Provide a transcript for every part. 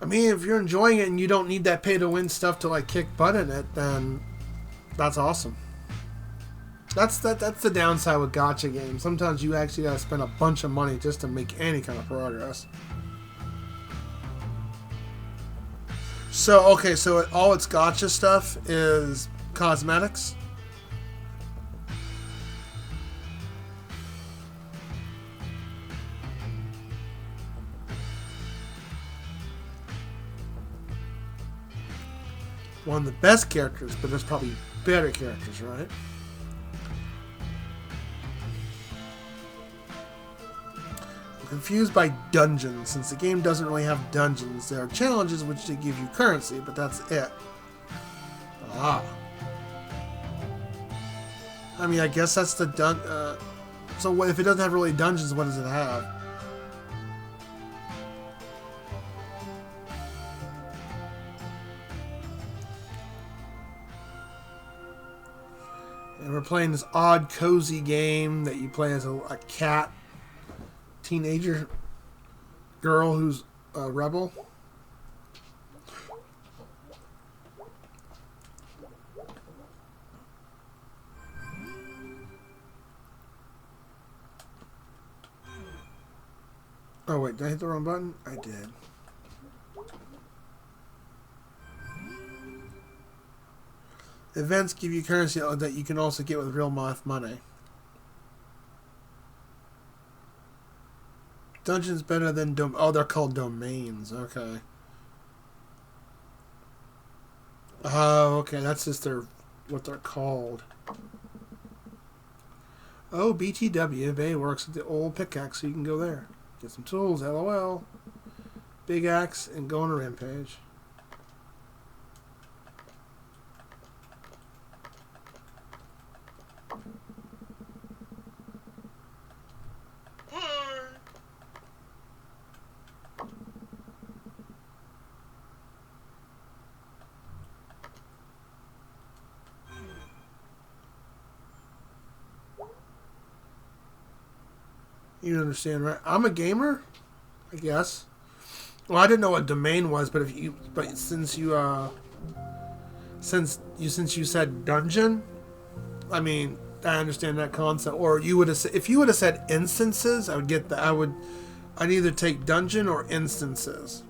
I mean, if you're enjoying it and you don't need that pay-to-win stuff to like kick butt in it, then that's awesome. That's the downside with gacha games. Sometimes you actually gotta spend a bunch of money just to make any kind of progress. So okay, so all its gacha stuff is cosmetics. One of the best characters, but there's probably better characters, right? I'm confused by dungeons, since the game doesn't really have dungeons. There are challenges which they give you currency, but that's it. Ah. I mean, I guess that's the so what, if it doesn't have really dungeons, what does it have? And we're playing this odd, cozy game that you play as a cat teenager girl who's a rebel. Oh wait, did I hit the wrong button? I did. Events give you currency that you can also get with real money. Dungeons better than oh, they're called domains. Okay. Oh, okay. That's just what they're called. Oh, BTW. Bay works at the old pickaxe, so you can go there. Get some tools. LOL. Big axe and go on a rampage. You understand, right? I'm a gamer, I guess. Well, I didn't know what domain was, but since you said dungeon, I mean, I understand that concept. Or you would have if you would have said instances, I would get that. I'd either take dungeon or instances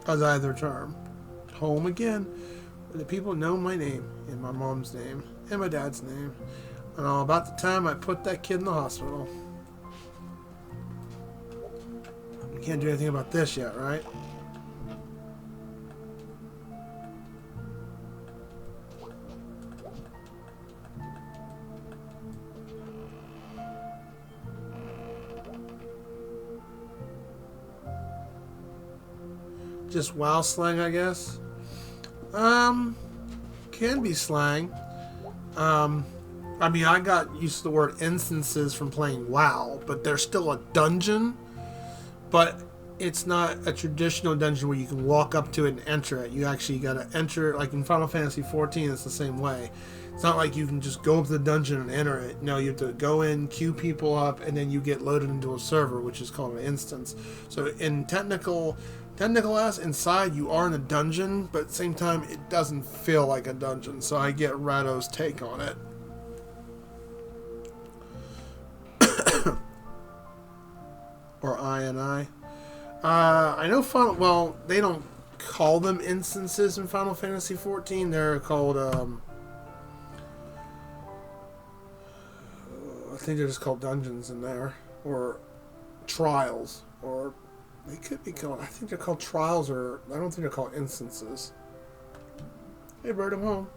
as either term. Home again, where the people know my name and my mom's name and my dad's name, and all about the time I put that kid in the hospital. You can't do anything about this yet, right? Just WoW slang, I guess. Can be slang. I mean, I got used to the word instances from playing WoW, but there's still a dungeon. But it's not a traditional dungeon where you can walk up to it and enter it. You actually got to enter, like in Final Fantasy XIV, it's the same way. It's not like you can just go up to the dungeon and enter it. No, you have to go in, queue people up, and then you get loaded into a server, which is called an instance. So in technical ass, inside you are in a dungeon, but at the same time, it doesn't feel like a dungeon. So I get Rado's take on it. Or I. I know well, they don't call them instances in Final Fantasy XIV. They're called, I think they're just called dungeons in there. Or trials. Or they could be called, I think they're called trials, or I don't think they're called instances. Hey, bird, I'm home.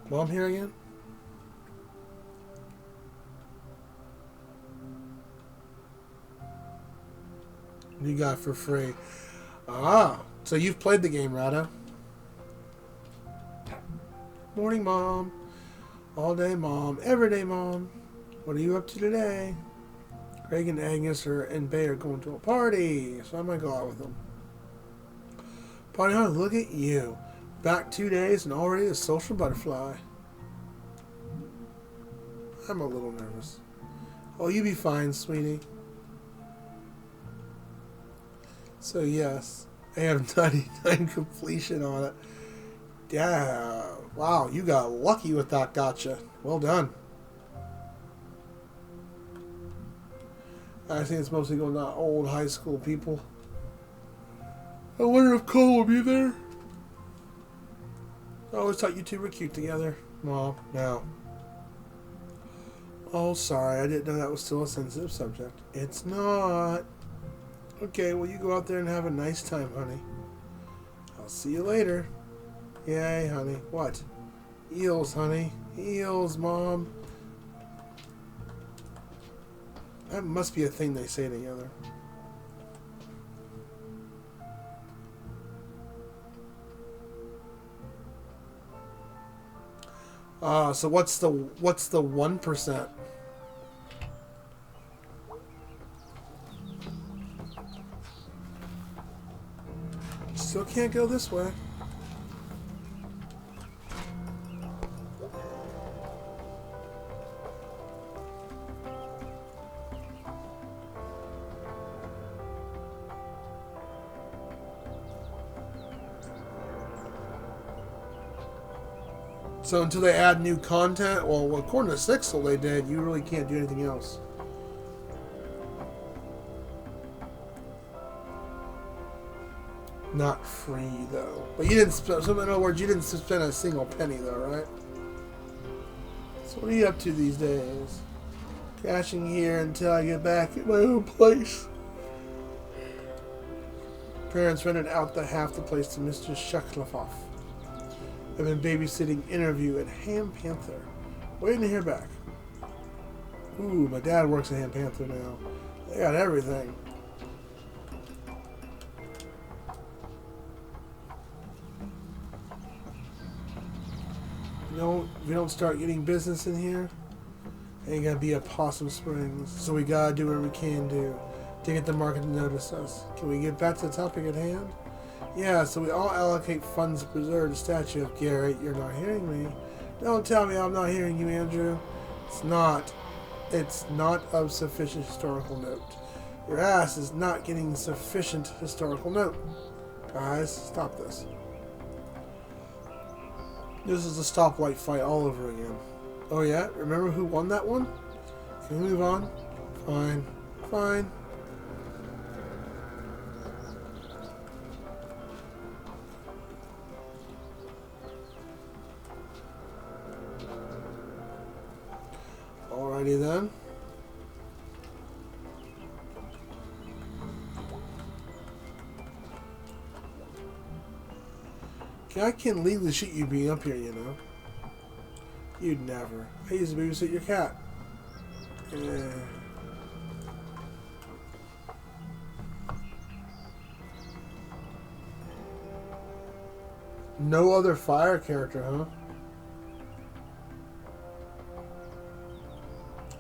Mom here again? You got for free. Ah, so you've played the game, Rado. Morning, Mom. All day, Mom. Every day, Mom. What are you up to today? Greg and Agnes and Bay are going to a party, so I might go out with them. Party hard, look at you. Back 2 days and already a social butterfly. I'm a little nervous. Oh, you be fine, sweetie. So yes, I have 99 completion on it. Yeah, wow, you got lucky with that gotcha. Well done. I think it's mostly going to old high school people. I wonder if Cole will be there. I always thought you two were cute together. Well, no. Oh, sorry, I didn't know that was still a sensitive subject. It's not. Okay, well, you go out there and have a nice time, honey. I'll see you later. Yay, honey. What? Eels, honey. Eels, Mom. That must be a thing they say together. So what's the 1%? Still can't go this way. So until they add new content, well, according to Sixel they did, you really can't do anything else. Not free, though. But you didn't spend, so in other words, you didn't spend a single penny, though, right? So what are you up to these days? Cashing here until I get back at my own place. Parents rented out half the place to Mr. Shuklafoff. I've been babysitting interview at Ham Panther. Waiting to hear back. Ooh, my dad works at Ham Panther now. They got everything. If we don't start getting business in here, ain't gonna be a Possum Springs. So we gotta do what we can do to get the market to notice us. Can we get back to the topic at hand? Yeah, so we all allocate funds to preserve the statue of Garrett. You're not hearing me. Don't tell me I'm not hearing you, Andrew. It's not of sufficient historical note. Your ass is not getting sufficient historical note. Guys, stop this. This is a stoplight fight all over again. Oh yeah? Remember who won that one? Can we move on? Fine. Fine. Alrighty then. I can't legally shoot you being up here, you know. You'd never. I used to babysit your cat. No other fire character, huh?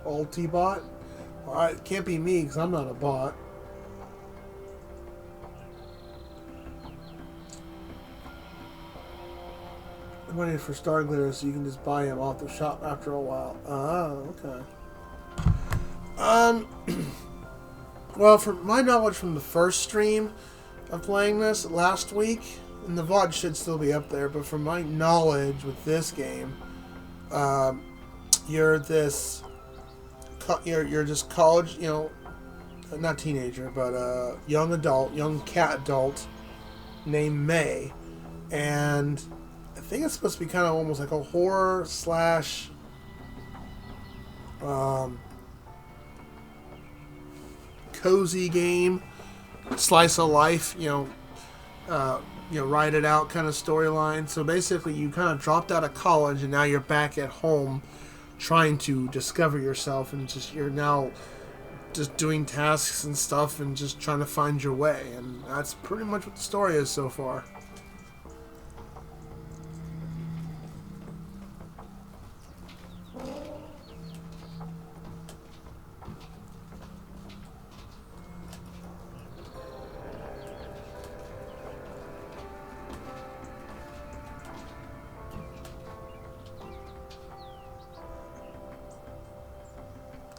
Ulti-bot? Well, it can't be me because I'm not a bot. Money for Star Glitter so you can just buy him off the shop after a while. Oh, okay. Well, from my knowledge from the first stream of playing this last week, and the VOD should still be up there, but from my knowledge with this game, you're just college, you know, not teenager, but young adult, young cat adult named May, and I think it's supposed to be kind of almost like a horror slash cozy game, slice of life, ride it out kind of storyline. So basically, you kind of dropped out of college and now you're back at home, trying to discover yourself, and you're now just doing tasks and stuff and just trying to find your way. And that's pretty much what the story is so far.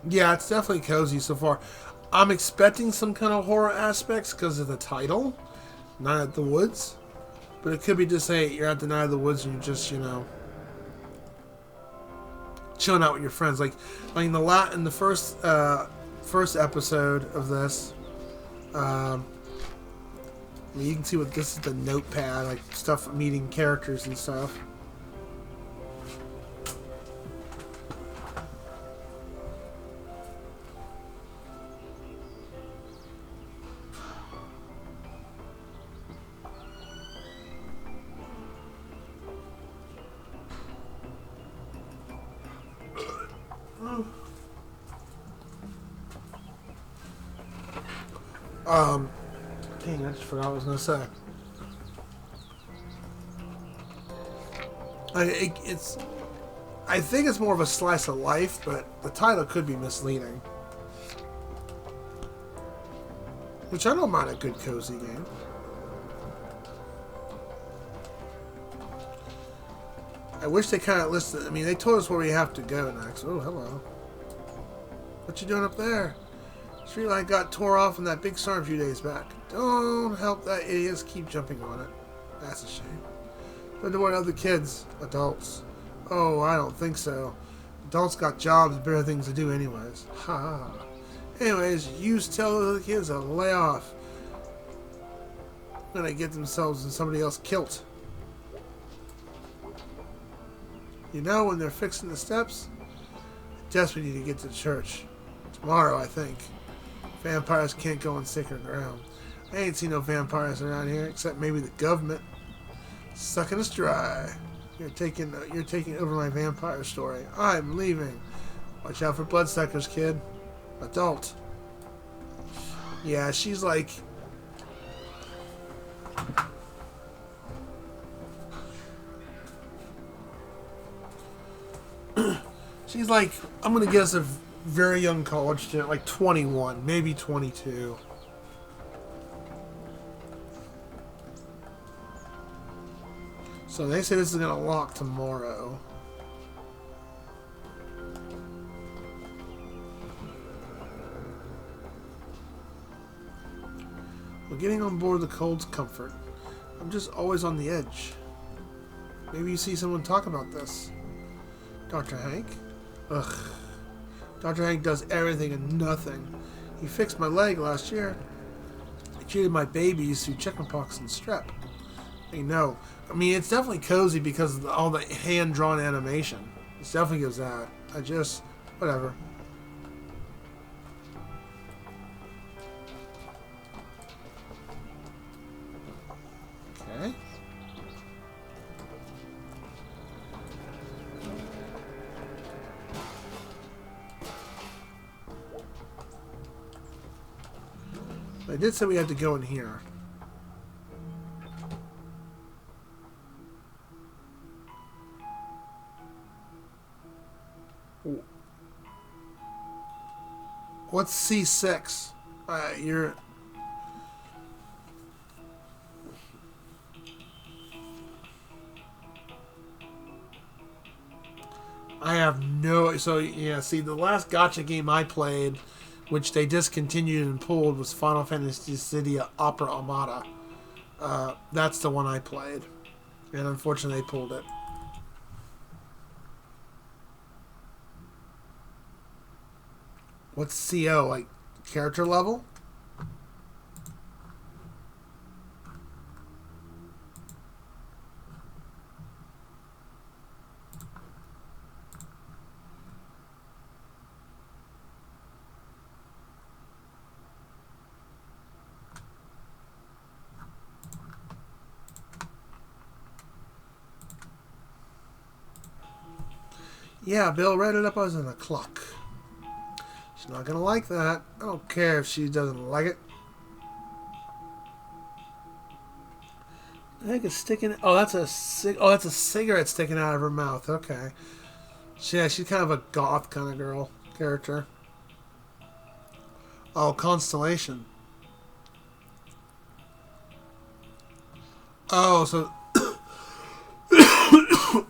Yeah, it's definitely cozy so far. I'm expecting some kind of horror aspects because of the title, Night at the Woods. But it could be just, hey, you're at the Night of the Woods and you're just, chilling out with your friends. Like, I mean, in the first episode of this, I mean, you can see what this is, the notepad, like stuff meeting characters and stuff. Dang, I just forgot what I was gonna say. I think it's more of a slice of life, but the title could be misleading. Which I don't mind a good cozy game. I wish they kind of listed. I mean, they told us where we have to go next. Oh, hello. What you doing up there? Street light got tore off in that big storm a few days back. Don't help that idiots keep jumping on it. That's a shame. But to what other kids? Adults. Oh, I don't think so. Adults got jobs and better things to do anyways. Ha. Anyways, you tell the kids to lay off. Gonna get themselves and somebody else killed. You know, when they're fixing the steps, just we need to get to church. Tomorrow, I think. Vampires can't go on sacred ground. I ain't seen no vampires around here, except maybe the government. Sucking us dry. You're taking over my vampire story. I'm leaving. Watch out for bloodsuckers, kid. Adult. Yeah, she's like... she's like, I'm gonna guess a very young college student, like 21, maybe 22. So they say this is gonna lock tomorrow. We're getting on board the cold's comfort. I'm just always on the edge. Maybe you see someone talk about this. Dr. Hank? Ugh. Dr. Hank does everything and nothing. He fixed my leg last year. He treated my babies through chickenpox and strep. I know. I mean, it's definitely cozy because of all the hand-drawn animation. It definitely gives that. Whatever. Okay. I did say we had to go in here. What's C6? You're... I have no... So, yeah, see, the last gacha game I played, which they discontinued and pulled, was Final Fantasy City Opera Armada. That's the one I played. And unfortunately, they pulled it. What's CO? Like, character level? Yeah, Bill read it up as an o'clock. She's not gonna like that. I don't care if she doesn't like it. I think it's sticking. Oh, that's a cigarette sticking out of her mouth. Okay. Yeah, she's kind of a goth kind of girl character. Oh, Constellation. Oh, so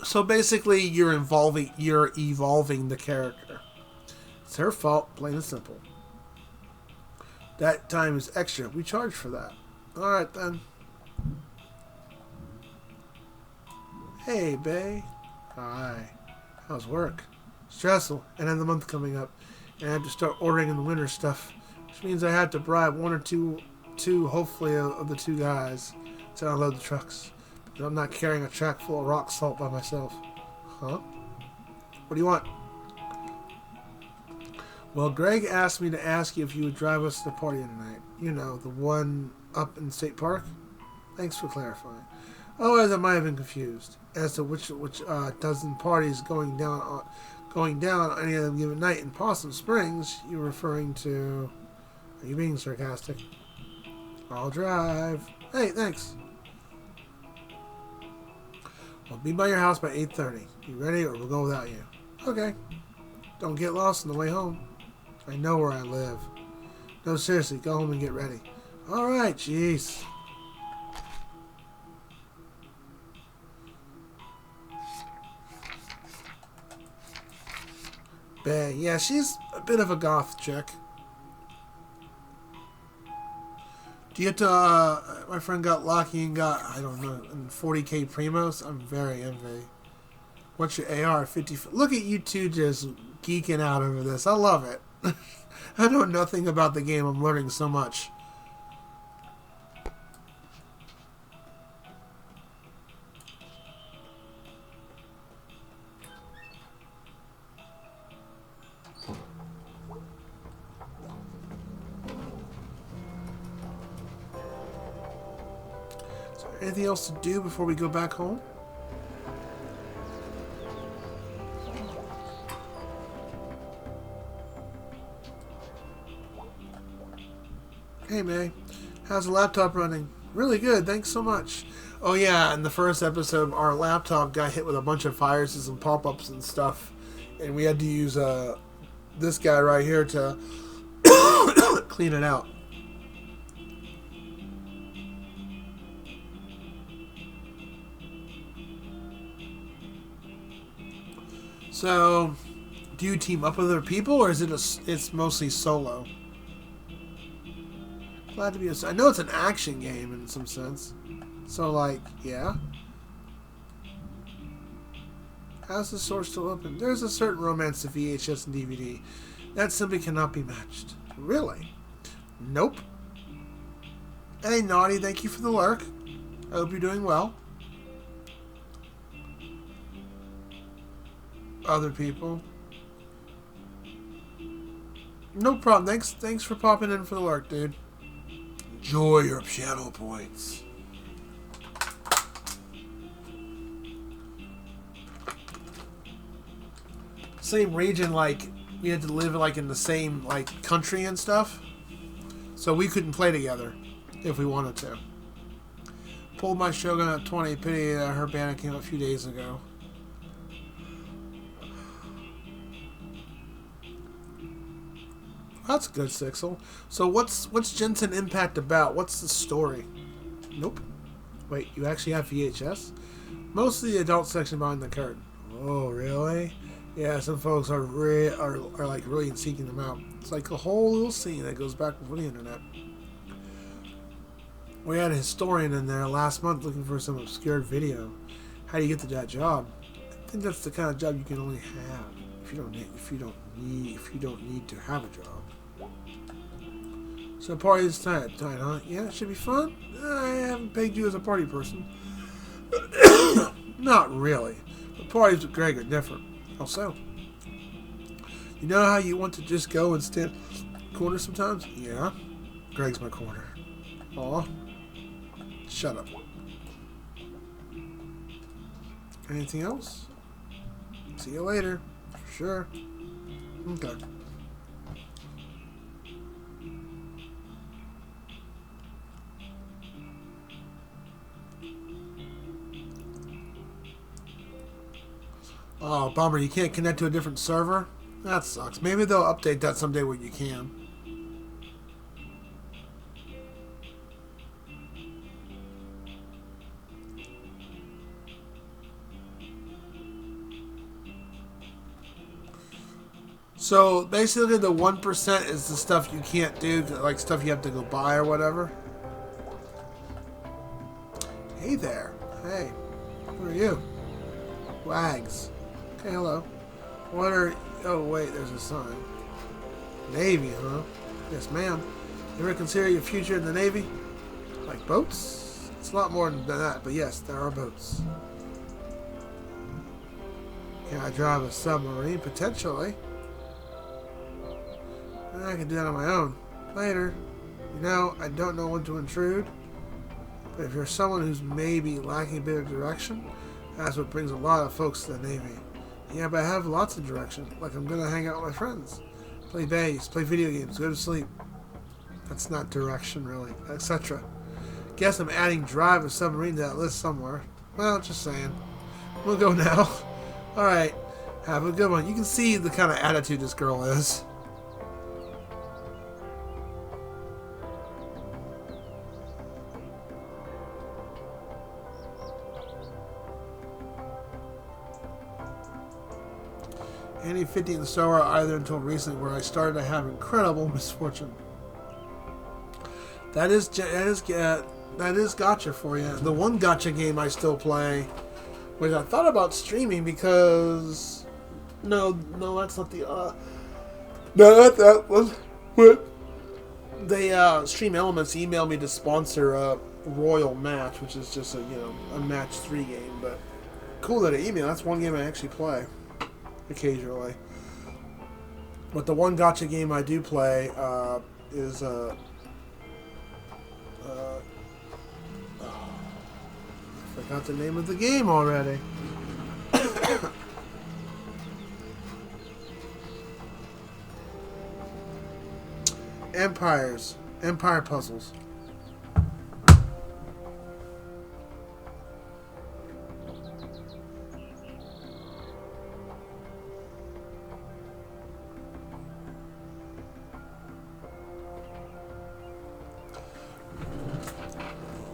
so basically you're evolving the character. her fault, plain and simple. That time is extra. We charge for that. Alright then. Hey, bae. Hi. How's work? Stressful. End of the month coming up. And I have to start ordering in the winter stuff. Which means I have to bribe one or two hopefully, of the two guys to unload the trucks. Because I'm not carrying a track full of rock salt by myself. Huh? What do you want? Well, Greg asked me to ask you if you would drive us to the party tonight. You know, the one up in State Park? Thanks for clarifying. Otherwise, I might have been confused as to which dozen parties going down on any of them given night in Possum Springs. You're referring to... Are you being sarcastic? I'll drive. Hey, thanks. I'll be by your house by 8:30. You ready, or we'll go without you? Okay. Don't get lost on the way home. I know where I live. No, seriously, go home and get ready. Alright, jeez. Bae, yeah, she's a bit of a goth chick. Do you get to, my friend got lucky and got, I don't know, 40k Primos? I'm very envy. What's your AR? 50. Look at you two just geeking out over this. I love it. I know nothing about the game. I'm learning so much. Is there anything else to do before we go back home? Hey, May. How's the laptop running? Really good, thanks so much. Oh yeah, in the first episode, our laptop got hit with a bunch of viruses and pop-ups and stuff. And we had to use this guy right here to clean it out. So, do you team up with other people, or is it it's mostly solo? Glad to be I know it's an action game in some sense. So, like, yeah. How's the source still open? There's a certain romance to VHS and DVD. That simply cannot be matched. Really? Nope. Hey, Naughty, thank you for the lurk. I hope you're doing well. Other people. No problem. Thanks for popping in for the lurk, dude. Enjoy your channel points. Same region, like we had to live like in the same like country and stuff, so we couldn't play together if we wanted to. Pulled my Shogun at 20. Pity her banner came out a few days ago. That's good, Sixel. So what's Genshin Impact about? What's the story? Nope. Wait, you actually have VHS? Most of the adult section behind the curtain. Oh, really? Yeah, some folks are like really seeking them out. It's like a whole little scene that goes back before the internet. We had a historian in there last month looking for some obscure video. How do you get to that job? I think that's the kind of job you can only have if you don't need to have a job. So party is tonight, huh? Yeah, it should be fun. I haven't pegged you as a party person. Not really. But parties with Greg are different. How so? You know how you want to just go and stand in the corner sometimes? Yeah. Greg's my corner. Aw. Shut up. Anything else? See you later. For sure. Okay. Oh, bummer. You can't connect to a different server? That sucks. Maybe they'll update that someday where you can. So basically, the 1% is the stuff you can't do, like stuff you have to go buy or whatever. Hey there. Hey. Who are you? Wags. Okay, hello. What are... Oh, wait, there's a sign. Navy, huh? Yes, ma'am. You ever consider your future in the Navy? Like boats? It's a lot more than that, but yes, there are boats. Can I drive a submarine? Potentially. I can do that on my own. Later. You know, I don't know when to intrude. But if you're someone who's maybe lacking a bit of direction, that's what brings a lot of folks to the Navy. Yeah, but I have lots of direction. Like I'm going to hang out with my friends. Play bass, play video games, go to sleep. That's not direction, really. Etc. Guess I'm adding drive a submarine to that list somewhere. Well, just saying. We'll go now. Alright. Have a good one. You can see the kind of attitude this girl is. Any 50 and so are either until recently where I started to have incredible misfortune. That is gotcha for you. The one gotcha game I still play, which I thought about streaming because no, that's not the no, not that one. What? They Stream Elements emailed me to sponsor a Royal Match, which is just a match 3 game. But cool that they email. That's one game I actually play occasionally. But the one gotcha game I do play is I forgot the name of the game already. Empire Puzzles.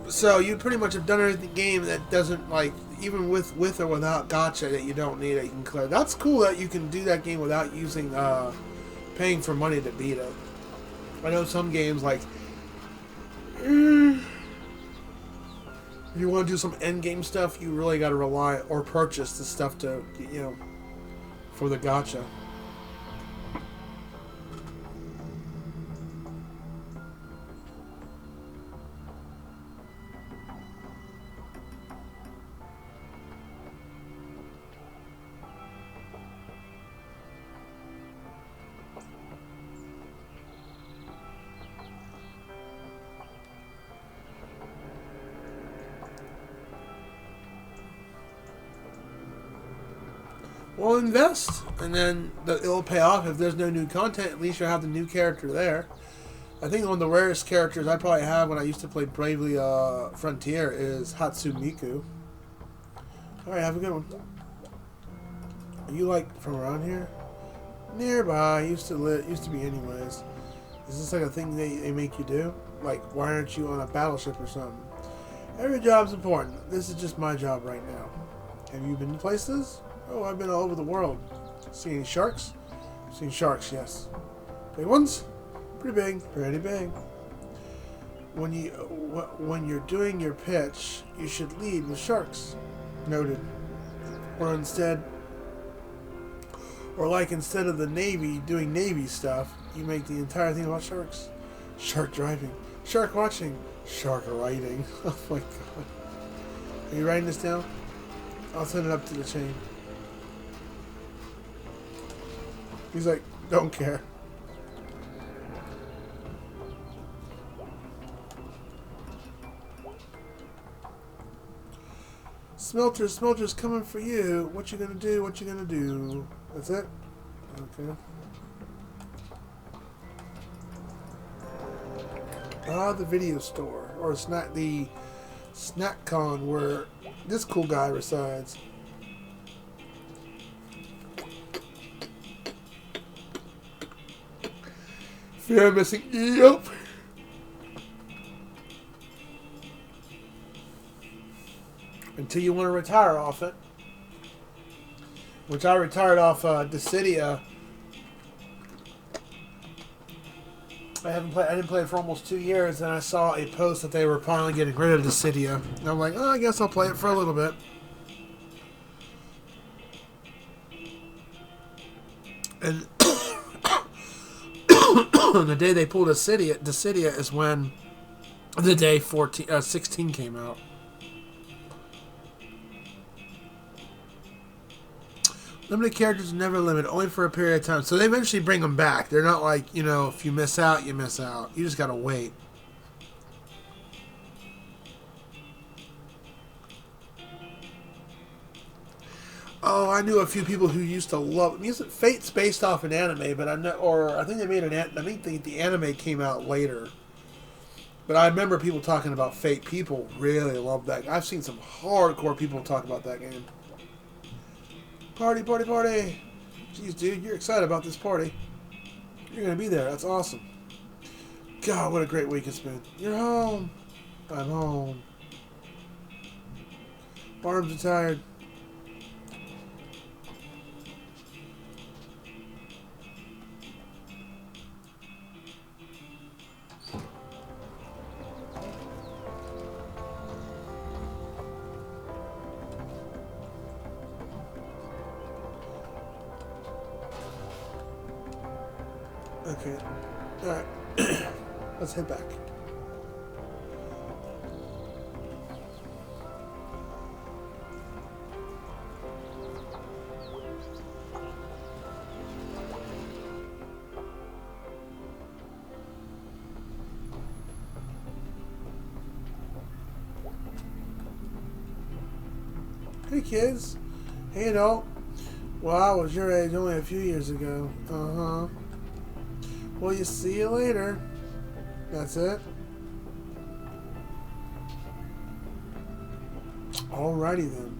So you pretty much have done everything game that doesn't, like, even with or without gotcha, that you don't need it, you can clear. That's cool that you can do that game without using paying for money to beat it. I know some games, like, if you want to do some end game stuff, you really got to rely or purchase the stuff to, for the gotcha. Well, invest, and then it'll pay off. If there's no new content, at least you'll have the new character there. I think one of the rarest characters I probably have when I used to play Bravely Frontier is Hatsumiku. Alright, have a good one. Are you, like, from around here? Nearby. Used to be anyways. Is this like a thing they make you do? Like, why aren't you on a battleship or something? Every job's important. This is just my job right now. Have you been to places? Oh, I've been all over the world. Seen any sharks? Seen sharks, yes. Big ones? Pretty big. Pretty big. When you're doing your pitch, you should lead with sharks. Noted. Or instead of the Navy doing Navy stuff, you make the entire thing about sharks. Shark driving. Shark watching. Shark writing. Oh my god. Are you writing this down? I'll send it up to the chain. He's like, don't care. Smelter's coming for you. What you gonna do? What you gonna do? That's it? Okay. The video store. Or the snack con where this cool guy resides. Fear of missing. Yep. Until you want to retire off it. Which I retired off Dissidia I haven't played. I didn't play it for almost 2 years, and I saw a post that they were finally getting rid of Dissidia. And I'm like, oh, I guess I'll play it for a little bit. And the day they pulled Dissidia is when the day 16 came out. Limited characters never limit, only for a period of time. So they eventually bring them back. They're not like, if you miss out, you miss out. You just gotta wait. Oh, I knew a few people who used to love music. Fate's based off an anime, but I think they made I think the anime came out later. But I remember people talking about Fate. People really love that. I've seen some hardcore people talk about that game. Party, party, party! Jeez, dude, you're excited about this party. You're gonna be there. That's awesome. God, what a great week it's been. You're home. I'm home. Arms are tired. Okay. Alright. Let's head back. Hey kids. Hey adult. Well, I was your age only a few years ago. Uh-huh. Well, you see you later. That's it. Alrighty then.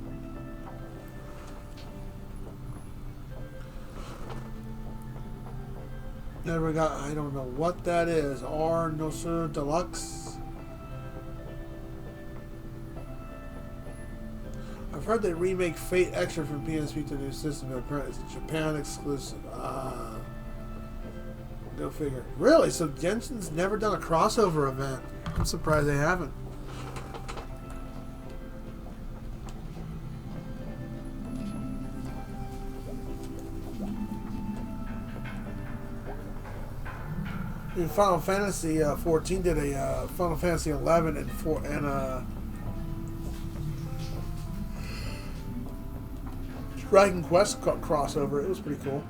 Never got, I don't know what that is. Nosu Deluxe. I've heard they remake Fate Extra from PSP to new system, but apparently it's Japan exclusive. Go figure. Really? So Genshin's never done a crossover event. I'm surprised they haven't. Final Fantasy 14 did a Final Fantasy 11 and Dragon Quest crossover. It was pretty cool.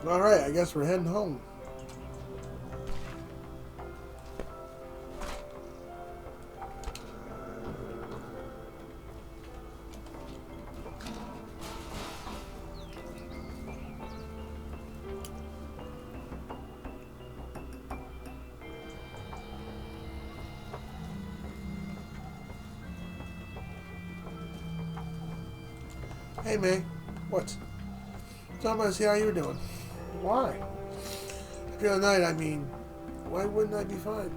Alright, I guess we're heading home. Hey, May. What? Talking about to see how you were doing. Why? After the night, I mean, why wouldn't I be fine?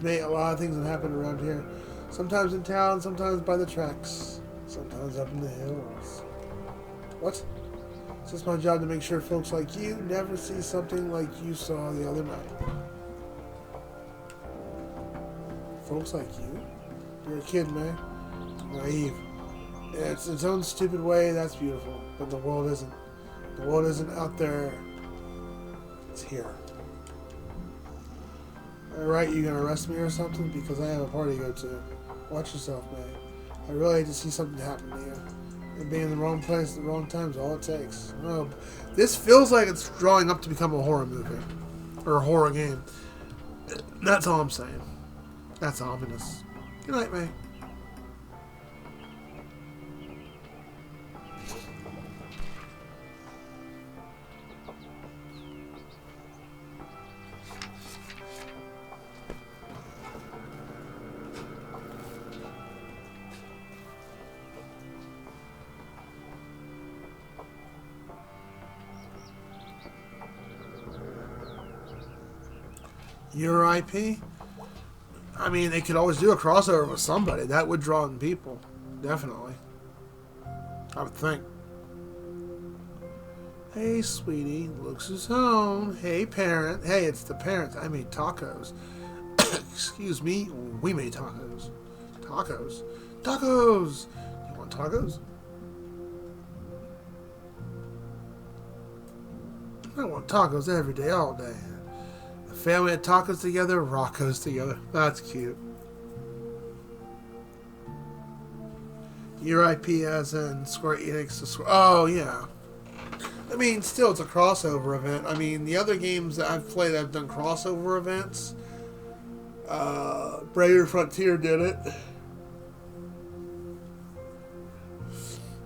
May, a lot of things have happened around here. Sometimes in town, sometimes by the tracks, sometimes up in the hills. What? It's just my job to make sure folks like you never see something like you saw the other night. Folks like you? You're a kid, man. Naive. It's its own stupid way, that's beautiful. But the world isn't. The world isn't out there. It's here. Alright, you gonna arrest me or something? Because I have a party to go to. Watch yourself, man. I really hate to see something happen to you. And being in the wrong place at the wrong time is all it takes. No, this feels like it's drawing up to become a horror movie. Or a horror game. That's all I'm saying. That's ominous. Good night, man. Your IP? I mean, they could always do a crossover with somebody. That would draw in people. Definitely. I would think. Hey, sweetie, looks is home. Hey, parent. Hey, it's the parents. I made tacos. Excuse me, we made tacos. Tacos. Tacos! You want tacos? I want tacos every day, all day. The family had tacos together, Rocco's together. That's cute. Your IP as in Square Enix. Oh, yeah. I mean, still, it's a crossover event. I mean, the other games that I've played that have done crossover events, Braver Frontier did it.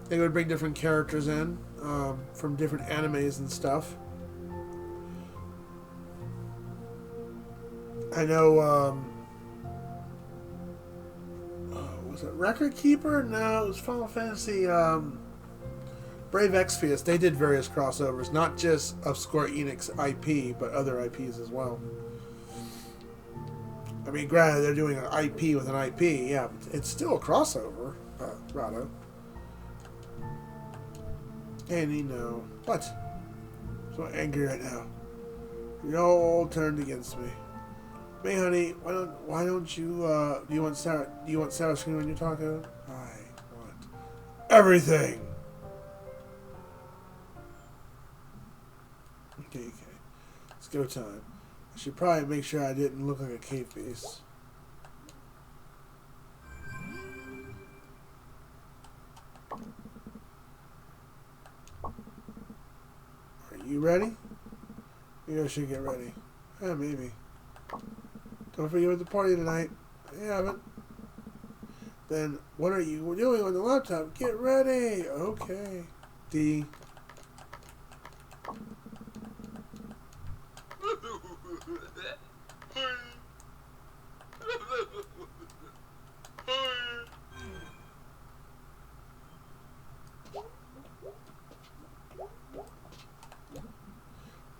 They would bring different characters in from different animes and stuff. I know, was it Record Keeper? No, it was Final Fantasy Brave Exvius. They did various crossovers, not just of Square Enix IP, but other IPs as well. I mean, granted, they're doing an IP with an IP, yeah, but it's still a crossover, Rado. And you know, what? I'm so angry right now. You're all turned against me. Hey, honey, why don't you do you want sour cream on your taco? I want everything. Okay. Let's go time. I should probably make sure I didn't look like a cave beast. Are you ready? Maybe I should get ready. Yeah, maybe. Don't forget about the party tonight. I haven't. Then what are you doing on the laptop? Get ready. Okay. D.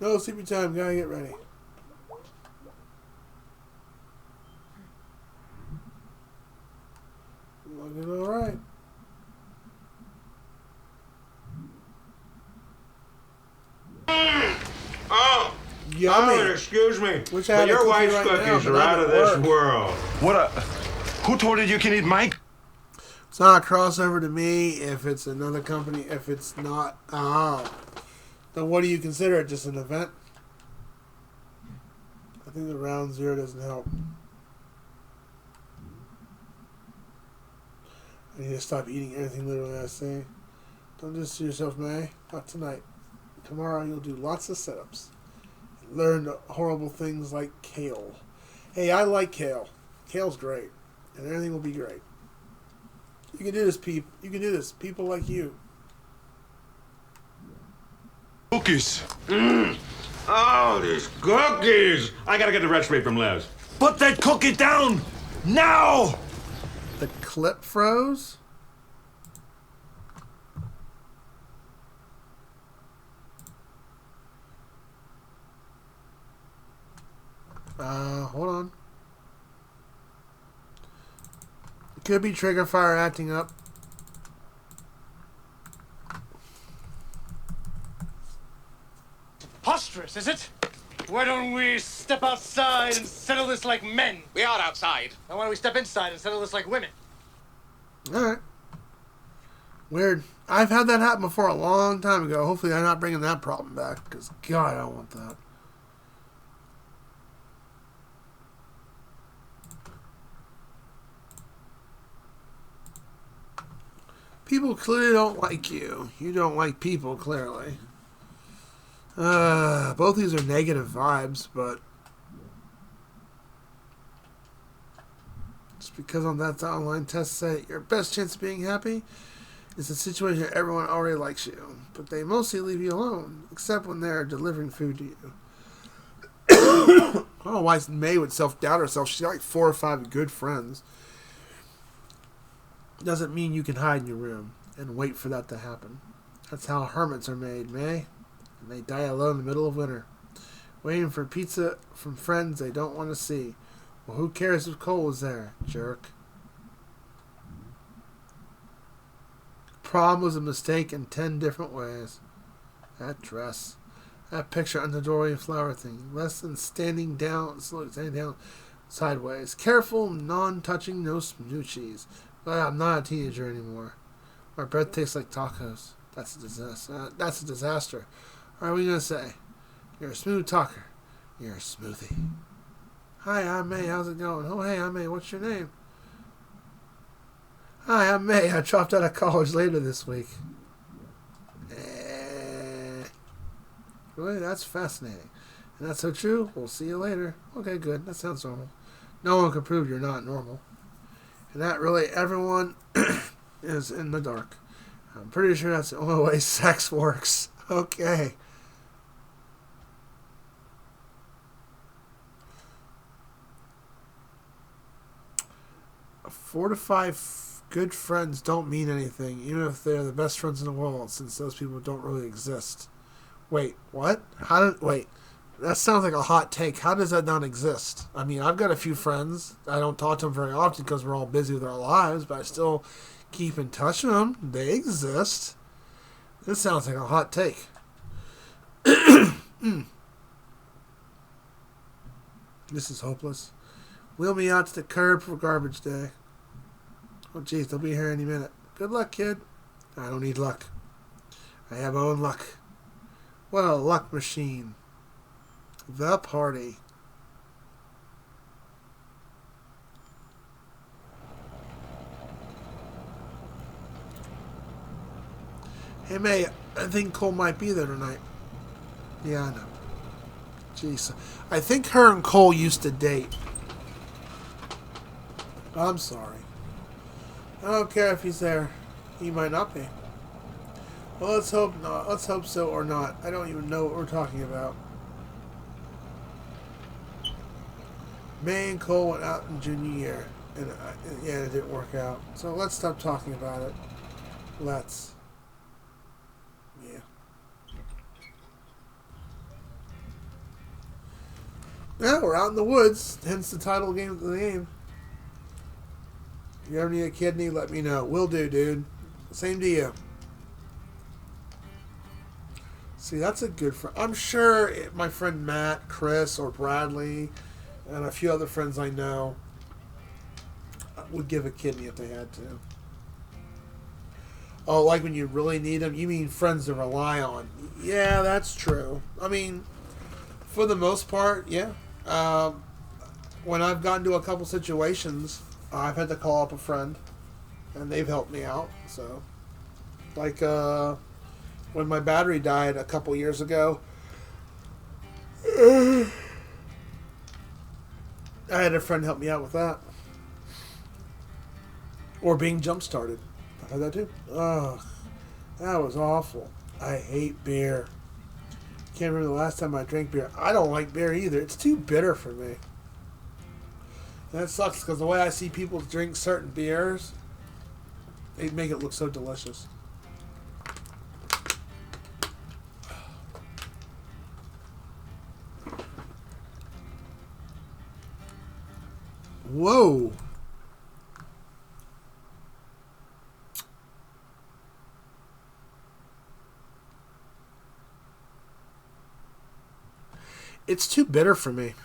No sleepy time. Gotta get ready. Looking all right. Oh, Yummy. Oh, excuse me, Wish I but had a your cookie wife's right now, cookies but are I'm out at of this work. world. Who told you you can eat my... It's not a crossover to me if it's another company. If it's not, then what do you consider it? Just an event? I think the round zero doesn't help. I need to stop eating anything literally I say. Don't do this to yourself, May. Not tonight. Tomorrow you'll do lots of setups. Learn horrible things like kale. Hey, I like kale. Kale's great. And everything will be great. You can do this, peep. You can do this. People like you. Cookies. Oh, these cookies! I gotta get the recipe from Les. Put that cookie down! Now! The clip froze? Hold on. Could be trigger fire acting up. Preposterous, is it? Why don't we step outside and settle this like men? We are outside. And why don't we step inside and settle this like women? Alright. Weird. I've had that happen before a long time ago. Hopefully I'm not bringing that problem back. Because, God, I don't want that. People clearly don't like you. You don't like people, clearly. Both these are negative vibes, but just because on that online test say your best chance of being happy is a situation where everyone already likes you, but they mostly leave you alone, except when they're delivering food to you. I don't know why May would self-doubt herself. She's got like 4 or 5 good friends. Doesn't mean you can hide in your room and wait for that to happen. That's how hermits are made, May. And they die alone in the middle of winter, waiting for pizza from friends they don't want to see. Well, who cares if Cole is there, jerk? Prom was a mistake in 10 different ways. That dress. That picture on the doorway flower thing. Less than standing down, standing down sideways. Careful, non-touching, no smoochies. Well, I'm not a teenager anymore. My breath tastes like tacos. That's a disaster. That's a disaster. What are we gonna say? You're a smooth talker. You're a smoothie. Hi, I'm May. How's it going? Oh, hey, I'm May. What's your name? Hi, I'm May. I dropped out of college later this week. Really? That's fascinating. And that's so true? We'll see you later. Okay, good. That sounds normal. No one can prove you're not normal. And that really, everyone is in the dark. I'm pretty sure that's the only way sex works. Okay. Four to five good friends don't mean anything, even if they're the best friends in the world, since those people don't really exist. Wait, what? Wait, that sounds like a hot take. How does that not exist? I mean, I've got a few friends. I don't talk to them very often because we're all busy with our lives, but I still keep in touch with them. They exist. This sounds like a hot take. This is hopeless. Wheel me out to the curb for garbage day. Oh, jeez, they'll be here any minute. Good luck, kid. I don't need luck. I have my own luck. What a luck machine. The party. Hey, May, I think Cole might be there tonight. Yeah, I know. Jeez. I think her and Cole used to date. I'm sorry. I don't care if he's there. He might not be. Well, let's hope not. Let's hope so or not. I don't even know what we're talking about. May and Cole went out in junior year. And yeah, it didn't work out. So let's stop talking about it. Let's. Yeah. Yeah, we're out in the woods. Hence the title of the game. If you ever need a kidney, let me know. Will do, dude. Same to you. See, that's a good friend. I'm sure my friend Matt, Chris, or Bradley, and a few other friends I know would give a kidney if they had to. Oh, like when you really need them? You mean friends to rely on? Yeah, that's true. I mean, for the most part, yeah. When I've gotten to a couple situations, I've had to call up a friend, and they've helped me out. So, like when my battery died a couple years ago, I had a friend help me out with that. Or being jump started. I've had that too. Ugh, that was awful. I hate beer. Can't remember the last time I drank beer. I don't like beer either. It's too bitter for me. And that sucks because the way I see people drink certain beers, they make it look so delicious. Whoa. It's too bitter for me.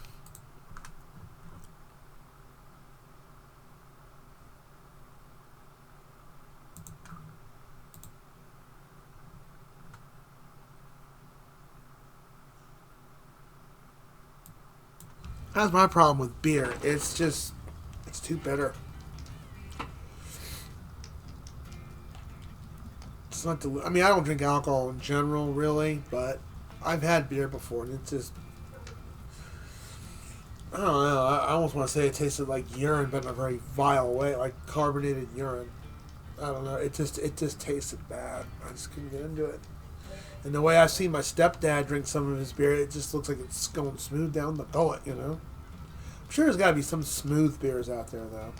That's my problem with beer. It's too bitter. It's not I mean, I don't drink alcohol in general, really, but I've had beer before, and it's just, I don't know. I almost want to say it tasted like urine, but in a very vile way, like carbonated urine. I don't know. It just tasted bad. I just couldn't get into it. And the way I've seen my stepdad drink some of his beer, it just looks like it's going smooth down the gullet, you know? I'm sure there's got to be some smooth beers out there, though.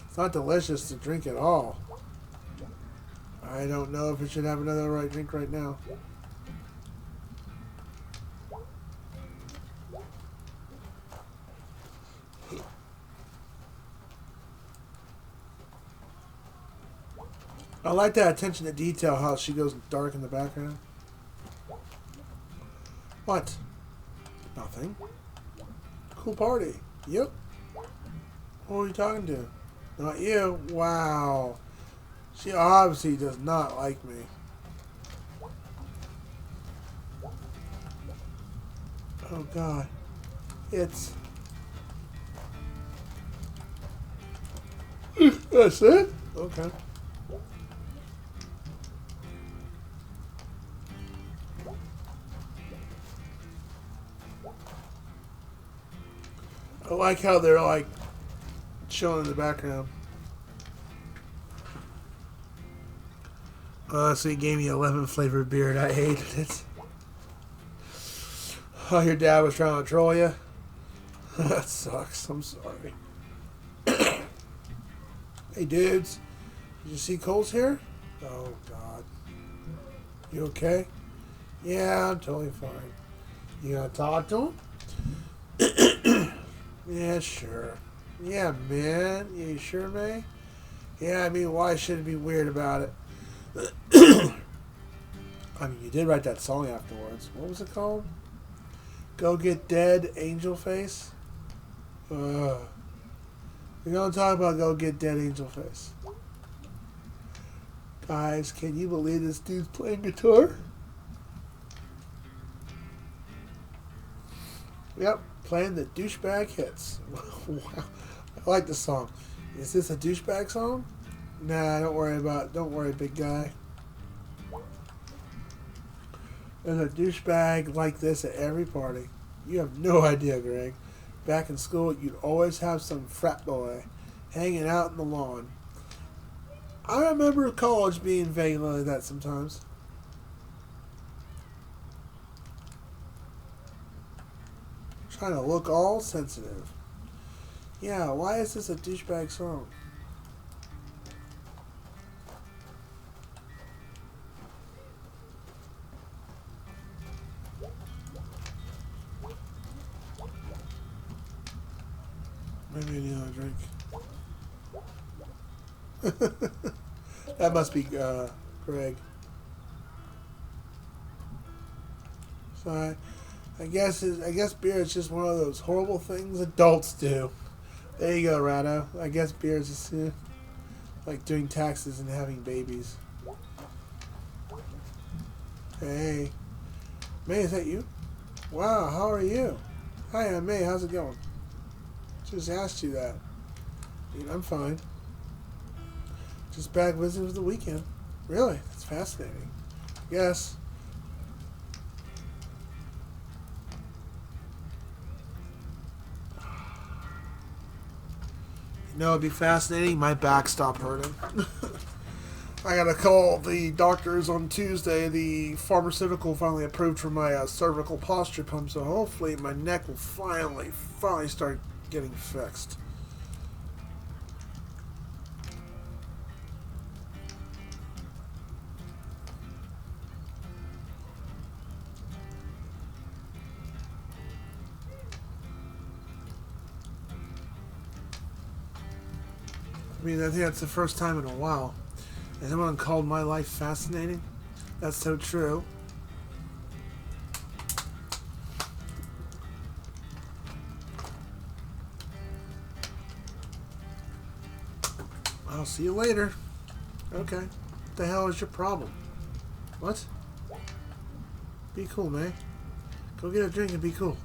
It's not delicious to drink at all. I don't know if it should have another right drink right now. I like that attention to detail, how she goes dark in the background. What? Nothing. Cool party. Yep. Who are you talking to? Not you. Wow. She obviously does not like me. Oh God. It's... That's it? Okay. I like how they're like showing in the background. So he gave me a lemon flavored beer and I hated it. Oh, your dad was trying to troll you? That sucks. I'm sorry. Hey, dudes. Did you see Cole's here? Oh, God. You okay? Yeah, I'm totally fine. You gonna talk to him? Yeah, sure. Yeah, man. You sure, May? Yeah, I mean, why should it be weird about it? I mean, you did write that song afterwards. What was it called? Go Get Dead, Angel Face? We're gonna talk about Go Get Dead, Angel Face. Guys, can you believe this dude's playing guitar? Yep, playing the douchebag hits. Wow, I like the song. Is this a douchebag song? Nah, don't worry, big guy. There's a douchebag like this at every party. You have no idea, Greg. Back in school, you'd always have some frat boy hanging out in the lawn. I remember college being vaguely like that sometimes. Trying to look all sensitive. Yeah, why is this a douchebag song? Maybe I need another drink. That must be Greg. So I guess beer is just one of those horrible things adults do. There you go, Rado. I guess beer is just like doing taxes and having babies. Hey, May, is that you? Wow, how are you? Hi, I'm May. How's it going? Just asked you that. I'm fine. Just back visiting for the weekend. Really? That's fascinating. Yes. You know, it'd be fascinating. My back stopped hurting. I gotta call the doctors on Tuesday. The pharmaceutical finally approved for my cervical posture pump, so hopefully my neck will finally start getting fixed. I mean, I think that's the first time in a while. And someone called my life fascinating? That's so true. I'll see you later. Okay. What the hell is your problem? What? Be cool, man. Go get a drink and be cool.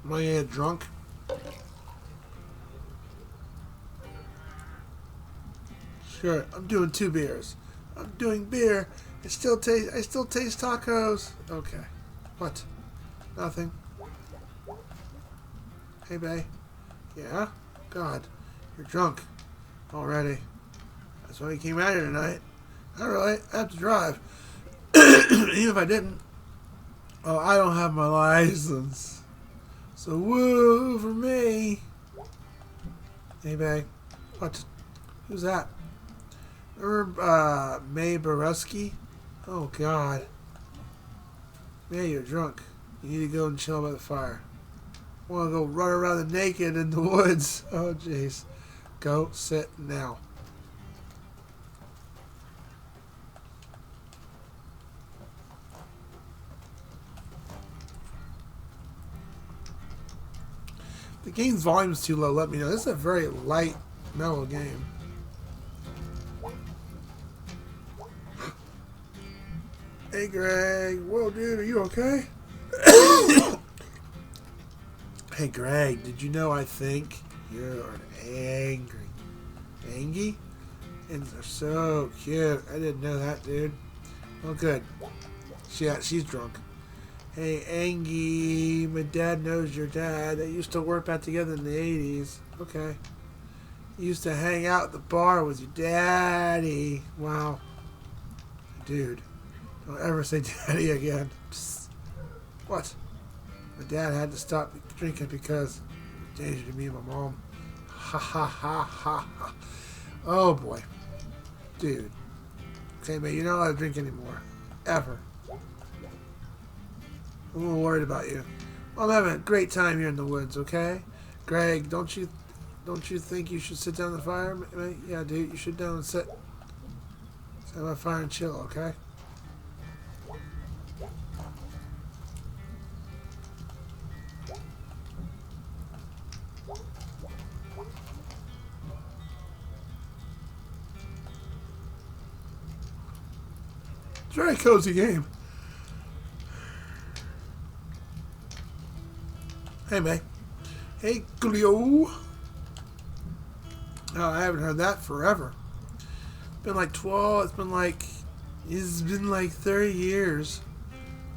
Am I gonna get drunk? Sure, I'm doing 2 beers. I'm doing beer. I still taste tacos. Okay. What? Nothing. Hey, bae. Yeah? God, you're drunk already. That's why you came out here tonight. Not really. I have to drive. Even if I didn't. Oh, I don't have my license. So woo for me. Hey, bae. What? Who's that? May Borowski? Oh, God. May, you're drunk. You need to go and chill by the fire. Want to go run around naked in the woods. Oh, jeez. Go sit now. The game's volume's too low. Let me know. This is a very light, mellow game. Hey, Greg. Whoa, dude, are you okay? Hey, Greg, did you know I think you're angry? Angie? And they're so cute. I didn't know that, dude. Oh, good. She's drunk. Hey, Angie, my dad knows your dad. They used to work back together in the 80s. Okay. You used to hang out at the bar with your daddy. Wow. Dude, don't ever say daddy again. Psst. What? My dad had to stop drinking because it was danger to me and my mom. Ha ha ha ha ha. Oh boy. Dude. Okay, man, you're not allowed to drink anymore. Ever. I'm a little worried about you. Well, I'm having a great time here in the woods, okay? Greg, don't you think you should sit down the fire, mate? Yeah, dude, you should down and sit. Sit by the fire and chill, okay? It's a very cozy game. Hey, May. Hey, Coolio. Oh, I haven't heard that forever. It's been like 30 years.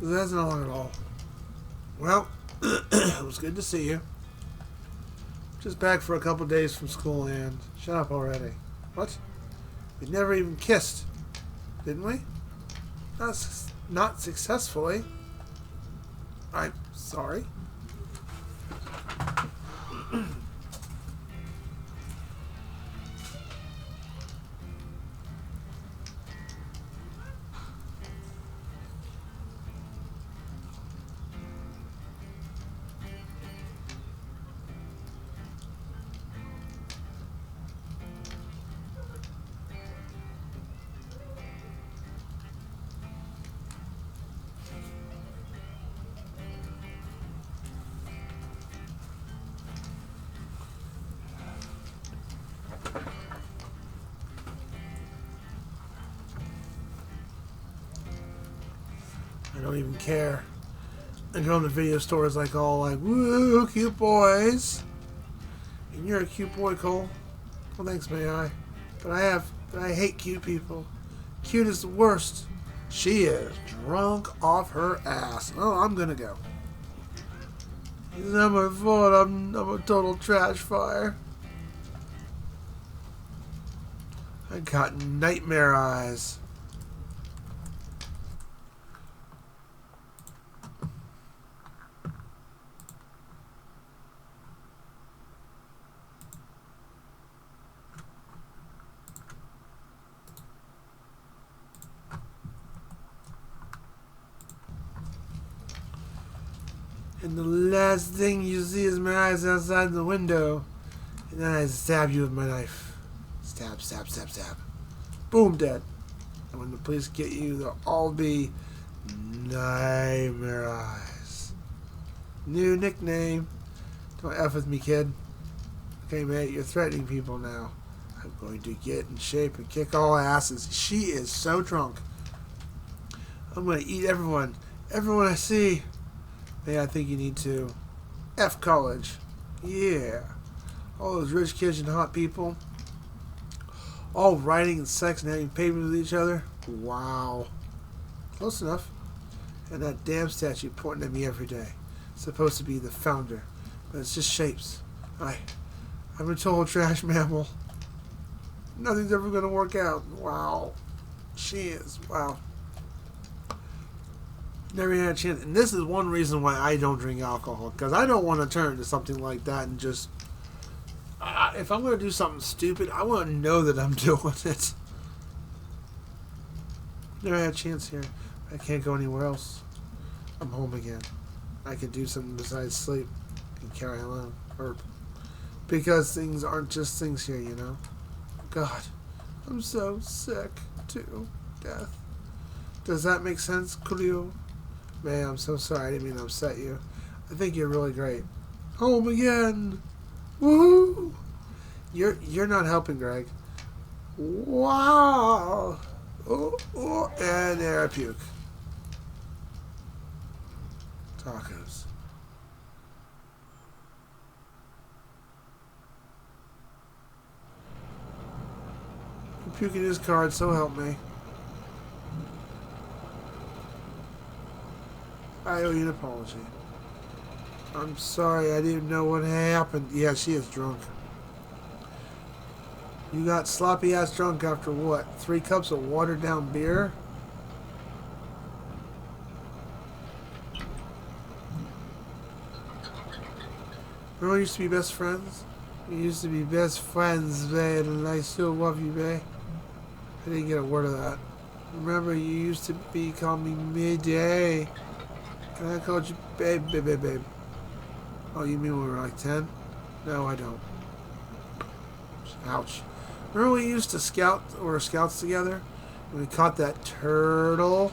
That's not long at all. Well, it was good to see you. Just back for a couple days from school and... Shut up already. What? We never even kissed. Didn't we? Not successfully. I'm sorry. I don't even care. I go in the video stores woo, cute boys. And you're a cute boy, Cole. Well, thanks, may I. But I hate cute people. Cute is the worst. She is drunk off her ass. Oh, I'm gonna go. It's not my fault. I'm a total trash fire. I got nightmare eyes. And the last thing you see is my eyes outside the window. And then I stab you with my knife. Stab, stab, stab, stab. Boom, dead. And when the police get you, they'll all be Nightmare Eyes. New nickname. Don't F with me, kid. Okay, mate, you're threatening people now. I'm going to get in shape and kick all asses. She is so drunk. I'm going to eat everyone. Everyone I see. Hey, I think you need to. F college. Yeah. All those rich kids and hot people. All writing and sex and having papers with each other. Wow. Close enough. And that damn statue pointing at me every day. It's supposed to be the founder. But it's just shapes. I'm a total trash mammal. Nothing's ever going to work out. Wow. She is. Wow. Never had a chance. And this is one reason why I don't drink alcohol. Because I don't want to turn into something like that and just... if I'm going to do something stupid, I want to know that I'm doing it. Never had a chance here. I can't go anywhere else. I'm home again. I can do something besides sleep and carry on. Because things aren't just things here, you know? God, I'm so sick to death. Does that make sense, Coolio? Man, I'm so sorry. I didn't mean to upset you. I think you're really great. Home again. Woohoo! You're not helping, Greg. Wow. Oh, oh, and there I puke. Tacos. I'm puking his card, so help me. I owe you an apology. I'm sorry, I didn't know what happened. Yeah, she is drunk. You got sloppy ass drunk after what? 3 cups of watered down beer? Remember we used to be best friends? We used to be best friends, babe, and I still love you, babe. I didn't get a word of that. Remember you used to be calling me midday. And I called you babe, babe, babe, babe. Oh, you mean when we were like 10? No, I don't. Ouch. Remember we used to scout, or scouts together? When we caught that turtle?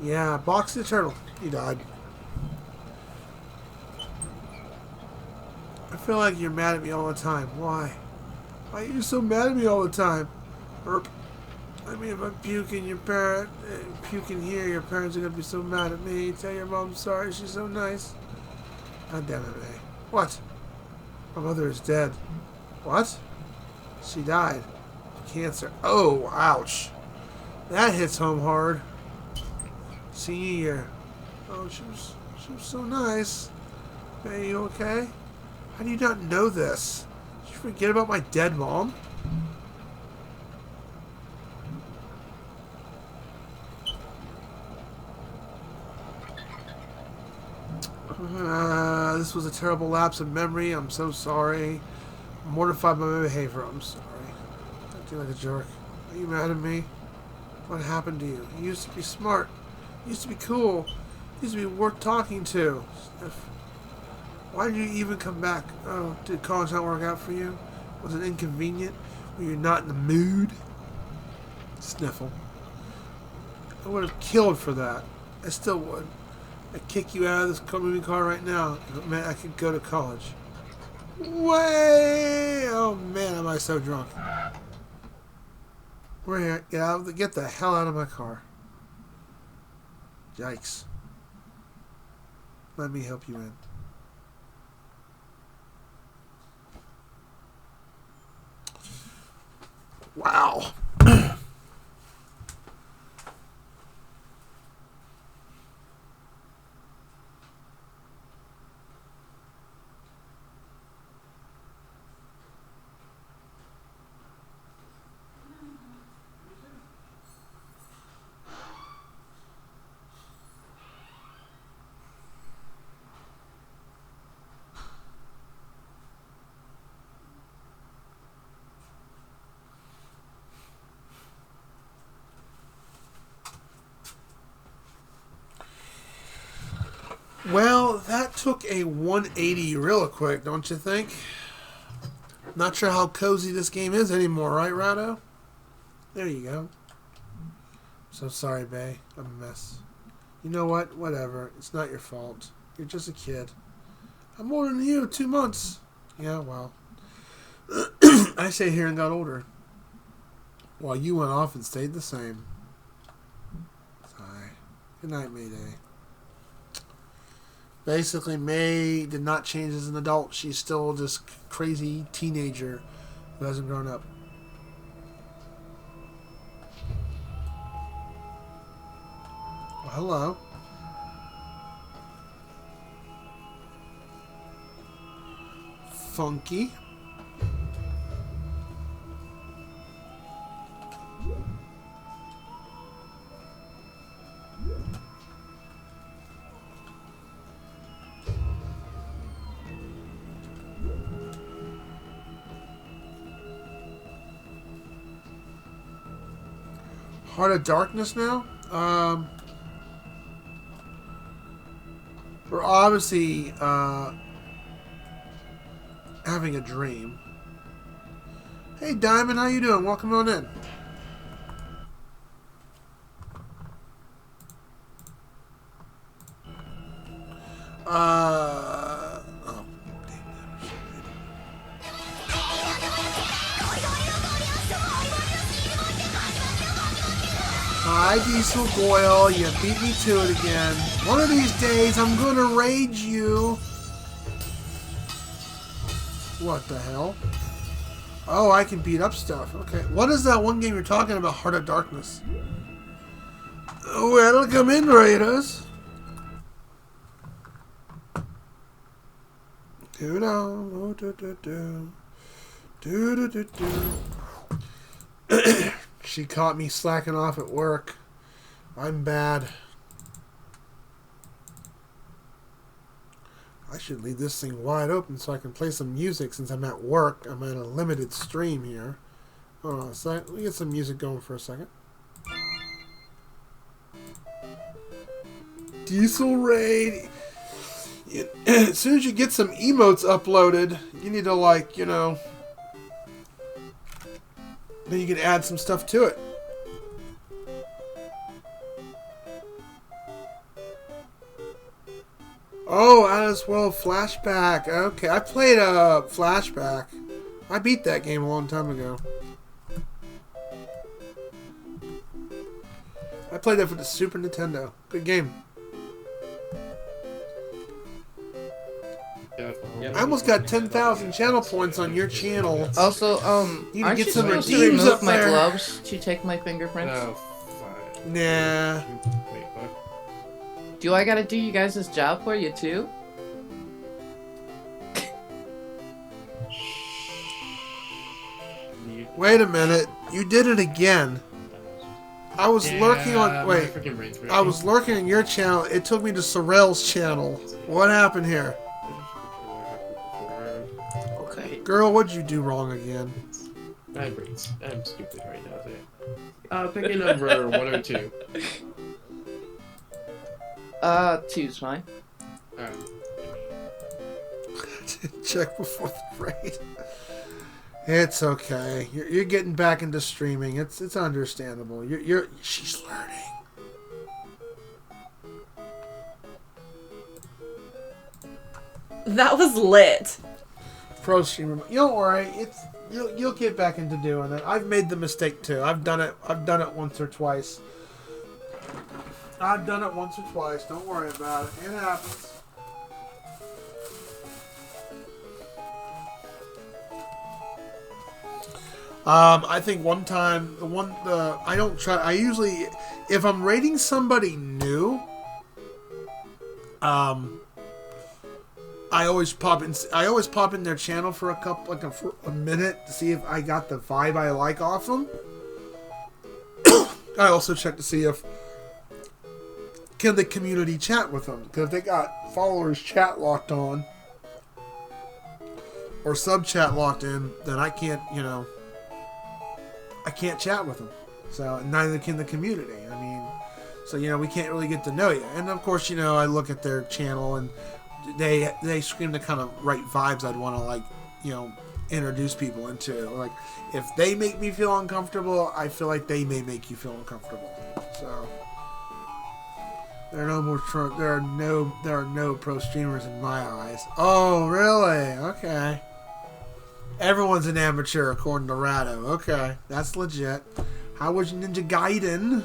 Yeah, Boxy the turtle. He died. I feel like you're mad at me all the time. Why? Why are you so mad at me all the time? Erp. I mean, if I'm puking, puking here, your parents are gonna be so mad at me. Tell your mom sorry, she's so nice. God damn it, May. What? My mother is dead. What? She died. Cancer. Oh, ouch. That hits home hard. Senior year. Oh, she was so nice. May, you okay? How do you not know this? Did you forget about my dead mom? This was a terrible lapse of memory. I'm so sorry. I'm mortified by my behavior. I'm sorry. Acting like a jerk. Are you mad at me? What happened to you? You used to be smart. You used to be cool. You used to be worth talking to. Why did you even come back? Oh, did college not work out for you? Was it inconvenient? Were you not in the mood? Sniffle. I would have killed for that. I still would. I'd kick you out of this moving car right now if it meant I could go to college. Way! Oh man, am I so drunk. We're here. Get the hell out of my car. Yikes. Let me help you in. Wow. Well, that took a 180 real quick, don't you think? Not sure how cozy this game is anymore, right, Rado? There you go. So sorry, Bay. I'm a mess. You know what? Whatever. It's not your fault. You're just a kid. I'm older than you, 2 months. Yeah, well. I stayed here and got older. While you went off and stayed the same. Sorry. Good night, Mayday. Basically, May did not change as an adult. She's still this crazy teenager who hasn't grown up. Well, hello. Funky. Heart of Darkness now? We're obviously having a dream. Hey Diamond, how you doing? Welcome on in. Oh Hi, Diesel Goyle. You beat me to it again. One of these days, I'm gonna rage you. What the hell? Oh, I can beat up stuff. Okay. What is that one game you're talking about? Heart of Darkness. Welcome in, Raiders. She caught me slacking off at work. I'm bad. I should leave this thing wide open so I can play some music since I'm at work. I'm at a limited stream here. Hold on a sec. Let me get some music going for a second. Diesel Raid. As soon as you get some emotes uploaded, you need to, like, you know, then you can add some stuff to it. Oh, as well, Flashback. Okay, I played Flashback. I beat that game a long time ago. I played that for the Super Nintendo. Good game. I almost got 10,000 channel points on your channel. Also, you aren't get you some supposed to redeems remove up my there. gloves to take my fingerprints? No, fine. Nah. Wait, what? Do I gotta do you guys' job for you too? Wait a minute. You did it again. I was lurking on... Wait. I was lurking on your channel. It took me to Sorrel's channel. What happened here? Okay. Girl, what'd you do wrong again? I'm stupid right now. Pick a number 1 or 2. 2's fine. Alright. Check before the raid. It's okay. You're getting back into streaming. It's understandable. She's learning. That was lit. Pro streamer. Don't worry. You'll get back into doing it. I've made the mistake too. I've done it once or twice. Don't worry about it. It happens. I think one time, I don't try, I usually, if I'm rating somebody new, I always pop in their channel for for a minute to see if I got the vibe I like off them. I also check to see if can the community chat with them, because if they got followers chat locked on or sub chat locked in, then I can't, I can't chat with them. So neither can the community. I mean, so we can't really get to know you. And of course, I look at their channel and they scream the kind of right vibes I'd want to introduce people into. Like if they make me feel uncomfortable, I feel like they may make you feel uncomfortable. So there are no pro streamers in my eyes. Oh, really? Okay. Everyone's an amateur, according to Rado. Okay, that's legit. How was Ninja Gaiden?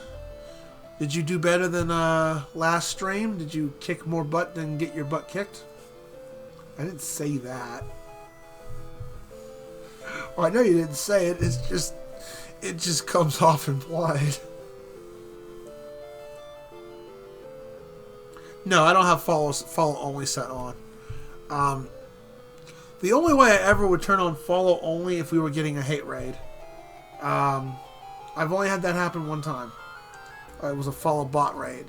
Did you do better than last stream? Did you kick more butt than get your butt kicked? I didn't say that. Well, I know you didn't say it. It just comes off implied. No, I don't have follow only set on. The only way I ever would turn on follow only if we were getting a hate raid. I've only had that happen one time. It was a follow bot raid,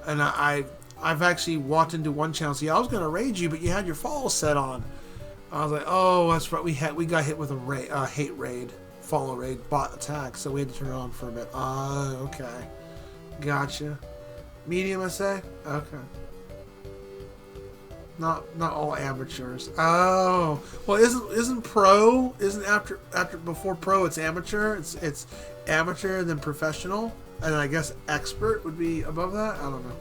and I've actually walked into one channel. See, I was gonna raid you, but you had your follow set on. I was like, oh, that's right. We got hit with a hate raid, follow raid, bot attack, so we had to turn it on for a bit. Okay, gotcha. Medium, I say. Okay. Not all amateurs. Oh, well, isn't pro? Isn't after before pro? It's amateur. It's amateur, then professional, and I guess expert would be above that. I don't know.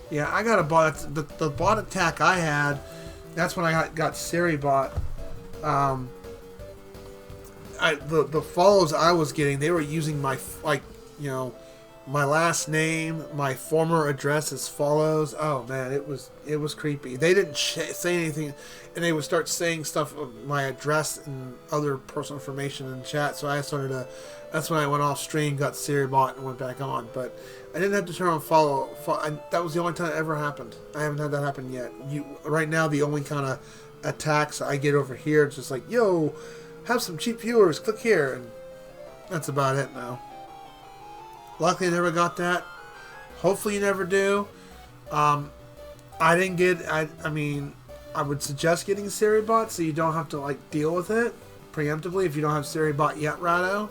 Yeah, I got a bot. The bot attack I had. That's when I got Siri bot. the follows I was getting, they were using my my last name, my former address as follows. Oh man, it was creepy. They didn't say anything, and they would start saying stuff of my address and other personal information in chat. So I started to. That's when I went off stream, got Siri bot, and went back on. But I didn't have to turn on follow. That was the only time it ever happened. I haven't had that happen yet. Right now, the only kind of attacks I get over here, it's just like, yo, have some cheap viewers, click here, and that's about it now. Luckily, I never got that. Hopefully, you never do. I didn't get. I mean, I would suggest getting Siri bot so you don't have to like deal with it preemptively if you don't have Siri bot yet, Rado.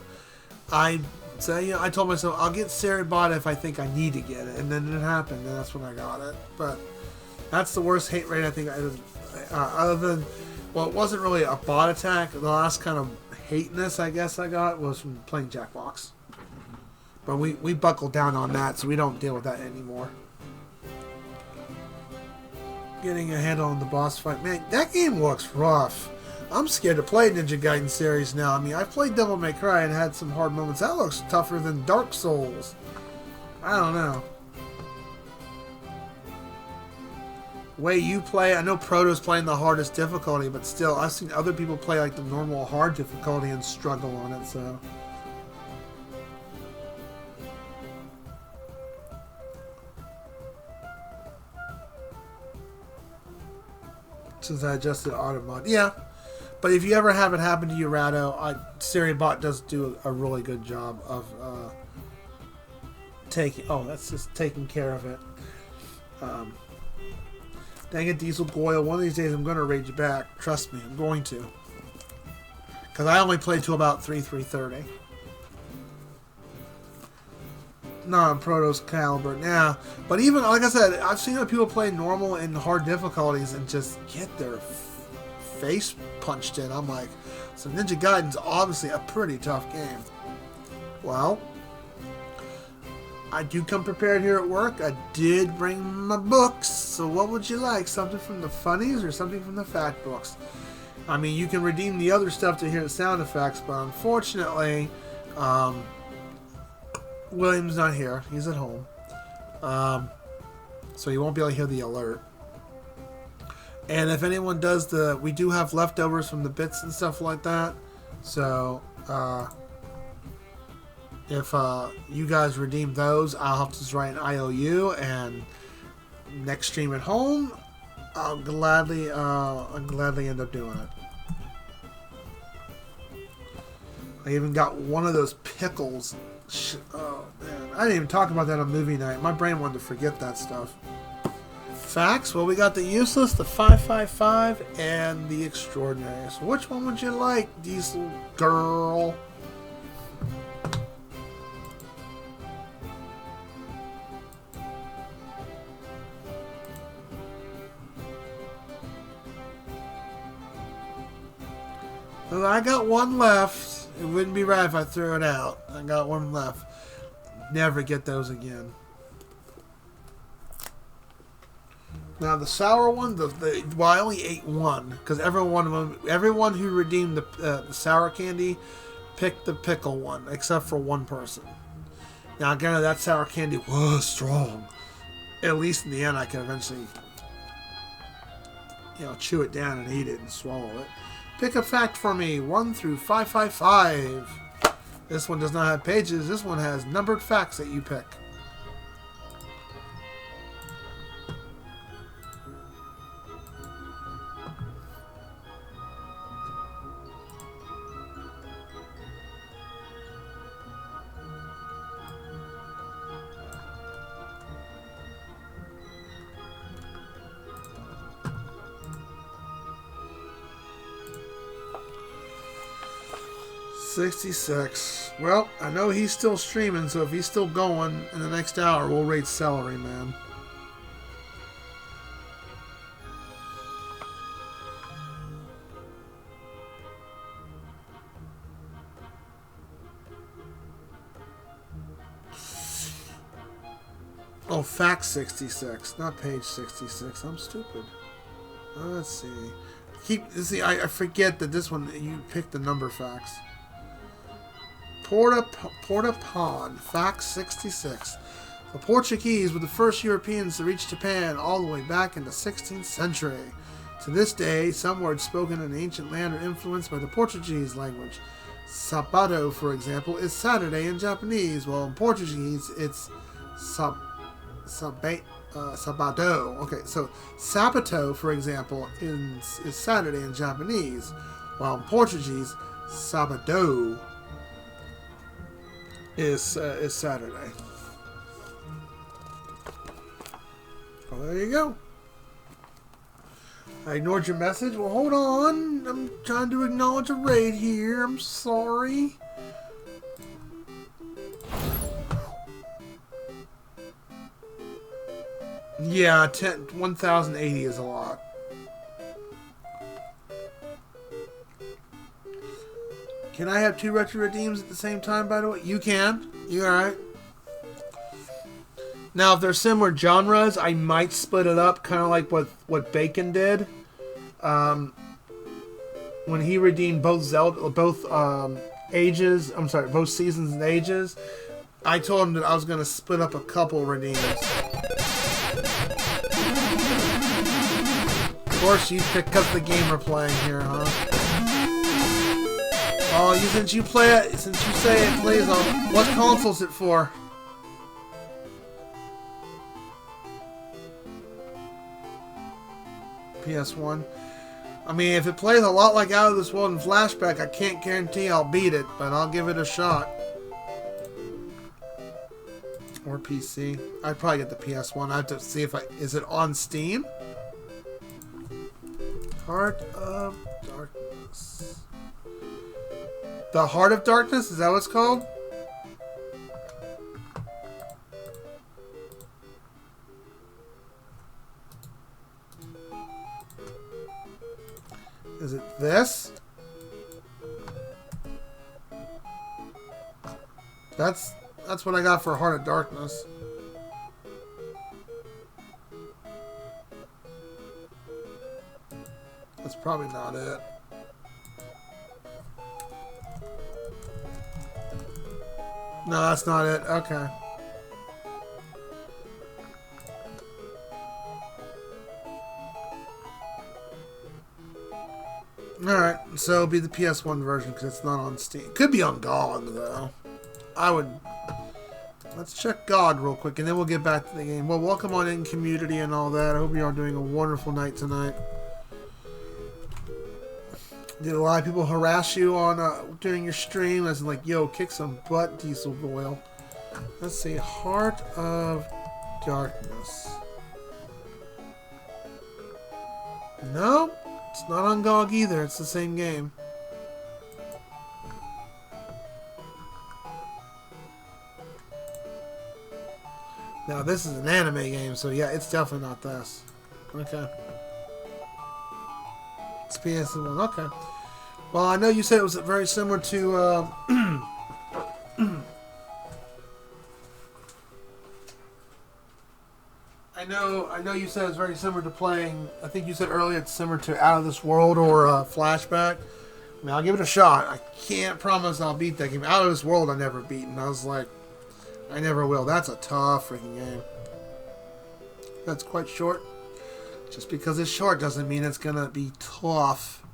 I say, I told myself I'll get Siri bot if I think I need to get it, and then it happened, and that's when I got it. But that's the worst hate rate I think other than, well, it wasn't really a bot attack. The last kind of hateness I guess I got was from playing Jackbox. But we buckled down on that, so we don't deal with that anymore. Getting a handle on the boss fight, man, that game looks rough. I'm scared to play Ninja Gaiden series now. I mean, I've played Devil May Cry and had some hard moments. That looks tougher than Dark Souls. I don't know. Way you play, I know Proto's playing the hardest difficulty, but still, I've seen other people play like the normal hard difficulty and struggle on it, so. Since I adjusted auto mod. Yeah. But if you ever have it happen to you, Rado, Siri bot does do a really good job of taking. Oh, that's just taking care of it. Dang it, Diesel Goyle. One of these days I'm going to rage back. Trust me, I'm going to. Because I only played to about 3:30. Not on Proto's caliber now. But even, like I said, I've seen other people play normal and hard difficulties and just get their face punched in. I'm like, so Ninja Gaiden's obviously a pretty tough game. Well, I do come prepared here at work. I did bring my books. So what would you like? Something from the funnies or something from the fact books? I mean, you can redeem the other stuff to hear the sound effects, but unfortunately, William's not here. He's at home. So you won't be able to hear the alert. And if anyone does we do have leftovers from the bits and stuff like that. So, if you guys redeem those, I'll have to just write an IOU, and next stream at home, I'll gladly end up doing it. I even got one of those pickles. Oh man, I didn't even talk about that on movie night. My brain wanted to forget that stuff. Facts? Well, we got the useless, the 555, and the extraordinary. So which one would you like, Diesel girl? Well, I got one left. It wouldn't be right if I threw it out. I got one left. Never get those again. Now the sour one, well, I only ate one because everyone who redeemed the sour candy picked the pickle one, except for one person. Now, again, that sour candy was strong. At least in the end, I could eventually, chew it down and eat it and swallow it. Pick a fact for me, 1 through 555. This one does not have pages. This one has numbered facts that you pick. $66. Well, I know he's still streaming, so if he's still going in the next hour, we'll rate Celery Man. Oh, fact 66, not page 66. I'm stupid. Let's see. I forget that this one you picked the number facts. Porta-Pon, Fact 66. The Portuguese were the first Europeans to reach Japan all the way back in the 16th century. To this day, some words spoken in the ancient land are influenced by the Portuguese language. Sábado, for example, is Saturday in Japanese, while in Portuguese it's sabado. Okay, so Sabato, for example, is Saturday in Japanese, while in Portuguese, Sabado is Saturday. Well, there you go. I ignored your message. Well, hold on. I'm trying to acknowledge a raid here. I'm sorry. Yeah, 1080 is a lot. Can I have 2 retro redeems at the same time, by the way? You can. You alright? Now, if they're similar genres, I might split it up, kind of like what Bacon did. When he redeemed both ages, I'm sorry, both seasons and ages, I told him that I was going to split up a couple redeems. Of course, you pick up the game we're playing here, huh? Oh, since you say it plays on, what console's it for? PS1. I mean, if it plays a lot like Out of This World and Flashback, I can't guarantee I'll beat it, but I'll give it a shot. Or PC. I'd probably get the PS1. I have to see if is it on Steam? Heart of Darkness. The Heart of Darkness? Is that what it's called? Is it this? That's what I got for Heart of Darkness. That's probably not it. No, that's not it. Okay. Alright, so it'll be the PS1 version because it's not on Steam. Could be on GOG, though. Let's check GOG real quick, and then we'll get back to the game. Well, welcome on in, community and all that. I hope you are doing a wonderful night tonight. Did a lot of people harass you on during your stream? As in, like, yo, kick some butt, Diesel Boyle. Let's see, Heart of Darkness. No, it's not on GOG either. It's the same game. Now, this is an anime game, so yeah, it's definitely not this. Okay. It's PS1. Okay. Well, I know you said it was very similar to, I know you said it's very similar to playing, I think you said earlier it's similar to Out of This World or Flashback. I mean, I'll give it a shot. I can't promise I'll beat that game. Out of This World I never beat, and I was like, I never will. That's a tough freaking game. That's quite short. Just because it's short doesn't mean it's going to be tough.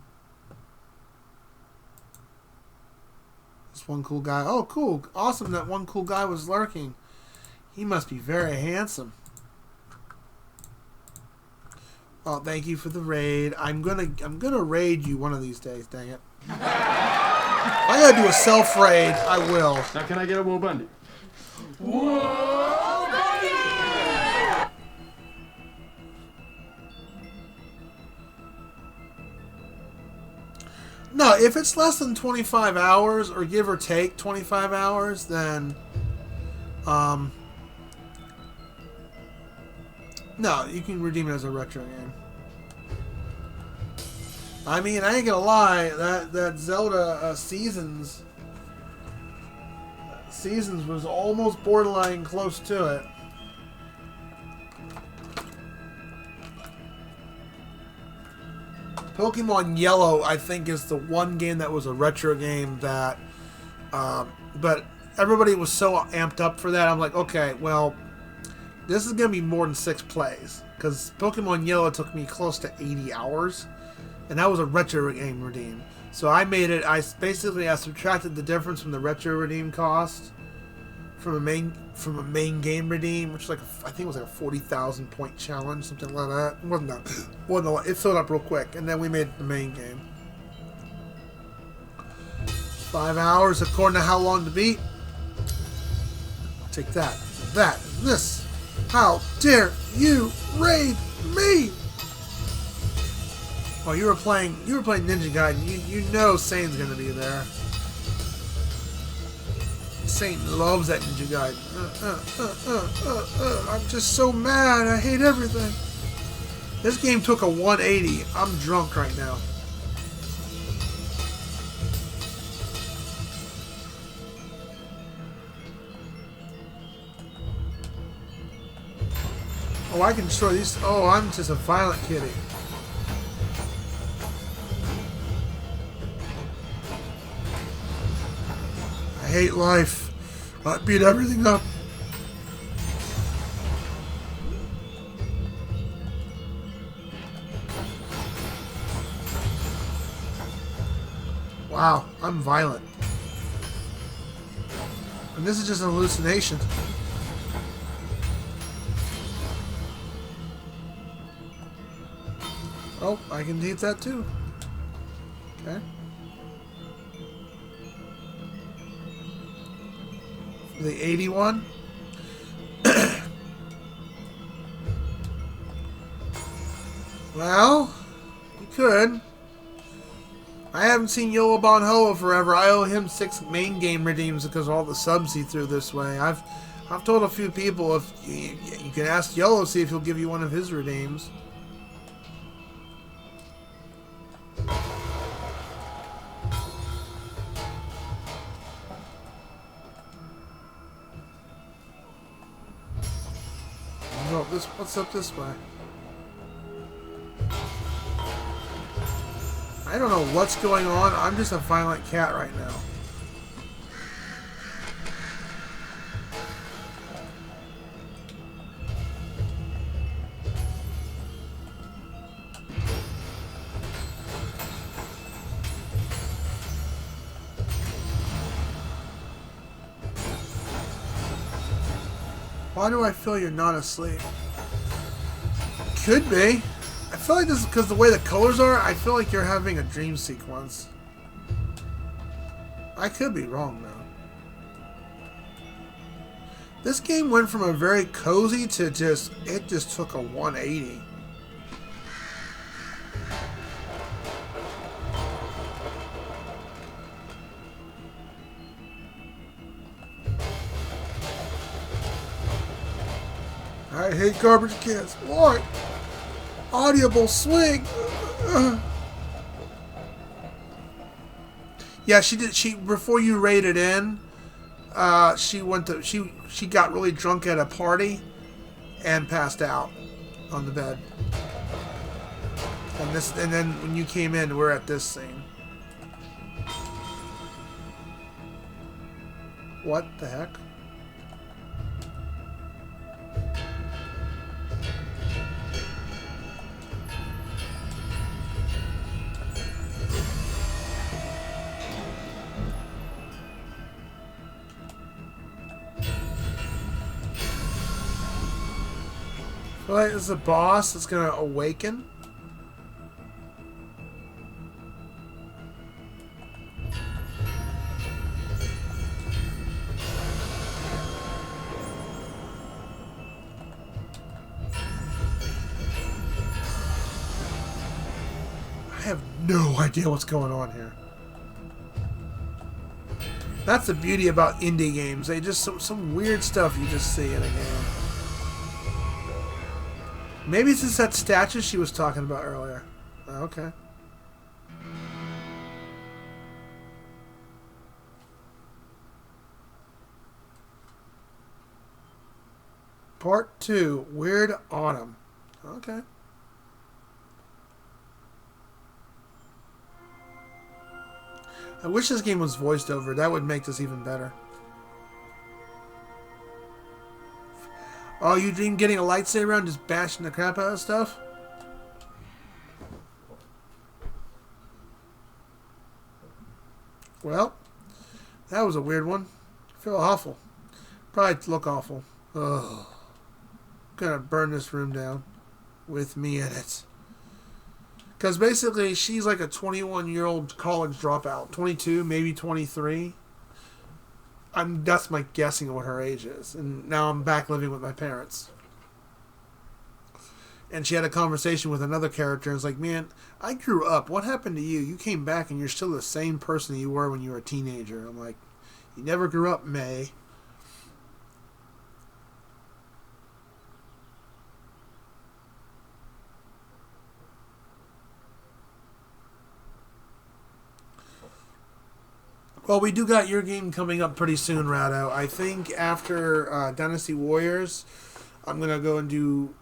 This one cool guy. Oh, cool. Awesome that one cool guy was lurking. He must be very handsome. Well, thank you for the raid. I'm gonna raid you one of these days, dang it. I gotta do a self-raid. I will. Now, can I get a Will Bundy? No, if it's less than 25 hours, or give or take 25 hours, then, no, you can redeem it as a retro game. I mean, I ain't gonna lie, that Zelda Seasons was almost borderline close to it. Pokemon Yellow, I think, is the one game that was a retro game that But everybody was so amped up for that. I'm like, okay, well, this is going to be more than 6 plays. Because Pokemon Yellow took me close to 80 hours. And that was a retro game redeem. So I made it, I subtracted the difference from the retro redeem cost from a main game redeem, which is like, I think it was like a 40,000 point challenge, something like that. It wasn't that. Wasn't a lot. It filled up real quick. And then we made the main game. 5 hours according to how long to beat. Take that, this. How dare you raid me? Oh, you were playing Ninja Gaiden. You know Sane's gonna be there. Sane loves that Ninja Gaiden. I'm just so mad. I hate everything. This game took a 180. I'm drunk right now. Oh, I can destroy these. Oh, I'm just a violent kitty. I hate life. I beat everything up. Wow, I'm violent. And this is just an hallucination. Oh, I can eat that too. Okay. The 81. Well, you could. I haven't seen Yola Bon Hoa forever. I owe him 6 main game redeems because of all the subs he threw this way. I've told a few people if you can ask Yolo, see if he'll give you one of his redeems. No, what's up this way? I don't know what's going on. I'm just a violent cat right now. Why do I feel you're not asleep? Could be. I feel like this is because the way the colors are, I feel like you're having a dream sequence. I could be wrong, though. This game went from a very cozy to it just took a 180. I hate garbage cans. Why? Audible swing. Yeah, she did. She before you raided in, she went to she got really drunk at a party, and passed out on the bed. And then when you came in, we're at this scene. What the heck? I feel like there's a boss that's gonna awaken. I have no idea what's going on here. That's the beauty about indie games. They just some weird stuff you just see in a game. Maybe it's just that statue she was talking about earlier. Okay. Part 2, Weird Autumn. Okay. I wish this game was voiced over. That would make this even better. Oh, you dream getting a lightsaber and just bashing the crap out of stuff? Well, that was a weird one. I feel awful. Probably look awful. Ugh. Gonna burn this room down with me in it. Because basically, she's like a 21-year-old college dropout. 22, maybe 23. That's my guessing of what her age is. And now I'm back living with my parents. And she had a conversation with another character. And it's like, man, I grew up. What happened to you? You came back and you're still the same person you were when you were a teenager. I'm like, you never grew up, May. Well, we do got your game coming up pretty soon, Rado. I think after Dynasty Warriors, I'm going to go and do...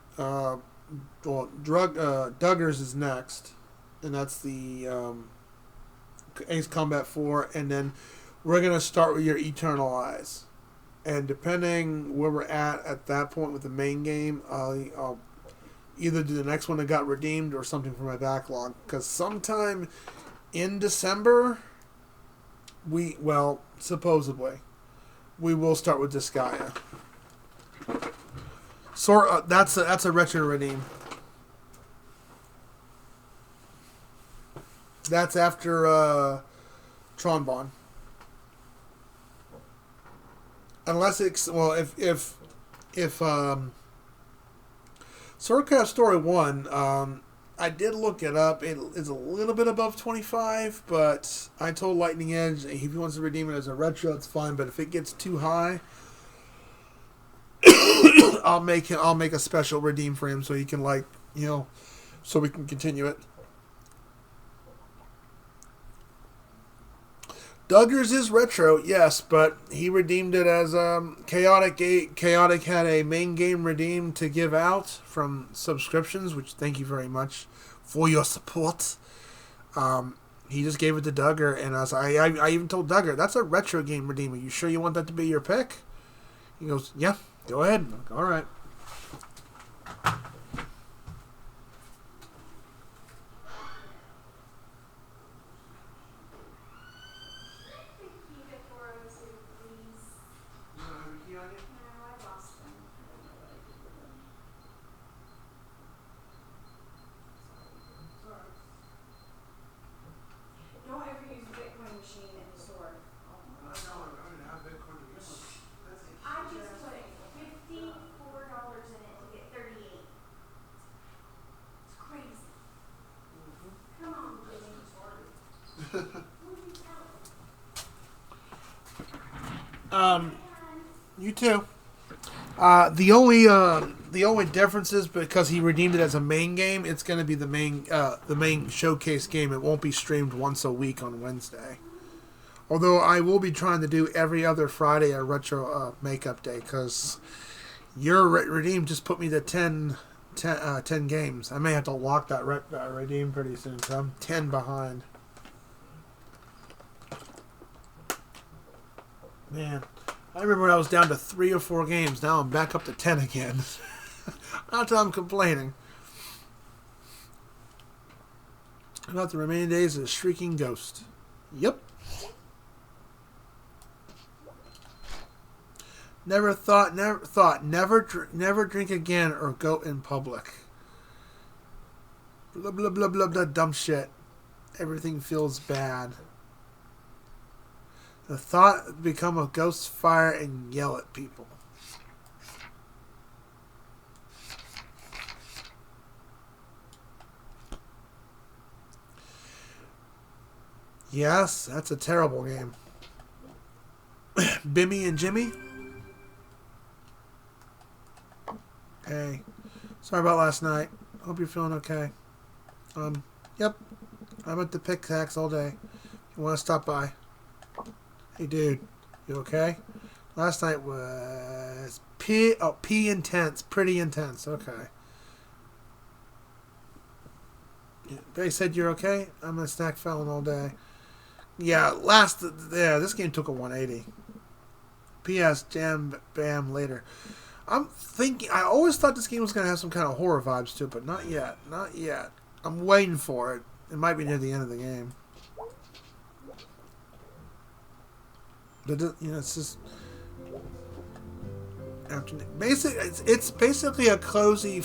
Duggars is next. And that's the Ace Combat 4. And then we're going to start with your Eternal Eyes. And depending where we're at that point with the main game, I'll either do the next one that got redeemed or something for my backlog. Because sometime in December... supposedly, we will start with Disgaea. That's a retro redeem. That's after Tronbon. Unless it's if Swordcraft Story 1. I did look it up. It is a little bit above 25, but I told Lightning Edge if he wants to redeem it as a retro, it's fine. But if it gets too high, I'll make a special redeem for him so he can so we can continue it. Duggars is retro, yes, but he redeemed it as Chaotic. Chaotic had a main game redeemed to give out from subscriptions, which thank you very much for your support. He just gave it to Duggar, and I even told Duggar, that's a retro game redeem. Are you sure you want that to be your pick? He goes, yeah, go ahead. I'm like, all right. You too. The only difference is because he redeemed it as a main game, it's going to be the main showcase game. It won't be streamed once a week on Wednesday. Although I will be trying to do every other Friday a retro makeup day, because your redeem just put me to 10 games. I may have to lock that redeem pretty soon, because I'm 10 behind. Man, I remember when I was down to 3 or 4 games. Now I'm back up to 10 again. Not that I'm complaining. About the remaining days of Shrieking Ghost. Yep. Never drink again or go in public. Blah, blah, blah, blah, blah, dumb shit. Everything feels bad. The thought become a ghost fire and yell at people. Yes, that's a terrible game. Bimmy and Jimmy? Hey, sorry about last night. Hope you're feeling okay. Yep. I'm at the Pickaxe all day. You want to stop by? Hey, dude. You okay? Last night was P intense. Pretty intense. Okay. They said you're okay? I'm a snack felon all day. Yeah, this game took a 180. P.S. Jam Bam later. I'm thinking. I always thought this game was going to have some kind of horror vibes to it, but not yet. Not yet. I'm waiting for it. It might be near the end of the game. But it's just afternoon. It's basically a cozy,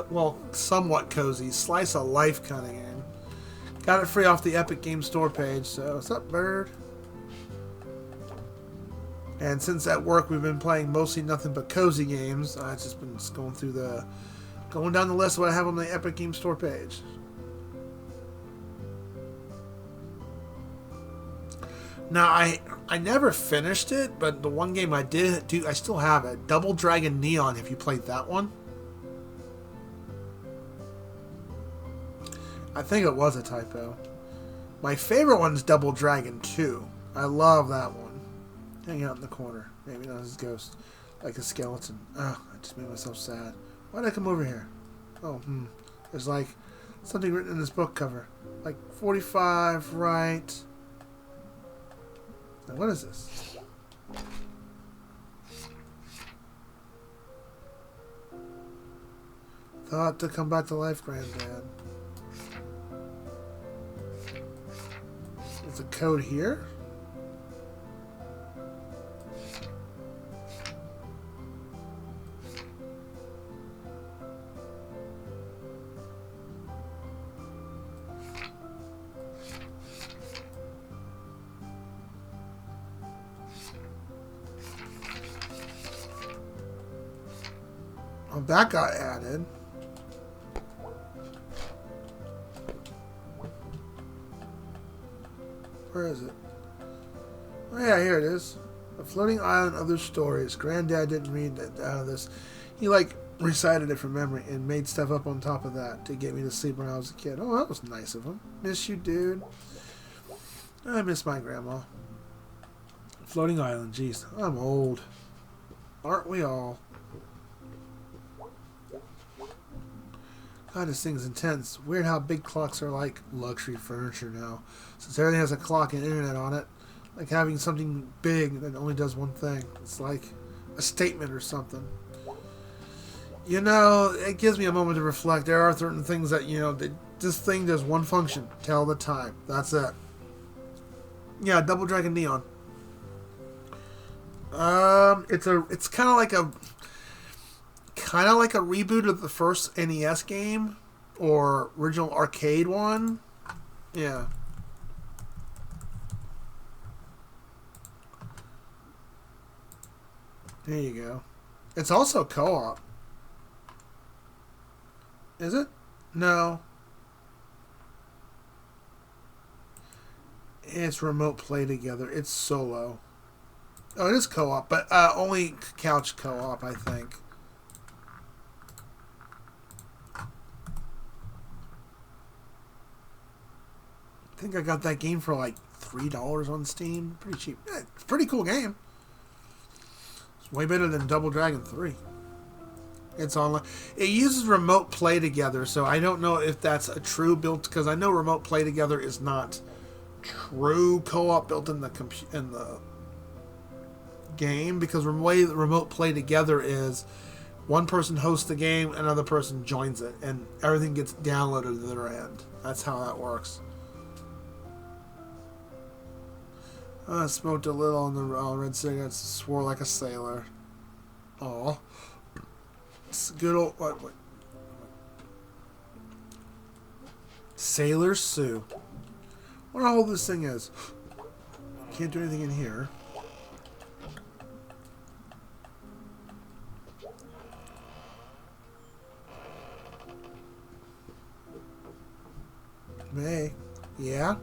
well, somewhat cozy slice of life kind of game. Got it free off the Epic Game Store page. So what's up, bird? And since at work we've been playing mostly nothing but cozy games, I've just been going down the list of what I have on the Epic Game Store page. Now I never finished it, but the one game I did do, I still have it. Double Dragon Neon. Have you played that one? I think it was a typo. My favorite one is Double Dragon 2. I love that one. Hang out in the corner. Maybe not his ghost. Like a skeleton. Oh, I just made myself sad. Why did I come over here? Oh, There's like something written in this book cover. Like 45, right? Now, what is this? Thought to come back to life, Granddad. There's a code here? Oh, that got added. Where is it? Oh yeah, here it is. A floating island, other stories. Granddad didn't read that out of this. He recited it from memory and made stuff up on top of that to get me to sleep when I was a kid. Oh, that was nice of him. Miss you, dude. I miss my grandma. Floating island, jeez. I'm old. Aren't we all? God, this thing's intense. Weird how big clocks are like luxury furniture now. Since everything has a clock and internet on it, like having something big that only does one thing. It's like a statement or something. It gives me a moment to reflect. There are certain things that, this thing does one function. Tell the time. That's it. Yeah, Double Dragon Neon. It's kind of like a reboot of the first NES game or original arcade one. Yeah. There you go. It's also co-op. Is it? No. It's remote play together. It's solo. Oh, it is co-op, but only couch co-op, I think. I think I got that game for like $3 on Steam. Pretty cheap. Yeah, it's a pretty cool game. It's way better than Double Dragon 3. It's online. It uses remote play together, so I don't know if that's a true built, because I know remote play together is not true co-op built in the game, because the way the remote play together is one person hosts the game, another person joins it, and everything gets downloaded to their end. That's how that works. I smoked a little on the red cigarettes, swore like a sailor. Aw. It's good old... What? Sailor Sue. I wonder how old this thing is. Can't do anything in here. May. Yeah?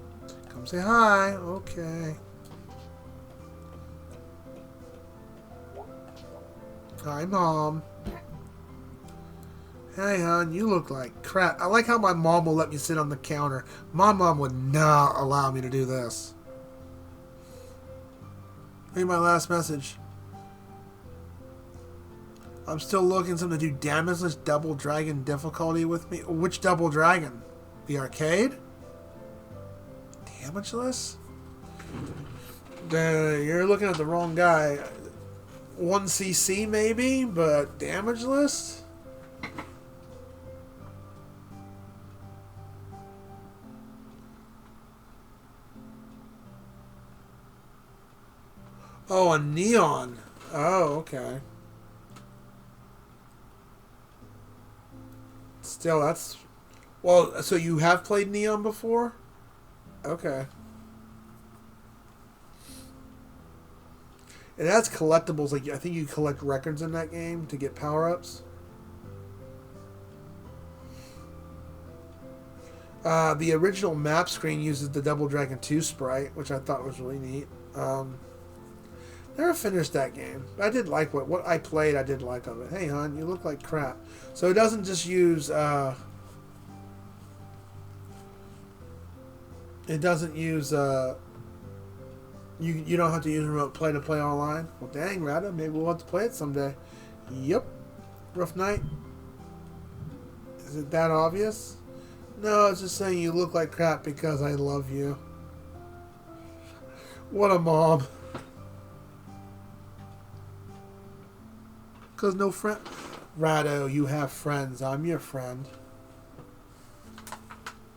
Come say hi. Okay. Hi, Mom. Hey, hon, you look like crap. I like how my mom will let me sit on the counter. My mom would not allow me to do this. Read my last message. I'm still looking for something to do damageless Double Dragon difficulty with me. Which Double Dragon? The arcade? Damageless? You're looking at the wrong guy. 1cc maybe, but damage list? Oh, a neon. Oh, okay. Still, that's... Well, so you have played neon before? Okay. It has collectibles. Like, I think you collect records in that game to get power-ups. The original map screen uses the Double Dragon 2 sprite, which I thought was really neat. Never finished that game. I did like what I played. I did like of it. Hey, hon, you look like crap. So it doesn't just use. It doesn't use. You don't have to use remote play to play online. Well, dang, Rada, maybe we'll have to play it someday. Yep. Rough night. Is it that obvious? No, it's just saying you look like crap because I love you. What a mom. Because no friend. Rado, you have friends. I'm your friend.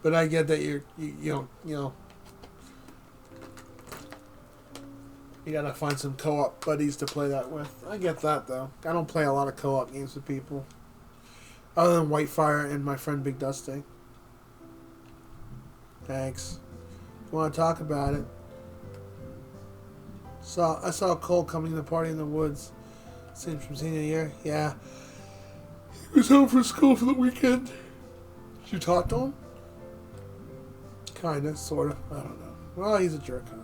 But I get that you gotta find some co-op buddies to play that with. I get that, though. I don't play a lot of co-op games with people. Other than Whitefire and my friend Big Dusty. Thanks. If you want to talk about it. I saw Cole coming to the party in the woods. Seen from senior year. Yeah. He was home from school for the weekend. Did you talk to him? Kinda, sorta. I don't know. Well, he's a jerk, huh?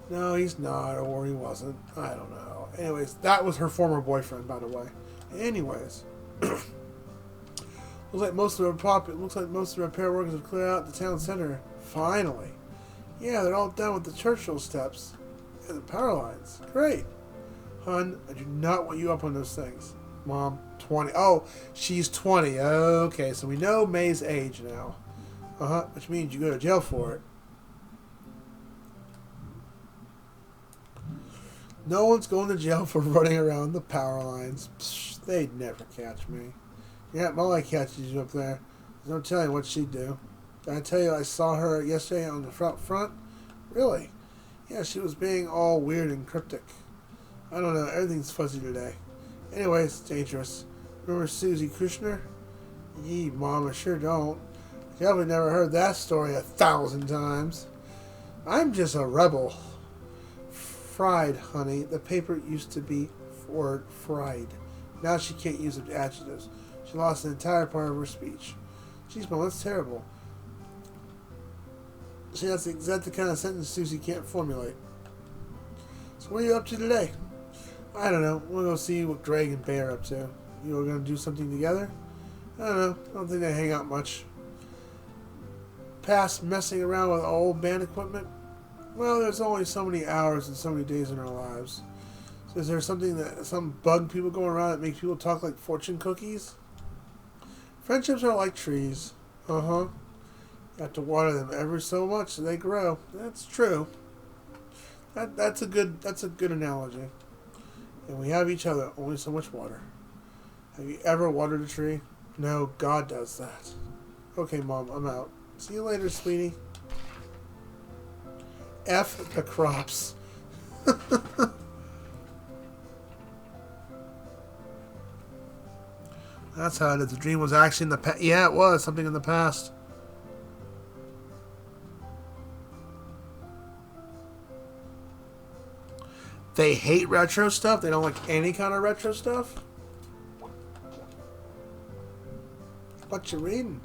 No, he's not, or he wasn't. I don't know. Anyways, that was her former boyfriend, by the way. Anyways. Looks like most of the repair workers have cleared out the town center. Finally. Yeah, they're all done with the Churchill steps. And the power lines. Great. Hun, I do not want you up on those things. Mom, 20. Oh, she's 20. Okay, so we know May's age now. Which means you go to jail for it. No one's going to jail for running around the power lines. Psh, they'd never catch me. Yeah, Molly catches you up there. There's no telling what she'd do. Did I tell you I saw her yesterday on the front? Really? Yeah, she was being all weird and cryptic. I don't know, everything's fuzzy today. Anyways, it's dangerous. Remember Susie Kushner? Yee, Mom, I sure don't. I probably never heard that story 1,000 times. I'm just a rebel. Fried, honey. The paper used to be fried. Now she can't use adjectives. She lost an entire part of her speech. Jeez, Mom, that's terrible. See, that's exactly the kind of sentence Susie can't formulate. So what are you up to today? I don't know. We'll go see what Greg and Bay are up to. You are going to do something together? I don't know. I don't think they hang out much. Past messing around with old band equipment? Well, there's only so many hours and so many days in our lives. So is there some bug people going around that makes people talk like fortune cookies? Friendships are like trees. You have to water them ever so much so they grow. That's true. That's a good analogy. And we have each other, only so much water. Have you ever watered a tree? No, God does that. Okay, Mom, I'm out. See you later, sweetie. F the crops. That's how it is. The dream was actually in the past. Yeah, it was. Something in the past. They hate retro stuff? They don't like any kind of retro stuff? What you reading?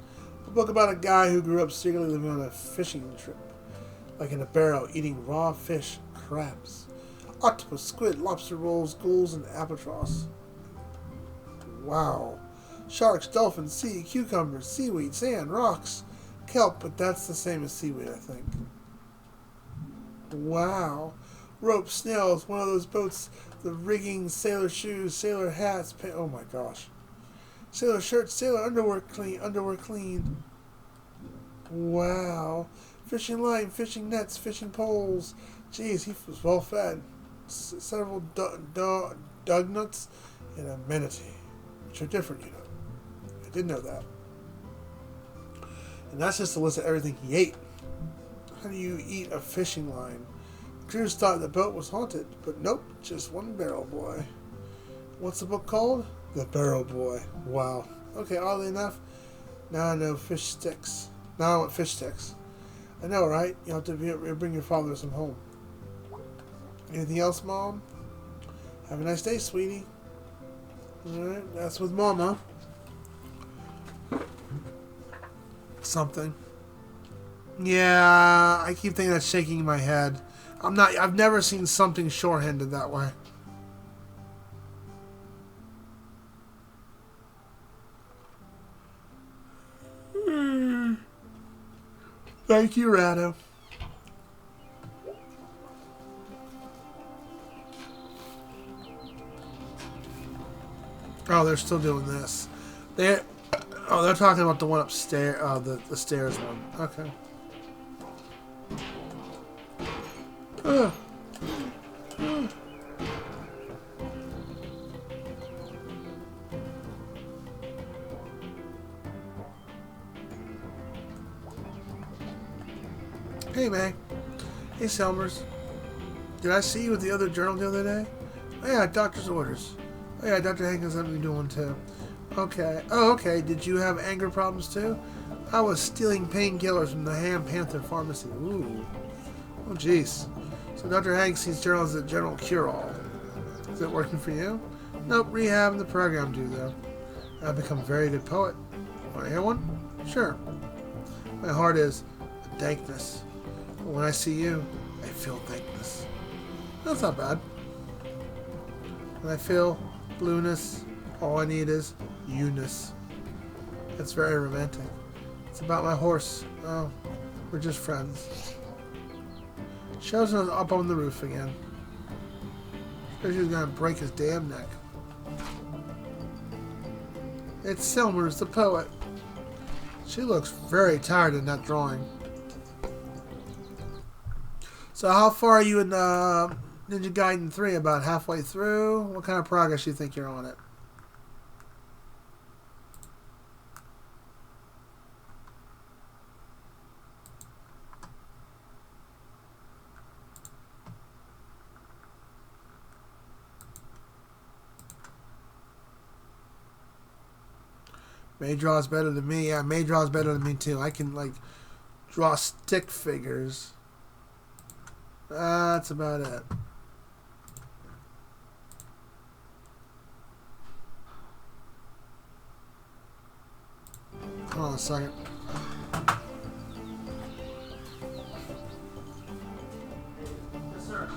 A book about a guy who grew up secretly living on a fishing trip. Like in a barrel, eating raw fish, crabs, octopus, squid, lobster rolls, ghouls, and albatross. Wow. Sharks, dolphins, sea, cucumbers, seaweed, sand, rocks, kelp, but that's the same as seaweed, I think. Wow. Rope, snails, one of those boats, the rigging, sailor shoes, sailor hats, oh my gosh. Sailor shirts, sailor underwear clean. Wow. Fishing line, fishing nets, fishing poles. Jeez, he was well fed. several dug nuts, and amenity, which are different, you know. I did know that. And that's just a list of everything he ate. How do you eat a fishing line? Cruz thought the boat was haunted, but nope, just one barrel boy. What's the book called? The Barrel Boy. Wow. Okay, oddly enough, now I know fish sticks. Now I want fish sticks. I know, right? You'll have to bring your father some home. Anything else, Mom? Have a nice day, sweetie. Alright, that's with Mama. Something. Yeah, I keep thinking that's shaking my head. I've never seen something shorthanded that way. Thank you, Rado. Oh, they're still doing this. They're talking about the one upstairs. The stairs one. Okay. Hey, May. Hey, Selmers. Did I see you with the other journal the other day? Oh, yeah, doctor's orders. Oh, yeah, Dr. Hank has something to do one, too. Okay. Oh, okay. Did you have anger problems, too? I was stealing painkillers from the Ham Panther Pharmacy. Ooh. Oh, jeez. So Dr. Hank sees journal as a general cure-all. Is it working for you? Nope, rehab and the program do, though. I've become a very good poet. Want to hear one? Sure. My heart is a dankness. But when I see you, I feel dankness. That's not bad. When I feel blueness, all I need is you-ness. It's very romantic. It's about my horse. Oh, we're just friends. Shows us up on the roof again. Says he's gonna break his damn neck. It's Selmers, the poet. She looks very tired in that drawing. So how far are you in Ninja Gaiden 3? About halfway through? What kind of progress do you think you're on it? May draws better than me. Yeah, May draws better than me too. I can like draw stick figures. That's about it. Hold on a second. Yes, sir.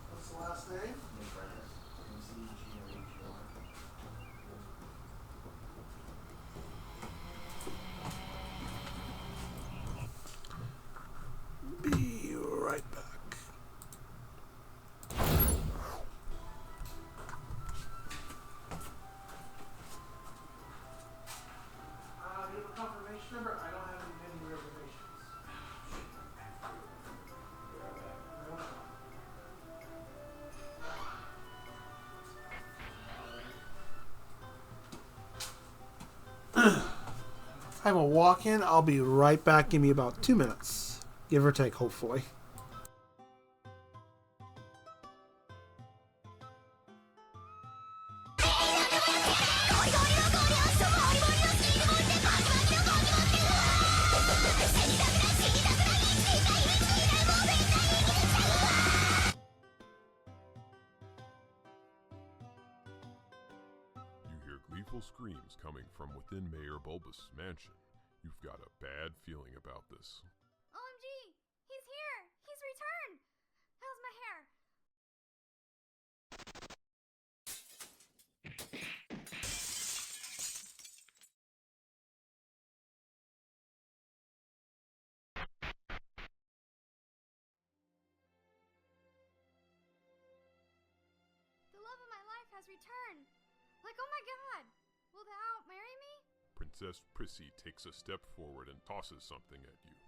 What's the last name? Be right back. You have a confirmation number? I don't have any reservations. I will walk in. I'll be right back. Give me about 2 minutes. Give or take, hopefully. You hear gleeful screams coming from within Mayor Bulbous' mansion. You've got a bad feeling about this. OMG! He's here! He's returned! How's my hair? The love of my life has returned! Like, oh my god! Will thou marry me? Princess Prissy takes a step forward and tosses something at you.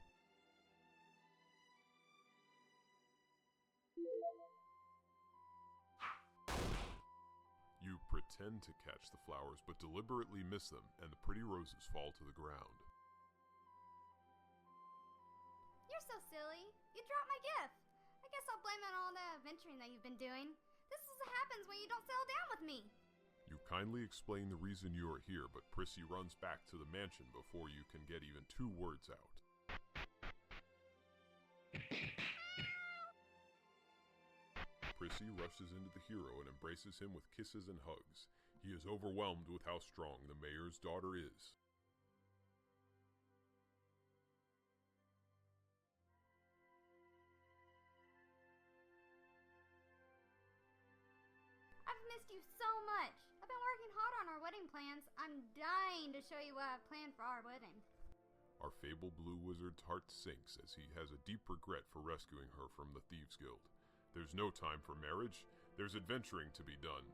You pretend to catch the flowers but deliberately miss them, and the pretty roses fall to the ground. You're so silly. You dropped my gift. I guess I'll blame it on all the adventuring that you've been doing. This is what happens when you don't settle down with me. You kindly explain the reason you are here, but Prissy runs back to the mansion before you can get even 2 words out. Prissy rushes into the hero and embraces him with kisses and hugs. He is overwhelmed with how strong the mayor's daughter is. I've missed you so much. I've been working hard on our wedding plans. I'm dying to show you what I've planned for our wedding. Our fabled blue wizard's heart sinks as he has a deep regret for rescuing her from the Thieves' Guild. There's no time for marriage. There's adventuring to be done.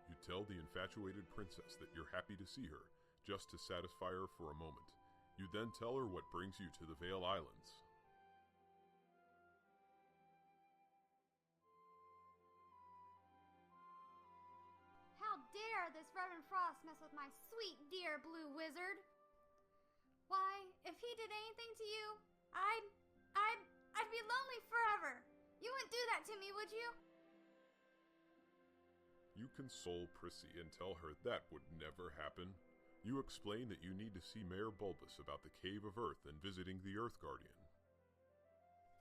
You tell the infatuated princess that you're happy to see her, just to satisfy her for a moment. You then tell her what brings you to the Vale Islands. How dare this Reverend Frost mess with my sweet dear blue wizard? Why, if he did anything to you, I'd be lonely forever. You wouldn't do that to me, would you? You console Prissy and tell her that would never happen. You explain that you need to see Mayor Bulbous about the Cave of Earth and visiting the Earth Guardian.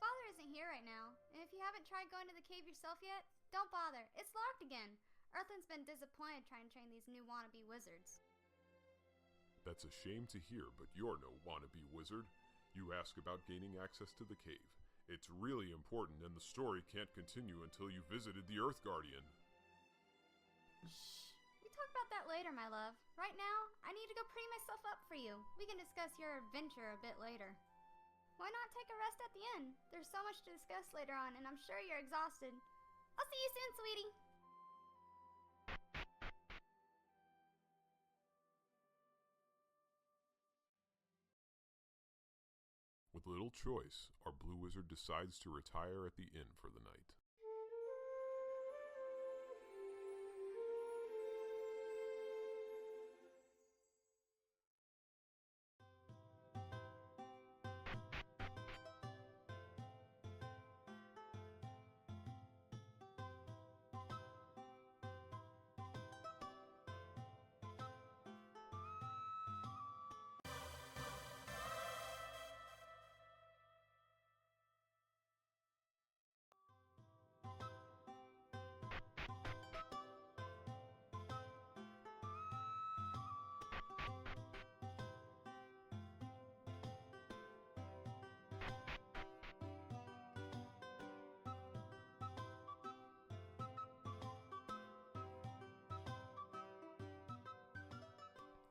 Father isn't here right now, and if you haven't tried going to the cave yourself yet, don't bother. It's locked again. Earthland's been disappointed trying to train these new wannabe wizards. That's a shame to hear, but you're no wannabe wizard. You ask about gaining access to the cave. It's really important, and the story can't continue until you visited the Earth Guardian. Shh. We talk about that later, my love. Right now, I need to go pretty myself up for you. We can discuss your adventure a bit later. Why not take a rest at the inn? There's so much to discuss later on, and I'm sure you're exhausted. I'll see you soon, sweetie. With little choice, our blue wizard decides to retire at the inn for the night.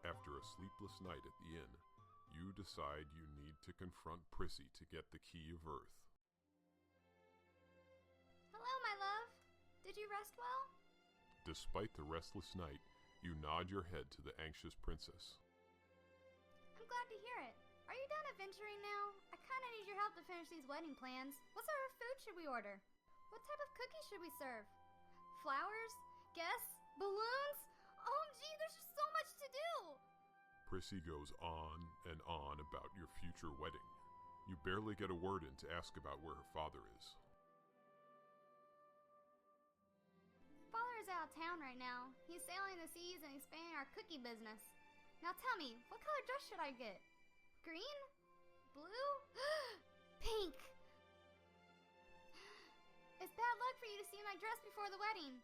After a sleepless night at the inn, you decide you need to confront Prissy to get the Key of Earth. Hello, my love. Did you rest well? Despite the restless night, you nod your head to the anxious princess. I'm glad to hear it. Are you done adventuring now? I kinda need your help to finish these wedding plans. What sort of food should we order? What type of cookies should we serve? Flowers? Guests? Balloons? OMG, there's just so much to do! Prissy goes on and on about your future wedding. You barely get a word in to ask about where her father is. Father is out of town right now. He's sailing the seas and expanding our cookie business. Now tell me, what color dress should I get? Green? Blue? Pink! It's bad luck for you to see my dress before the wedding.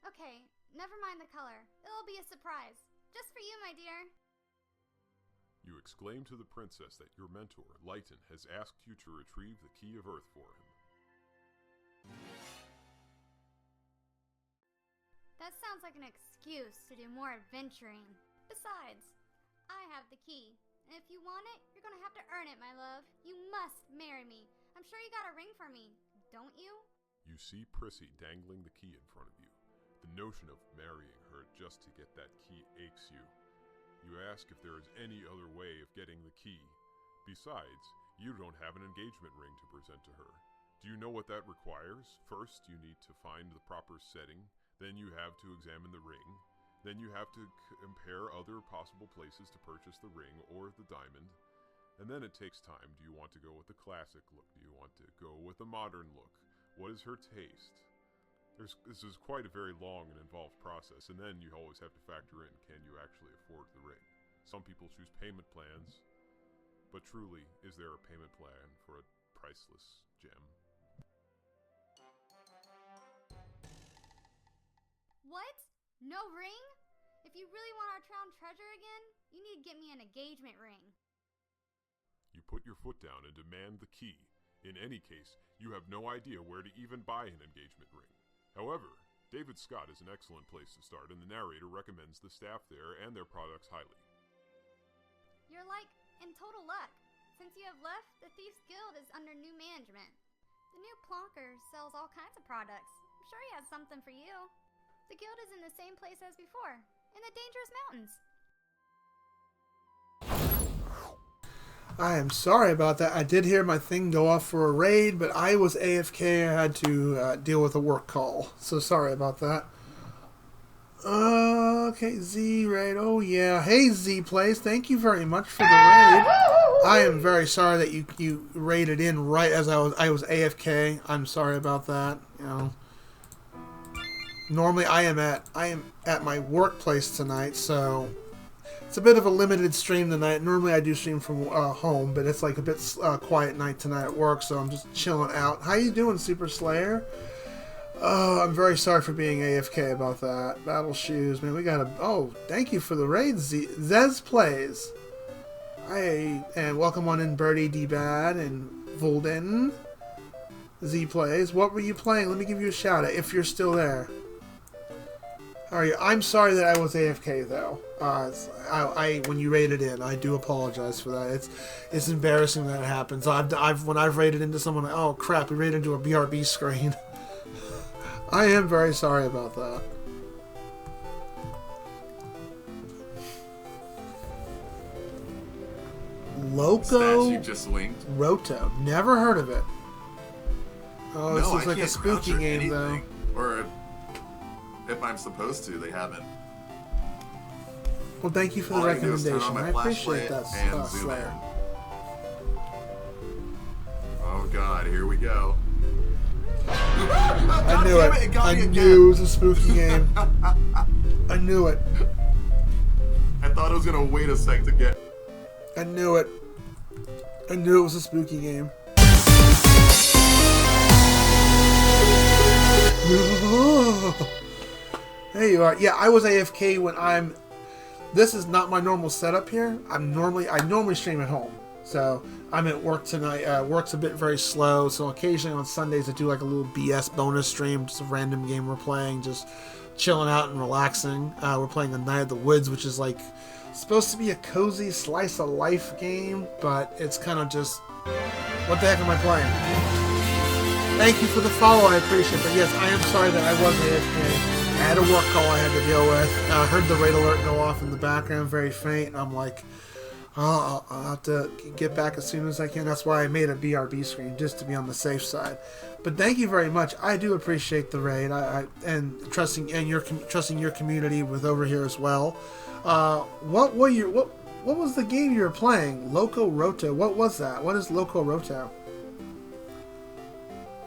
Okay, never mind the color. It'll be a surprise. Just for you, my dear. You exclaim to the princess that your mentor, Lighten, has asked you to retrieve the Key of Earth for him. That sounds like an excuse to do more adventuring. Besides, I have the key. And if you want it, you're gonna have to earn it, my love. You must marry me. I'm sure you got a ring for me, don't you? You see Prissy dangling the key in front of you. The notion of marrying her just to get that key aches you. You ask if there is any other way of getting the key. Besides, you don't have an engagement ring to present to her. Do you know what that requires? First, you need to find the proper setting. Then you have to examine the ring. Then you have to compare other possible places to purchase the ring or the diamond. And then it takes time. Do you want to go with the classic look? Do you want to go with the modern look? What is her taste? This is quite a very long and involved process. And then you always have to factor in, can you actually afford the ring? Some people choose payment plans. But truly, is there a payment plan for a priceless gem? What? No ring? If you really want our crown treasure again, you need to get me an engagement ring. You put your foot down and demand the key. In any case, you have no idea where to even buy an engagement ring. However, David Scott is an excellent place to start, and the narrator recommends the staff there and their products highly. You're like in total luck. Since you have left, the Thieves Guild is under new management. The new Plonker sells all kinds of products. I'm sure he has something for you. The guild is in the same place as before, in the Dangerous Mountains. I am sorry about that. I did hear my thing go off for a raid, but I was AFK. I had to deal with a work call. So sorry about that. Okay, Z raid. Oh, yeah. Hey, Z Plays. Thank you very much for the raid. I am very sorry that you raided in right as I was AFK. I'm sorry about that. You know. Normally, I am at my workplace tonight, so it's a bit of a limited stream tonight. Normally, I do stream from home, but it's like a bit quiet night tonight at work, so I'm just chilling out. How you doing, Super Slayer? Oh, I'm very sorry for being AFK about that. Battle Shoes, man, we got a... Oh, thank you for the raid, Zez Plays. Hey, and welcome on in Birdie D-Bad and Volden. Z Plays. What were you playing? Let me give you a shout out if you're still there. How are you? I'm sorry that I was AFK though. When you raided in, I do apologize for that. It's embarrassing that it happens. When I've raided into someone, oh crap, we raided into a BRB screen. I am very sorry about that. Loco You just linked. Roto. Never heard of it. Oh, this No, looks I like a can't crouch spooky or game though. anything. Or if I'm supposed to, they haven't. Well, thank you for the All I can do is turn recommendation. on my I appreciate flashlight that, and zoom Slayer. in. Oh god, here we go. I knew it. I knew it was a spooky game. I knew it. I thought it was gonna wait a sec to get. I knew it. I knew it was a spooky game. There you are. Yeah, I was AFK when I'm... This is not my normal setup here. I normally stream at home. So I'm at work tonight. Work's a bit very slow. So occasionally on Sundays I do like a little BS bonus stream. Just a random game we're playing. Just chilling out and relaxing. We're playing The Night of the Woods, which is like supposed to be a cozy slice of life game. But it's kind of just... What the heck am I playing? Thank you for the follow, I appreciate it. But yes, I am sorry that I was AFK. I had a work call I had to deal with. I heard the raid alert go off in the background, very faint, and I'm like, oh, I'll have to get back as soon as I can. That's why I made a BRB screen, just to be on the safe side. But thank you very much. I do appreciate the raid, and trusting your community with over here as well. What was the game you were playing? Loco Roto. What was that? What is Loco Roto?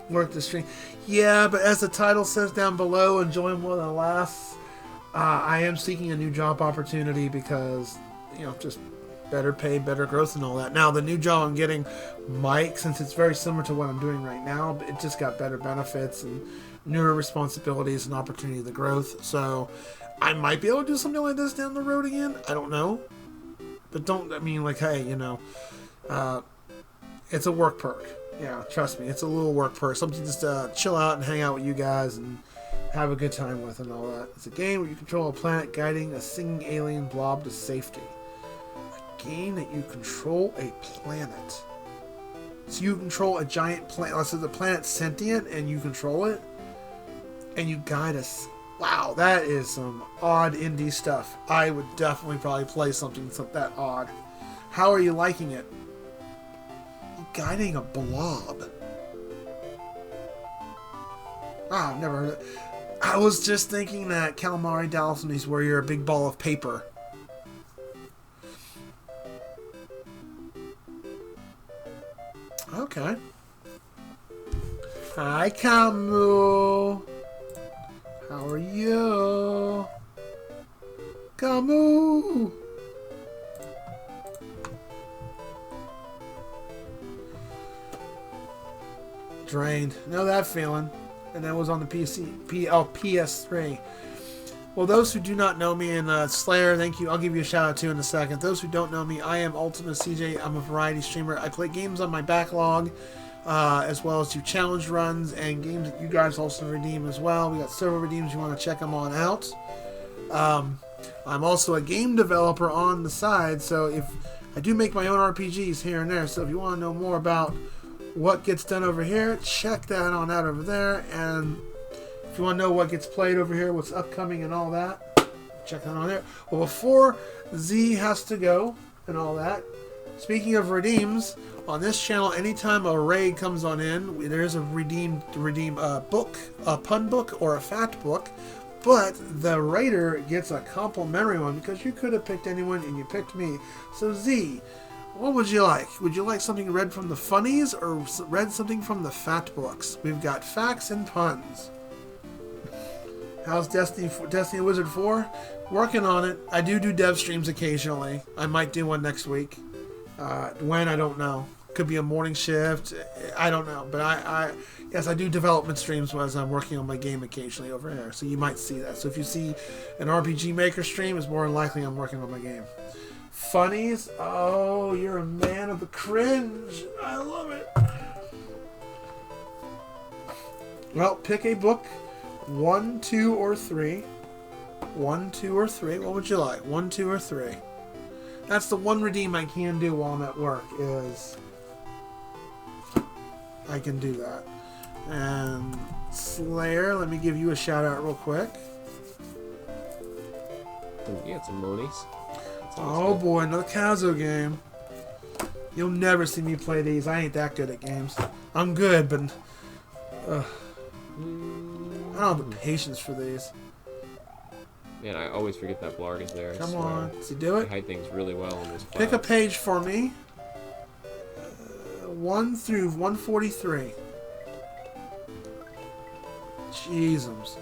Work the stream. Yeah, but as the title says down below, enjoying more than lasts. I am seeking a new job opportunity because, just better pay, better growth and all that. Now, the new job I'm getting might, since it's very similar to what I'm doing right now, it just got better benefits and newer responsibilities and opportunity to growth. So I might be able to do something like this down the road again. I don't know. But hey, it's a work perk. Yeah, trust me, it's a little work perk. Something just chill out and hang out with you guys and have a good time with and all that. It's a game where you control a planet guiding a singing alien blob to safety. A game that you control a planet. So you control a giant planet. So the planet's sentient and you control it. And you guide us. Wow, that is some odd indie stuff. I would definitely probably play something that odd. How are you liking it? You guiding a blob. Ah, I've never heard it. I was just thinking that Calamari Dawson is where you're a big ball of paper. Okay. Hi, Camu. How are you? Camu. Drained. Know that feeling. And that was on the PS3. Well, those who do not know me, and Slayer, thank you. I'll give you a shout out too in a second. Those who don't know me, I am ultimacj. I'm a variety streamer. I play games on my backlog, as well as do challenge runs and games that you guys also redeem as well. We got several redeems. You want to check them on out. I'm also a game developer on the side, so if I do make my own RPGs here and there. So if you want to know more about what gets done over here, check that on out over there. And if you want to know what gets played over here, what's upcoming and all that, check that on there. Well, before Z has to go and all that, speaking of redeems, on this channel, anytime a raid comes on in, there's a redeem book, a pun book, or a fact book. But the raider gets a complimentary one because you could have picked anyone and you picked me. So Z, what would you like? Would you like something read from the funnies or read something from the fact books? We've got facts and puns. How's Destiny Wizard 4? Working on it. I do dev streams occasionally. I might do one next week. When, I don't know. Could be a morning shift. I don't know. But yes, I do development streams as I'm working on my game occasionally over here. So you might see that. So if you see an RPG Maker stream, it's more than likely I'm working on my game. Funnies? Oh, you're a man of the cringe. I love it. Well, pick a book. 1, 2, or 3. 1, 2, or 3. What would you like? 1, 2, or 3. That's the one redeem I can do while I'm at work, is I can do that. And Slayer, let me give you a shout out real quick. You got some monies. Oh boy, another Kazo game. You'll never see me play these. I ain't that good at games. I'm good, but I don't have the patience for these. Man, I always forget that Blarg is there. Come on, does he do it? I hide things really well in this. Pick a page for me. 1 through 143. Jeezums.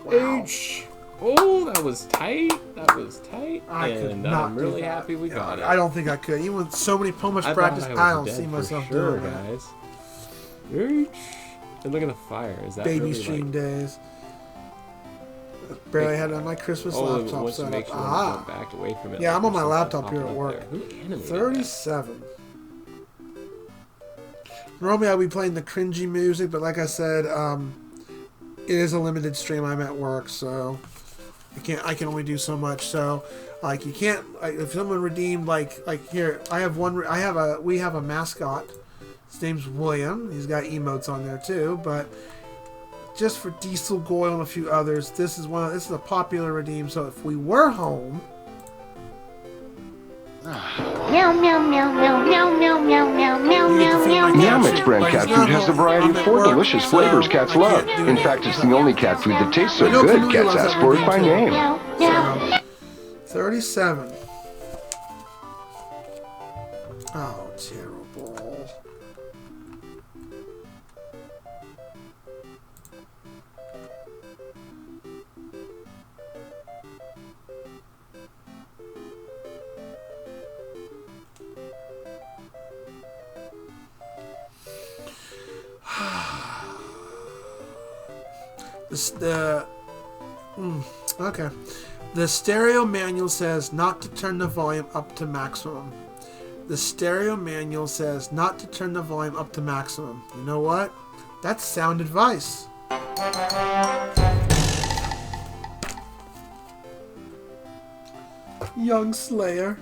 Wow. H. Oh, that was tight. That was tight. I'm really happy we got it. I don't think I could. Even with so much practice, I don't see myself doing that. Guys. H. And look at the fire. Is that baby really stream days? Barely had it on my Christmas laptop set up. Ah. Backed away from it, yeah, like I'm on my something laptop here at popping up work. there. Who animated 37. Normally I'll be playing the cringy music, but like I said, it is a limited stream. I'm at work, so I can only do so much. So like you can't, if someone redeemed like here, we have a mascot. His name's William. He's got emotes on there too, but just for Diesel Goyle and a few others, this is a popular redeem. So if we were home, Meow meow meow meow meow meow meow meow meow meow meow. Meow Mix brand cat food has a variety of 4 delicious flavors cats love. In fact, it's the only cat food that tastes so good, cats ask for it by name. 37. Oh, terrible. Okay. The stereo manual says not to turn the volume up to maximum. The stereo manual says not to turn the volume up to maximum. You know what? That's sound advice. Young Slayer.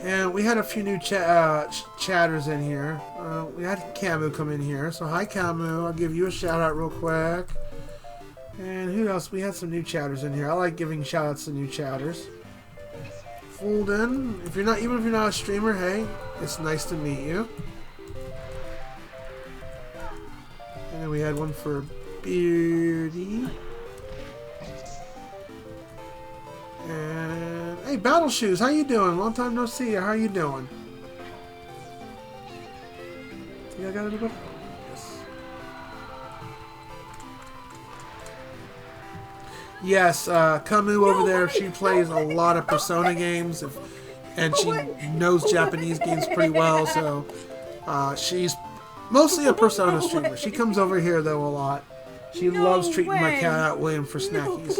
And we had a few new chatters in here. We had Camu come in here. So hi Camu. I'll give you a shout out real quick. And who else? We had some new chatters in here. I like giving shout outs to new chatters. Fooled in. If you're not, even if you're not a streamer, hey, it's nice to meet you. And then we had one for Beardy. And hey, Battle Shoes, how you doing? Long time no see you. How you doing? Yeah, I got it. Yes, Camu over there, she plays a lot of Persona games, and she knows Japanese games pretty well, so she's mostly a Persona streamer. She comes over here, though, a lot. She loves treating my cat out, William, for snackies.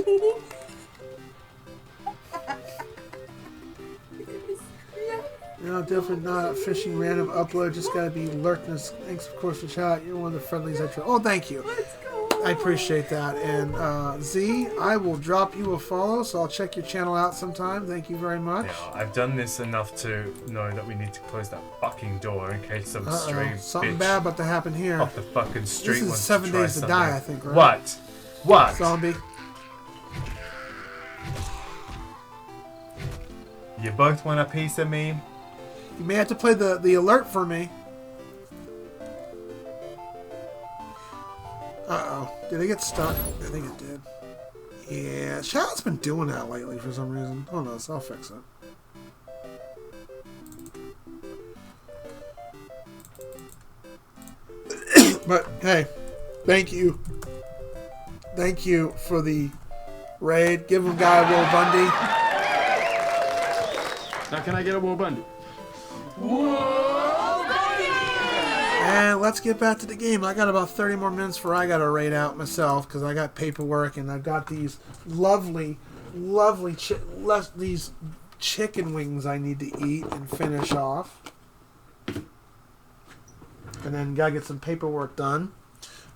You know, different, not fishing random upload, just gotta be alertness. Thanks, of course, for chat. You're one of the friendlies I try. Oh, thank you. I appreciate that. And Z, I will drop you a follow, so I'll check your channel out sometime. Thank you very much. Yeah, I've done this enough to know that we need to close that fucking door in case some stray something bitch bad about to happen here. off the fucking street This is wants 7 to try days to something. die, I think, right? What? What? Zombie. You both want a piece of me? You may have to play the alert for me. Uh-oh. Did it get stuck? I think it did. Yeah, Shadow's been doing that lately for some reason. Who knows? I'll fix it. But, hey, thank you. Thank you for the raid. Give him guy a Will Bundy. How can I get a Will Bundy? And let's get back to the game. I got about 30 more minutes before I got to raid out myself because I got paperwork and I've got these lovely these chicken wings I need to eat and finish off. And then got to get some paperwork done.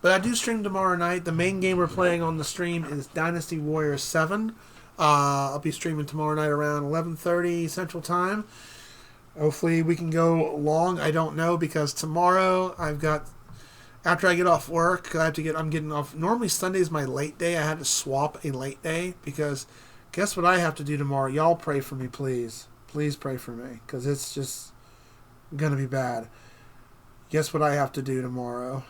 But I do stream tomorrow night. The main game we're playing on the stream is Dynasty Warriors 7. I'll be streaming tomorrow night around 11:30 Central Time. Hopefully we can go long. I don't know because tomorrow I've got, after I get off work, I'm getting off. Normally Sunday's my late day. I had to swap a late day because guess what I have to do tomorrow? Y'all pray for me, please. Please pray for me because it's just going to be bad. Guess what I have to do tomorrow?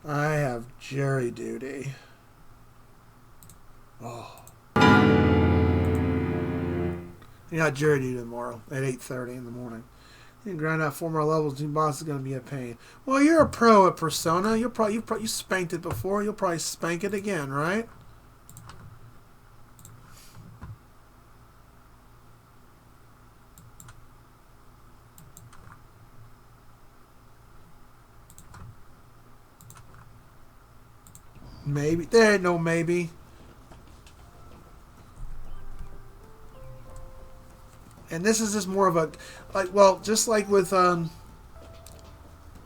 I have jury duty. Oh. I got jury duty tomorrow at 8:30 in the morning. You can grind out 4 more levels. New boss is going to be a pain. Well, you're a pro at Persona. You spanked it before. You'll probably spank it again, right? Maybe. There ain't no maybe. And this is just more of a, like, well, just like with, is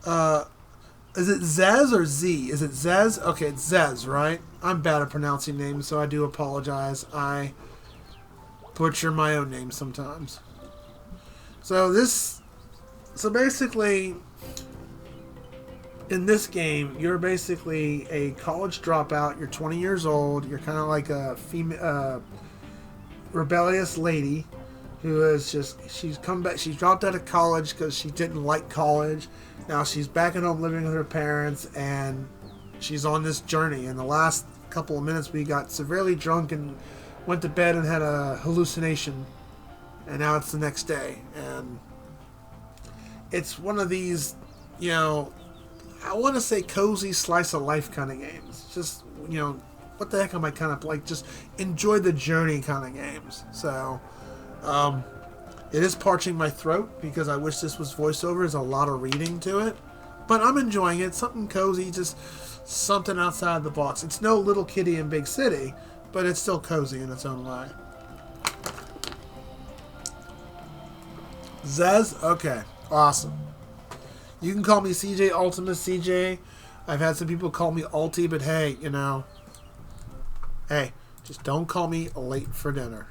it Zez or Z? Is it Zez? Okay, it's Zez, right? I'm bad at pronouncing names, so I do apologize. I butcher my own name sometimes. So basically, in this game, you're basically a college dropout. You're 20 years old. You're kind of like a female, rebellious lady who is just, she's come back, she's dropped out of college because she didn't like college. Now she's back at home living with her parents, and she's on this journey. In the last couple of minutes, we got severely drunk and went to bed and had a hallucination, and now it's the next day. And it's one of these, you know, I want to say cozy slice of life kind of games. Just, you know, what the heck am I kind of like, just enjoy the journey kind of games. So, it is parching my throat because I wish this was voiceover. There's a lot of reading to it, but I'm enjoying it. Something cozy, just something outside the box. It's no Little Kitty in Big City, but it's still cozy in its own way. Zez? Okay. Awesome. You can call me CJ Ultimate CJ. I've had some people call me Ulti, but hey, you know, hey, just don't call me late for dinner.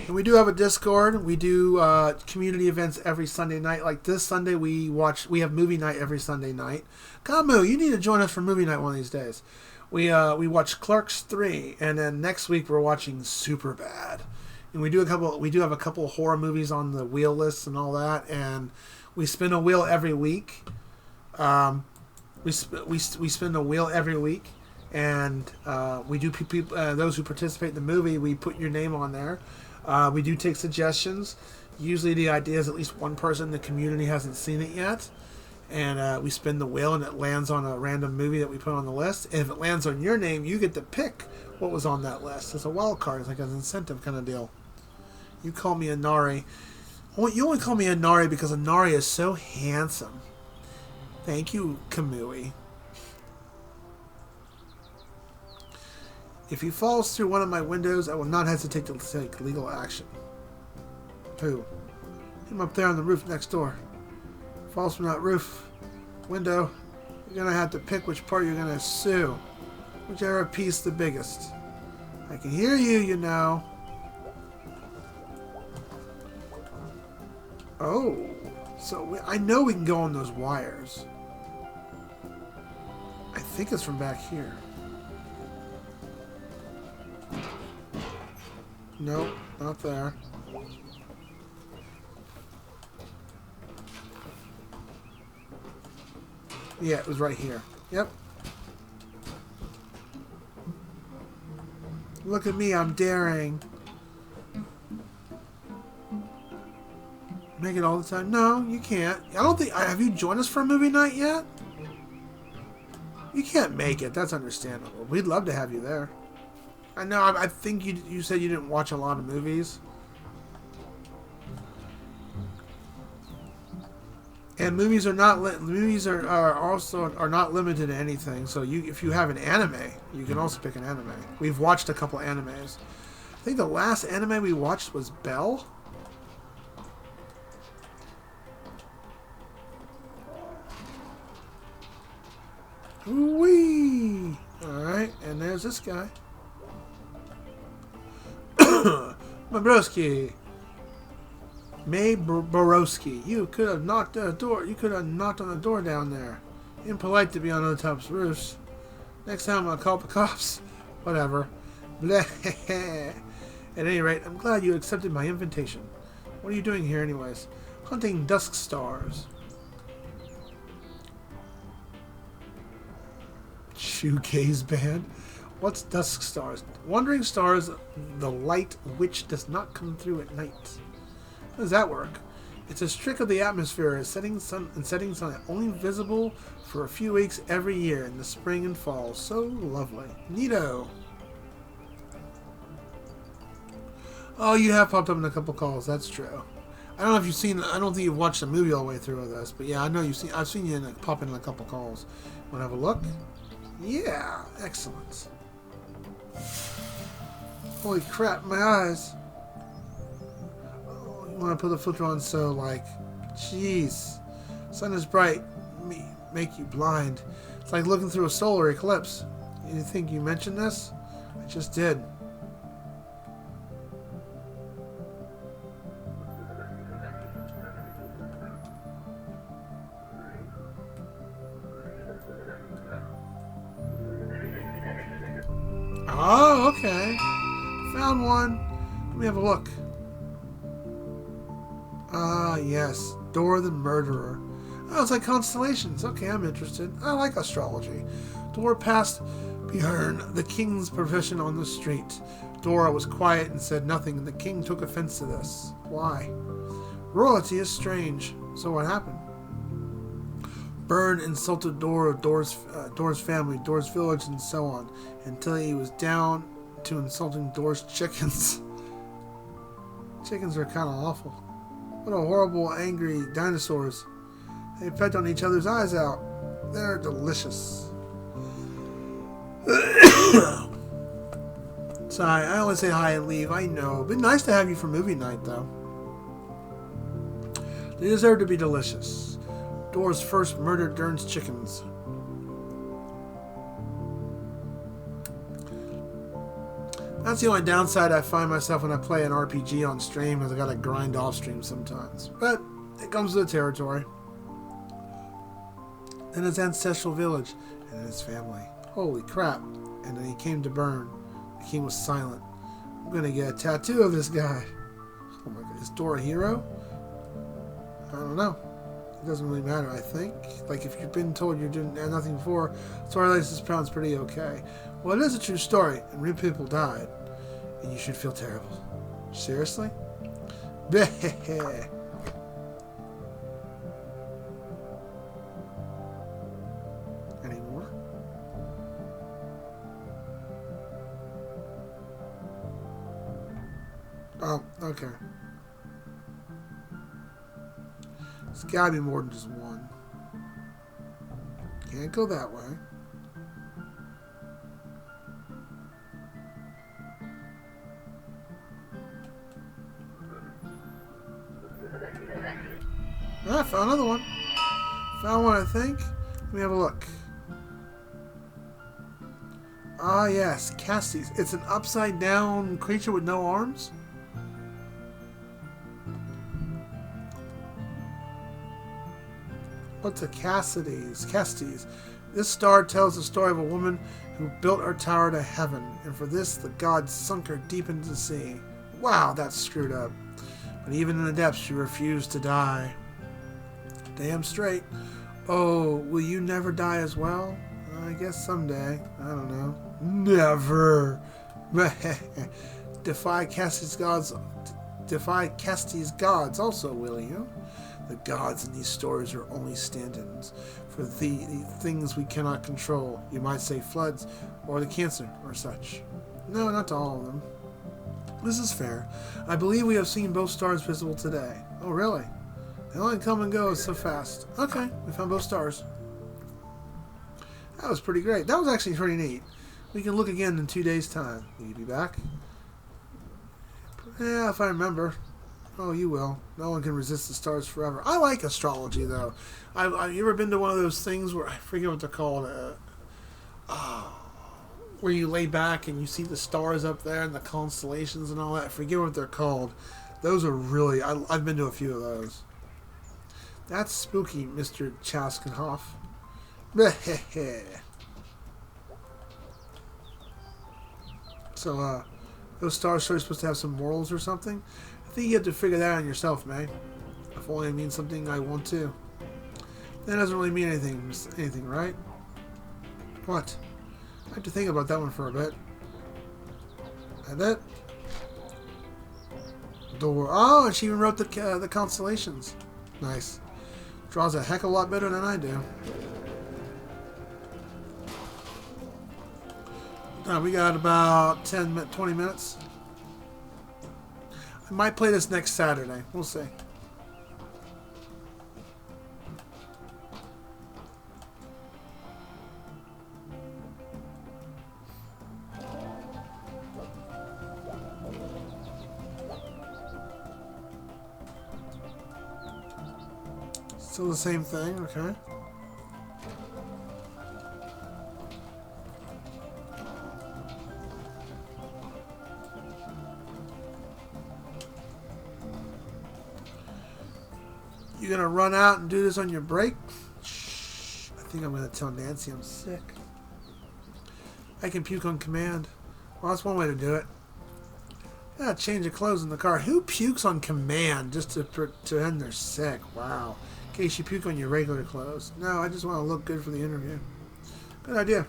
And we do have a Discord. We do community events every Sunday night. Like this Sunday, we have movie night every Sunday night. Kamu, you need to join us for movie night one of these days. We watch Clerks 3, and then next week we're watching Superbad. And we do have a couple of horror movies on the wheel list and all that. And we spin a wheel every week. We spin a wheel every week. And we do those who participate in the movie, we put your name on there. We do take suggestions. Usually the idea is at least one person in the community hasn't seen it yet. And we spin the wheel and it lands on a random movie that we put on the list. And if it lands on your name, you get to pick what was on that list. It's a wild card. It's like an incentive kind of deal. You call me Inari. You only call me Inari because Inari is so handsome. Thank you, Kamui. If he falls through one of my windows, I will not hesitate to take legal action. Who? Him up there on the roof next door. Falls from that roof window, you're going to have to pick which part you're going to sue. Whichever piece the biggest. I can hear you, you know. Oh, so I know we can go on those wires. I think it's from back here. No, not there. Yeah, it was right here. Yep. Look at me, I'm daring. Make it all the time? No, you can't. I don't think... Have you joined us for a movie night yet? You can't make it. That's understandable. We'd love to have you there. I know. I think you said you didn't watch a lot of movies. And movies are not are not limited to anything. So if you have an anime, you can also pick an anime. We've watched a couple animes. I think the last anime we watched was Belle. Wee. All right, and there's this guy. Mabroski. May Borowski. You could have knocked on the door. You could have knocked on the door down there. Impolite to be on other types of roofs. Next time I'll call the cops. Whatever. Blah. At any rate, I'm glad you accepted my invitation. What are you doing here anyways? Hunting dusk stars. Shoegaze band? What's dusk stars? Wandering stars, the light which does not come through at night. How does that work? It's a trick of the atmosphere, setting sun only visible for a few weeks every year in the spring and fall. So lovely. Neato. Oh, you have popped up in a couple calls. That's true. I don't know if you've seen. I don't think you've watched the movie all the way through with us, but yeah, I know you've seen. I've seen you pop in a couple calls. Want to have a look? Yeah, excellent. Holy crap, my eyes. Oh, you want to put the filter on so, like, jeez. Sun is bright, make you blind. It's like looking through a solar eclipse. You think you mentioned this? I just did. Oh, okay. Found one. Let me have a look. Ah, yes. Dora the Murderer. Oh, it's like constellations. Okay, I'm interested. I like astrology. Dora passed behind the king's procession on the street. Dora was quiet and said nothing, and the king took offense to this. Why? Royalty is strange. So what happened? Byrne insulted Dora's family, Dora's village, and so on, until he was down to insulting Dora's chickens. Chickens are kind of awful. What a horrible, angry dinosaurs. They pecked on each other's eyes out. They're delicious. Sorry, I only say hi and leave. I know. It'd be nice to have you for movie night, though. They deserve to be delicious. Dora's first murdered Dern's chickens. That's the only downside I find myself when I play an RPG on stream, is I gotta grind off stream sometimes. But it comes with the territory. Then his ancestral village, and then his family. Holy crap. And then he came to burn. The king was silent. I'm gonna get a tattoo of this guy. Oh my god, is Dora a hero? I don't know. It doesn't really matter, I think. Like, if you've been told you're doing nothing before, story like this sounds pretty okay. Well, it is a true story, and real people died. And you should feel terrible. Seriously? Bleh. Any more? Oh, okay. It's gotta be more than just one. Can't go that way. I found another one. Found one, I think. Let me have a look. Ah, yes, Cassidy's. It's an upside-down creature with no arms. What's a Cassidy's? Cassidy's. This star tells the story of a woman who built her tower to heaven, and for this the gods sunk her deep into the sea. Wow, that's screwed up. But even in the depths, she refused to die. Damn straight. Oh, will you never die as well? I guess someday. I don't know. Never. Defy Casti's gods. Defy Casti's gods also, will you? The gods in these stories are only stand-ins for the things we cannot control. You might say floods, or the cancer, or such. No, not to all of them. This is fair. I believe we have seen both stars visible today. Oh, really? They only come and go so fast. Okay, we found both stars. That was pretty great. That was actually pretty neat. We can look again in 2 days' time. Will you be back? Yeah, if I remember. Oh, you will. No one can resist the stars forever. I like astrology, though. Have you ever been to one of those things where, I forget what they're called, where you lay back and you see the stars up there and the constellations and all that? I forget what they're called. Those are really... I've been to a few of those. That's spooky, Mr. Chaskenhoff. So, those stars are supposed to have some morals or something? I think you have to figure that out yourself, May. If only it means something I want to. That doesn't really mean anything, right? What? I have to think about that one for a bit. And that... Door. Oh, and she even wrote the constellations. Nice. Draws a heck of a lot better than I do. We got about 20 minutes. I might play this next Saturday. We'll see. Still the same thing, okay. You gonna run out and do this on your break? Shh. I think I'm gonna tell Nancy I'm sick. I can puke on command. Well, that's one way to do it. Yeah, change of clothes in the car. Who pukes on command just to pretend they're sick? Wow. In case you puke on your regular clothes. No, I just want to look good for the interview. Good idea.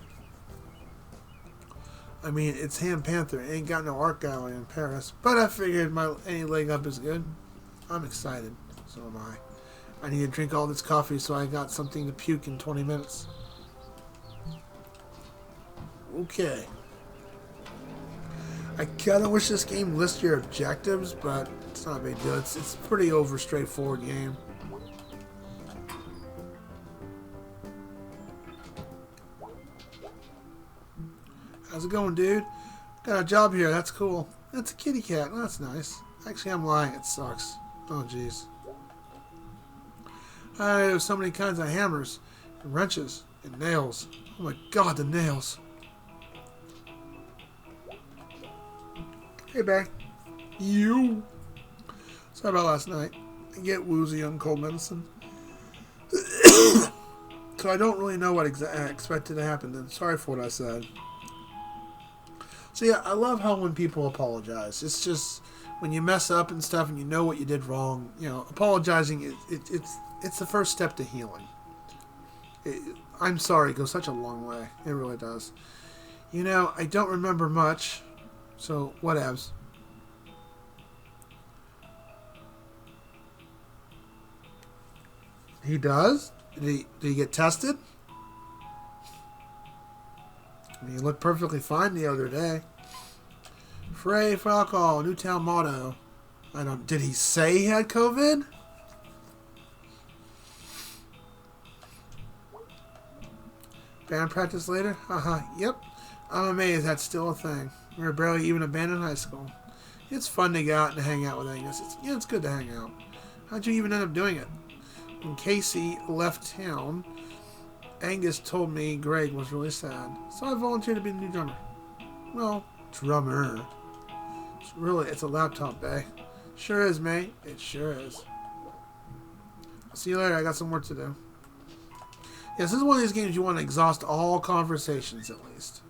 I mean, it's Ham Panther. It ain't got no art gallery in Paris. But I figured any leg up is good. I'm excited. So am I. I need to drink all this coffee so I got something to puke in 20 minutes. Okay. I kind of wish this game lists your objectives, but it's not a big deal. It's a pretty straightforward game. How's it going, dude? Got a job here. That's cool. That's a kitty cat. Oh, that's nice. Actually, I'm lying. It sucks. Oh, jeez. There's so many kinds of hammers, and wrenches, and nails. Oh my god, the nails. Hey, Bay. You. Sorry about last night. I get woozy on cold medicine. So I don't really know what expected to happen then. Sorry for what I said. So yeah, I love how when people apologize. It's just when you mess up and stuff and you know what you did wrong, you know, apologizing, it's the first step to healing. I'm sorry goes such a long way. It really does. You know, I don't remember much, so whatevs. He does? Did he get tested? I mean, he looked perfectly fine the other day. Frey for alcohol, Newtown motto. Did he say he had COVID? Band practice later? Haha, yep. I'm amazed that's still a thing. We were barely even abandoned high school. It's fun to go out and hang out with Angus. It's good to hang out. How'd you even end up doing it? When Casey left town, Angus told me Greg was really sad. So I volunteered to be the new drummer. Well, drummer. It's a laptop, Bay. Sure is, mate. It sure is. I'll see you later. I got some work to do. Yes, this is one of these games you want to exhaust all conversations at least.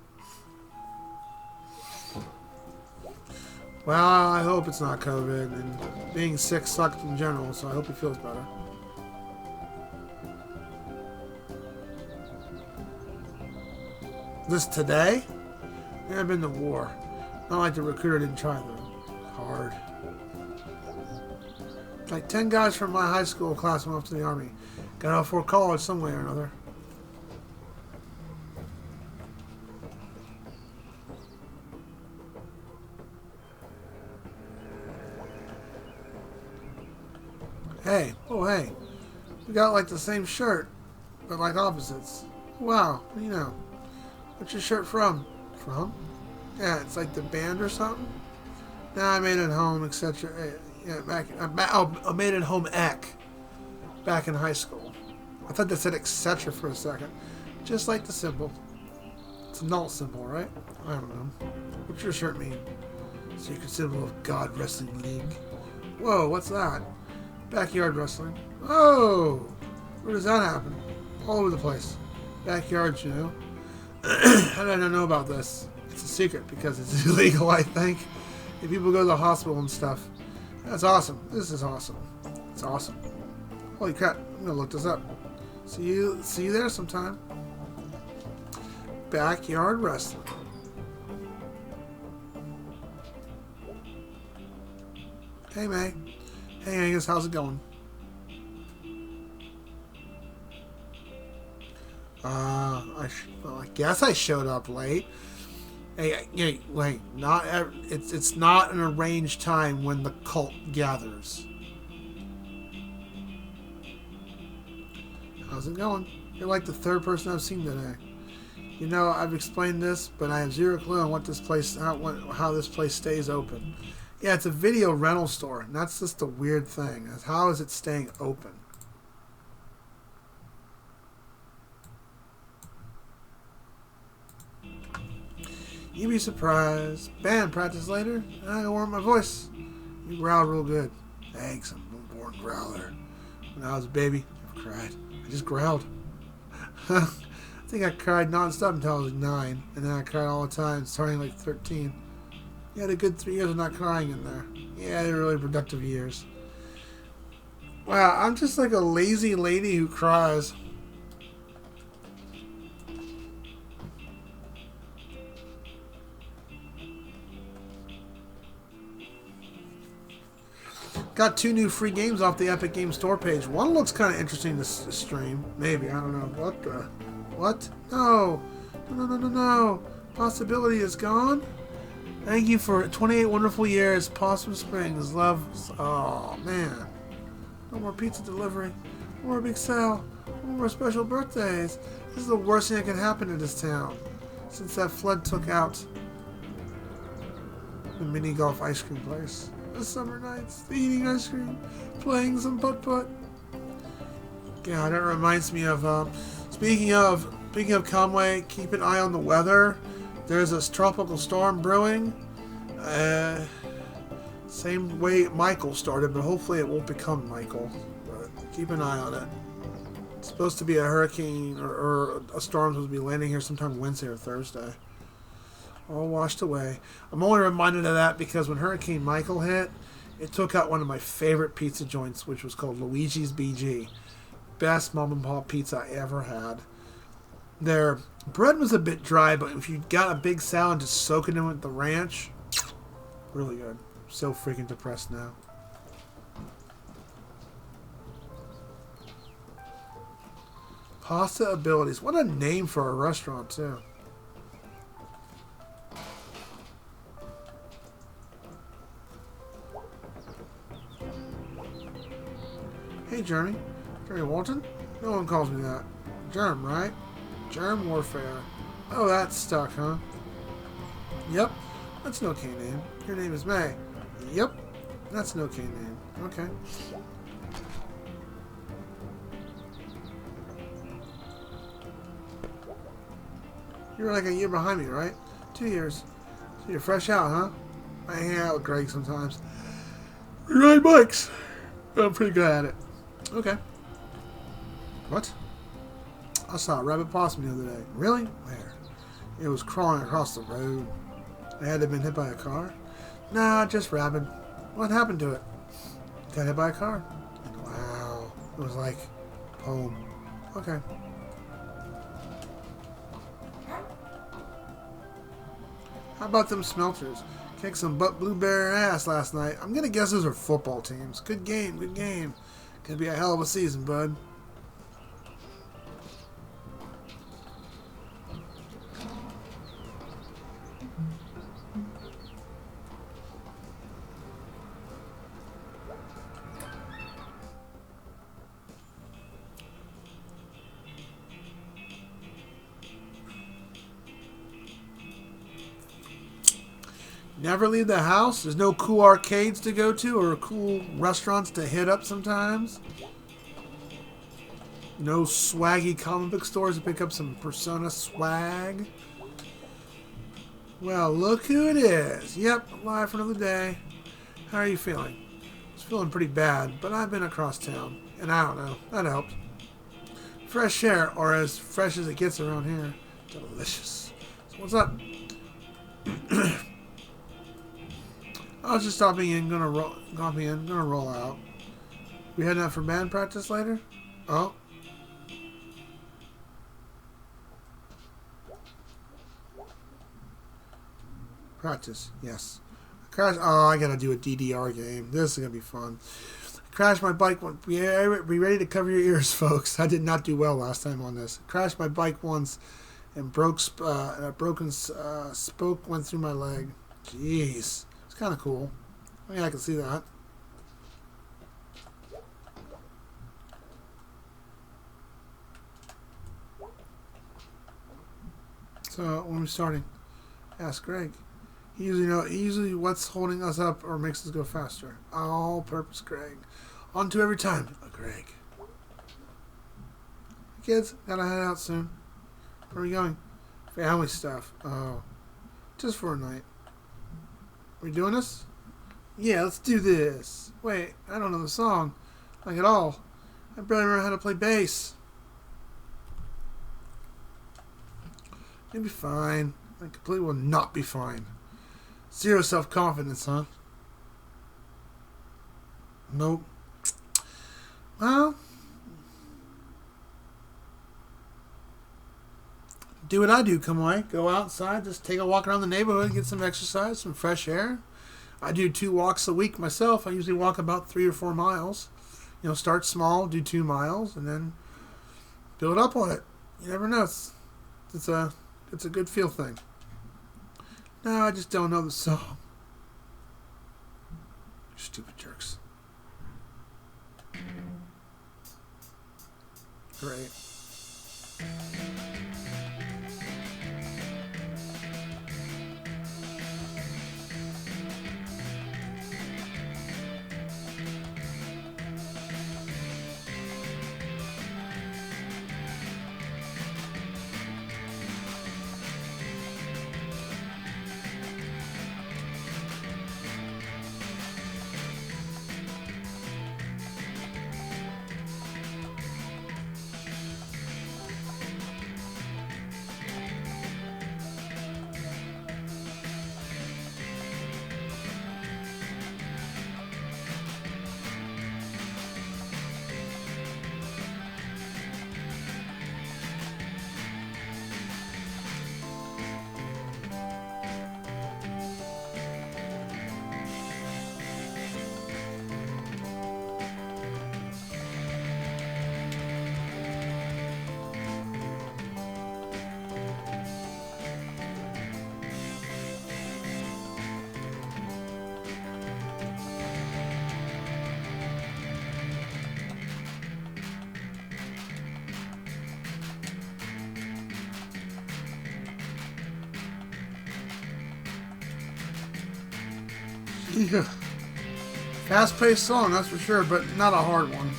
Well, I hope it's not COVID, and being sick sucked in general, so I hope he feels better. This today? Yeah, I've been to war. Not like the recruiter didn't try though. Hard. Like 10 guys from my high school class went off to the army. Got out for college some way or another. Hey, oh hey. We got like the same shirt, but like opposites. Wow, what do you know? What's your shirt from? From? Yeah, it's like the band or something. Nah, I made it home, etc. Yeah, I made it home back in high school. I thought that said etc. for a second. Just like the symbol. It's a null symbol, right? I don't know. What's your shirt mean? Secret symbol of God Wrestling League. Whoa, what's that? Backyard wrestling. Oh! Where does that happen? All over the place. Backyards, you know. How did I not know about this? It's a secret because it's illegal, I think. If people go to the hospital and stuff. That's awesome. This is awesome. It's awesome. Holy crap. I'm gonna look this up. See you there sometime. Backyard wrestling. Hey, May. Hey, Angus, how's it going? I guess I showed up late. Hey, wait, it's not an arranged time when the cult gathers. How's it going? You're like the third person I've seen today. You know, I've explained this, but I have zero clue on what this place, how this place stays open. Yeah, it's a video rental store, and that's just the weird thing. How is it staying open? You'd be surprised. Band practice later. I can warm my voice. You growled real good. Thanks, I'm a born growler. When I was a baby, I never cried. I just growled. I think I cried non-stop until I was 9, and then I cried all the time, starting like 13. You had a good 3 years of not crying in there. Yeah, they're really productive years. Wow, I'm just like a lazy lady who cries. Got 2 new free games off the Epic Games Store page. One looks kind of interesting to stream. Maybe, I don't know. What the? What? No. No. Possibility is gone. Thank you for 28 wonderful years. Possum Springs. Love. Oh, man. No more pizza delivery. No more big sale. No more special birthdays. This is the worst thing that can happen in this town. Since that flood took out the mini golf ice cream place. The summer nights, the eating ice cream, playing some putt-putt. Yeah, that reminds me of, speaking of Conway, keep an eye on the weather. There's a tropical storm brewing. Same way Michael started, but hopefully it won't become Michael. But keep an eye on it. It's supposed to be a hurricane or a storm supposed to be landing here sometime Wednesday or Thursday. All washed away. I'm only reminded of that because when Hurricane Michael hit, it took out one of my favorite pizza joints, which was called Luigi's BG. Best mom and pop pizza I ever had. Their bread was a bit dry, but if you got a big salad and just soak it in with the ranch, really good. So freaking depressed now. Pasta Abilities. What a name for a restaurant, too. Hey, Jeremy. Jeremy Walton? No one calls me that. Germ, right? Germ Warfare. Oh, that's stuck, huh? Yep. That's an okay name. Your name is May. Yep. That's an okay name. Okay. You're like a year behind me, right? 2 years. So you're fresh out, huh? I hang out with Greg sometimes. We ride bikes. I'm pretty good at it. Okay. What? I saw a rabbit possum the other day. Really? Where? It was crawling across the road. It had to have been hit by a car? Nah, just rabbit. What happened to it? Got hit by a car. Wow. It was like a poem. Okay. How about them Smelters? Kicked some butt blueberry ass last night. I'm gonna guess those are football teams. Good game, good game. Gonna be a hell of a season, bud. Never leave the house? There's no cool arcades to go to or cool restaurants to hit up sometimes? No swaggy comic book stores to pick up some Persona swag? Well, look who it is. Yep, alive for another day. How are you feeling? I was feeling pretty bad, but I've been across town. And I don't know, that helped. Fresh air, or as fresh as it gets around here. Delicious. So what's up? I was just stopping in, gonna roll out. We heading out for band practice later? Oh. Practice, yes. I gotta do a DDR game. This is gonna be fun. Crashed my bike once. Be ready to cover your ears, folks. I did not do well last time on this. Crashed my bike once and a broken spoke went through my leg. Jeez. It's kind of cool. I mean, I can see that. So, when are we starting? Ask Greg. He usually what's holding us up or makes us go faster. All purpose Greg. On to every time. Greg. Kids, gotta head out soon. Where are we going? Family stuff. Oh. Just for a night. Are we doing this? Yeah, let's do this. Wait, I don't know the song. Like at all. I barely remember how to play bass. You'll be fine. I completely will not be fine. Zero self-confidence, huh? Nope. Well, do what I do, come away. Go outside, just take a walk around the neighborhood, get some exercise, some fresh air. I do 2 walks a week myself. I usually walk about 3 or 4 miles. You know, start small, do 2 miles, and then build up on it. You never know. It's a good feel thing. No, I just don't know the song. Stupid jerks. Great. Yeah. Fast-paced song, that's for sure, but not a hard one.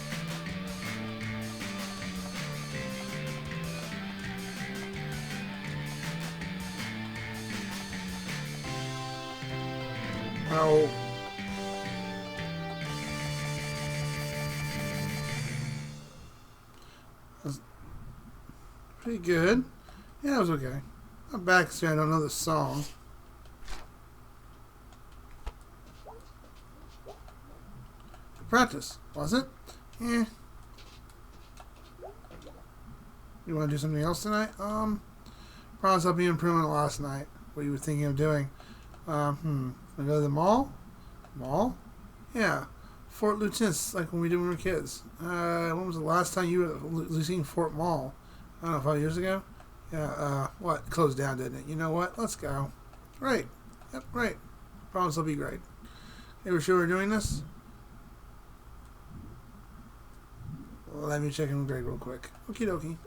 Oh. That's pretty good. Yeah, it was okay. Not bad considering I don't know the song. Practice, was it? Yeah. You want to do something else tonight? Promise I'll be improving last night. What you were thinking of doing? Wanna go to the mall? Mall? Yeah. Fort Lieutenant's like when we did when we were kids. When was the last time you were seeing Fort Mall? I don't know, 5 years ago? Yeah, what? Closed down, didn't it? You know what? Let's go. Great. Yep, great. Promise it'll be great. Hey, we're sure we're doing this? Let me check in with Greg real quick. Okie dokie.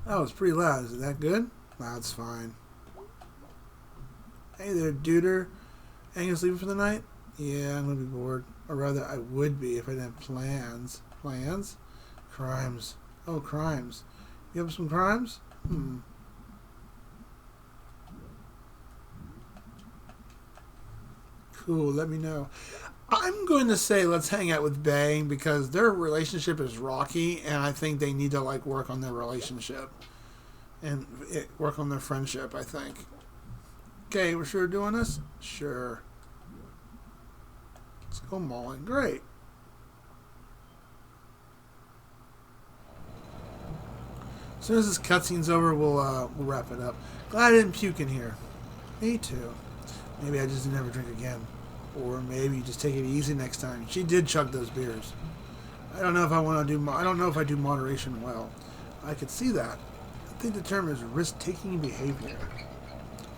That was pretty loud. Is it that good? That's fine. Hey there, duder. Ain't gonna sleep for the night? Yeah, I'm gonna be bored. Or rather, I would be if I didn't have plans. Plans? Crimes. Oh, crimes. You have some crimes? Cool, let me know. I'm going to say let's hang out with Bay because their relationship is rocky and I think they need to like work on their relationship and work on their friendship, I think. Okay, we're sure doing this? Sure. Let's go mauling. Great. As soon as this cutscene's over, we'll wrap it up. Glad I didn't puke in here. Me too. Maybe I just never drink again. Or maybe just take it easy next time. She did chug those beers. I don't know if I want to do. I don't know if I do moderation well. I could see that. I think the term is risk-taking behavior.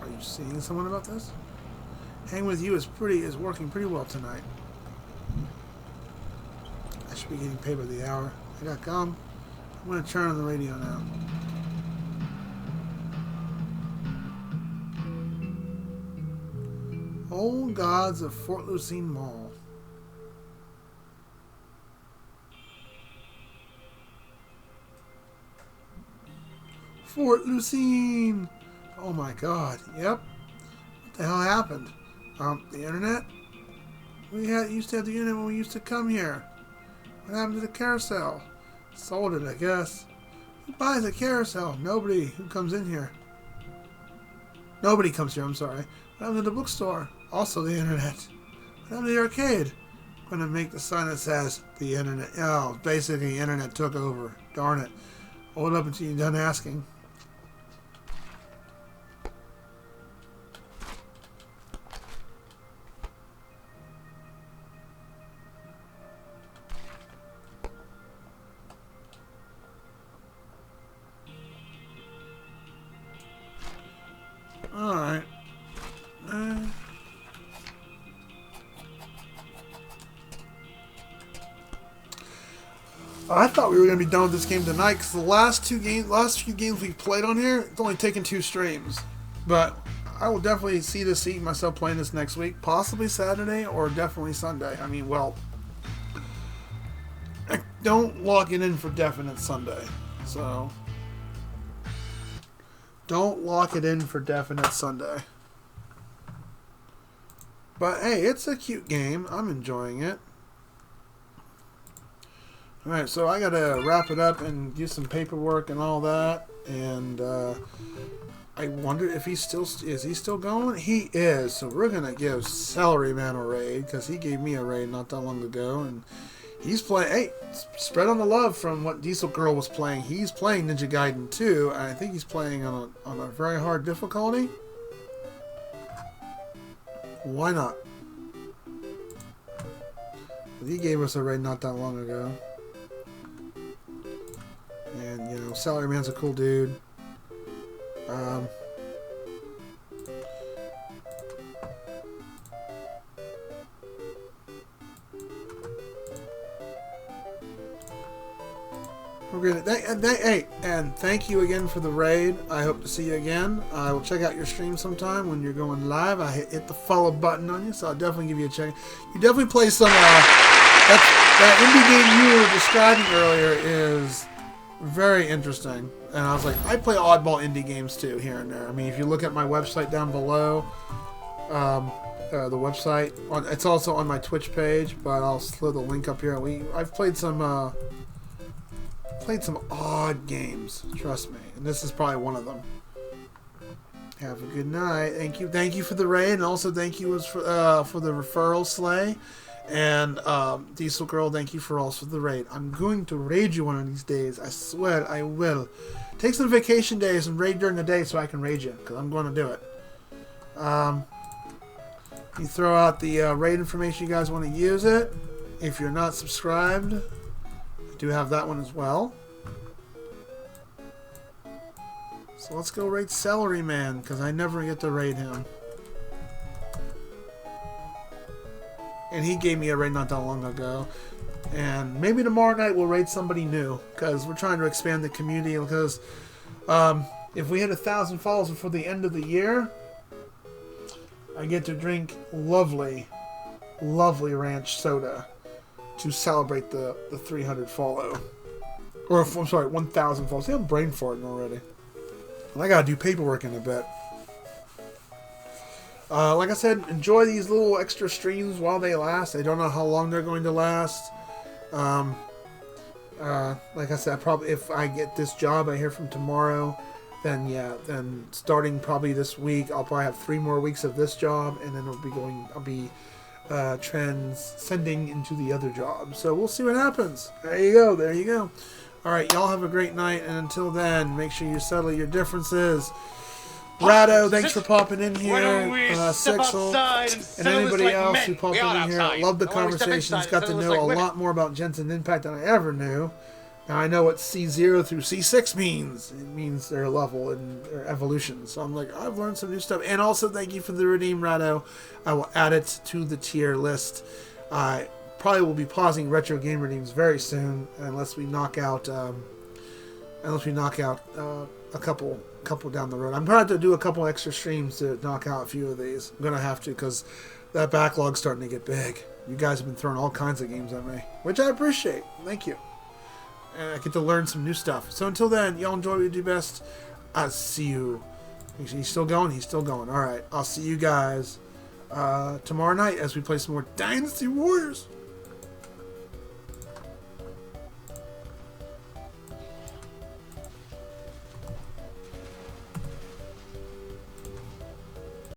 Are you seeing someone about this? Hang with you is working pretty well tonight. I should be getting paid by the hour. I got gum. I'm going to turn on the radio now. Old Gods of Fort Lucine Mall. Fort Lucine! Oh my god, yep. What the hell happened? The internet? We used to have the internet when we used to come here. What happened to the carousel? Sold it, I guess. Who buys a carousel? Nobody. Who comes in here? Nobody comes here, I'm sorry. What happened to the bookstore? Also the internet. What happened to the arcade? I'm going to make the sign that says the internet. Oh, basically the internet took over. Darn it. Hold up until you're done asking. Alright. I thought we were going to be done with this game tonight because the last few games we played on here, it's only taken 2 streams. But I will definitely see myself playing this next week, possibly Saturday or definitely Sunday. I mean, well, I don't lock it in for definite Sunday, so don't lock it in for definite Sunday. But hey, it's a cute game. I'm enjoying it. Alright, so I gotta wrap it up and do some paperwork and all that. And I wonder if is he still going? He is. So we're gonna give Salaryman a raid because he gave me a raid not that long ago, and he's playing. Hey, spread on the love from what Diesel Girl was playing. He's playing Ninja Gaiden 2, and I think he's playing on a very hard difficulty. Why not? He gave us a raid not that long ago. And, you know, Salaryman's a cool dude. a great night. And thank you again for the raid. I hope to see you again. I will check out your stream sometime when you're going live. I hit the follow button on you, so I'll definitely give you a check. You definitely play some. That indie game you were describing earlier is very interesting. And I was like, I play oddball indie games too, here and there. I mean, if you look at my website down below, the website, it's also on my Twitch page, but I'll throw the link up here. I've played some odd games, trust me, and this is probably one of them. Have a good night. Thank you for the raid, and also thank you for the referral, Slay. And Diesel Girl, thank you for also the raid. I'm going to raid you one of these days. I swear I will. Take some vacation days and raid during the day so I can raid you, because I'm going to do it. You throw out the raid information you guys want to use it. If you're not subscribed, I do have that one as well. So let's go raid Celery Man, because I never get to raid him. And he gave me a raid not that long ago. And maybe tomorrow night we'll raid somebody new, because we're trying to expand the community. Because if we hit 1,000 followers before the end of the year, I get to drink lovely ranch soda to celebrate the 300 follow. Or, I'm sorry, 1,000 follows. See, I'm brain farting already. And I gotta do paperwork in a bit. Like I said, enjoy these little extra streams while they last. I don't know how long they're going to last. Like I said, probably if I get this job I hear from tomorrow, then starting probably this week, I'll probably have 3 more weeks of this job, and then I'll be transcending into the other job. So we'll see what happens. There you go. All right, y'all have a great night, and until then, make sure you settle your differences. Rado, thanks for popping in here. Sixel, and anybody else who popped in here. Love the conversations. Got to know a lot more about Jensen Impact than I ever knew. Now I know what C0 through C6 means. It means their level and their evolution. So I'm like, I've learned some new stuff. And also, thank you for the redeem, Rado. I will add it to the tier list. I probably will be pausing retro game redeems very soon, unless we knock out a couple down the road. I'm going to have to do a couple extra streams to knock out a few of these. I'm going to have to, because that backlog's starting to get big. You guys have been throwing all kinds of games at me, which I appreciate. Thank you. And I get to learn some new stuff. So until then, y'all enjoy what you do best. I'll see you. He's still going? He's still going. All right. I'll see you guys tomorrow night as we play some more Dynasty Warriors.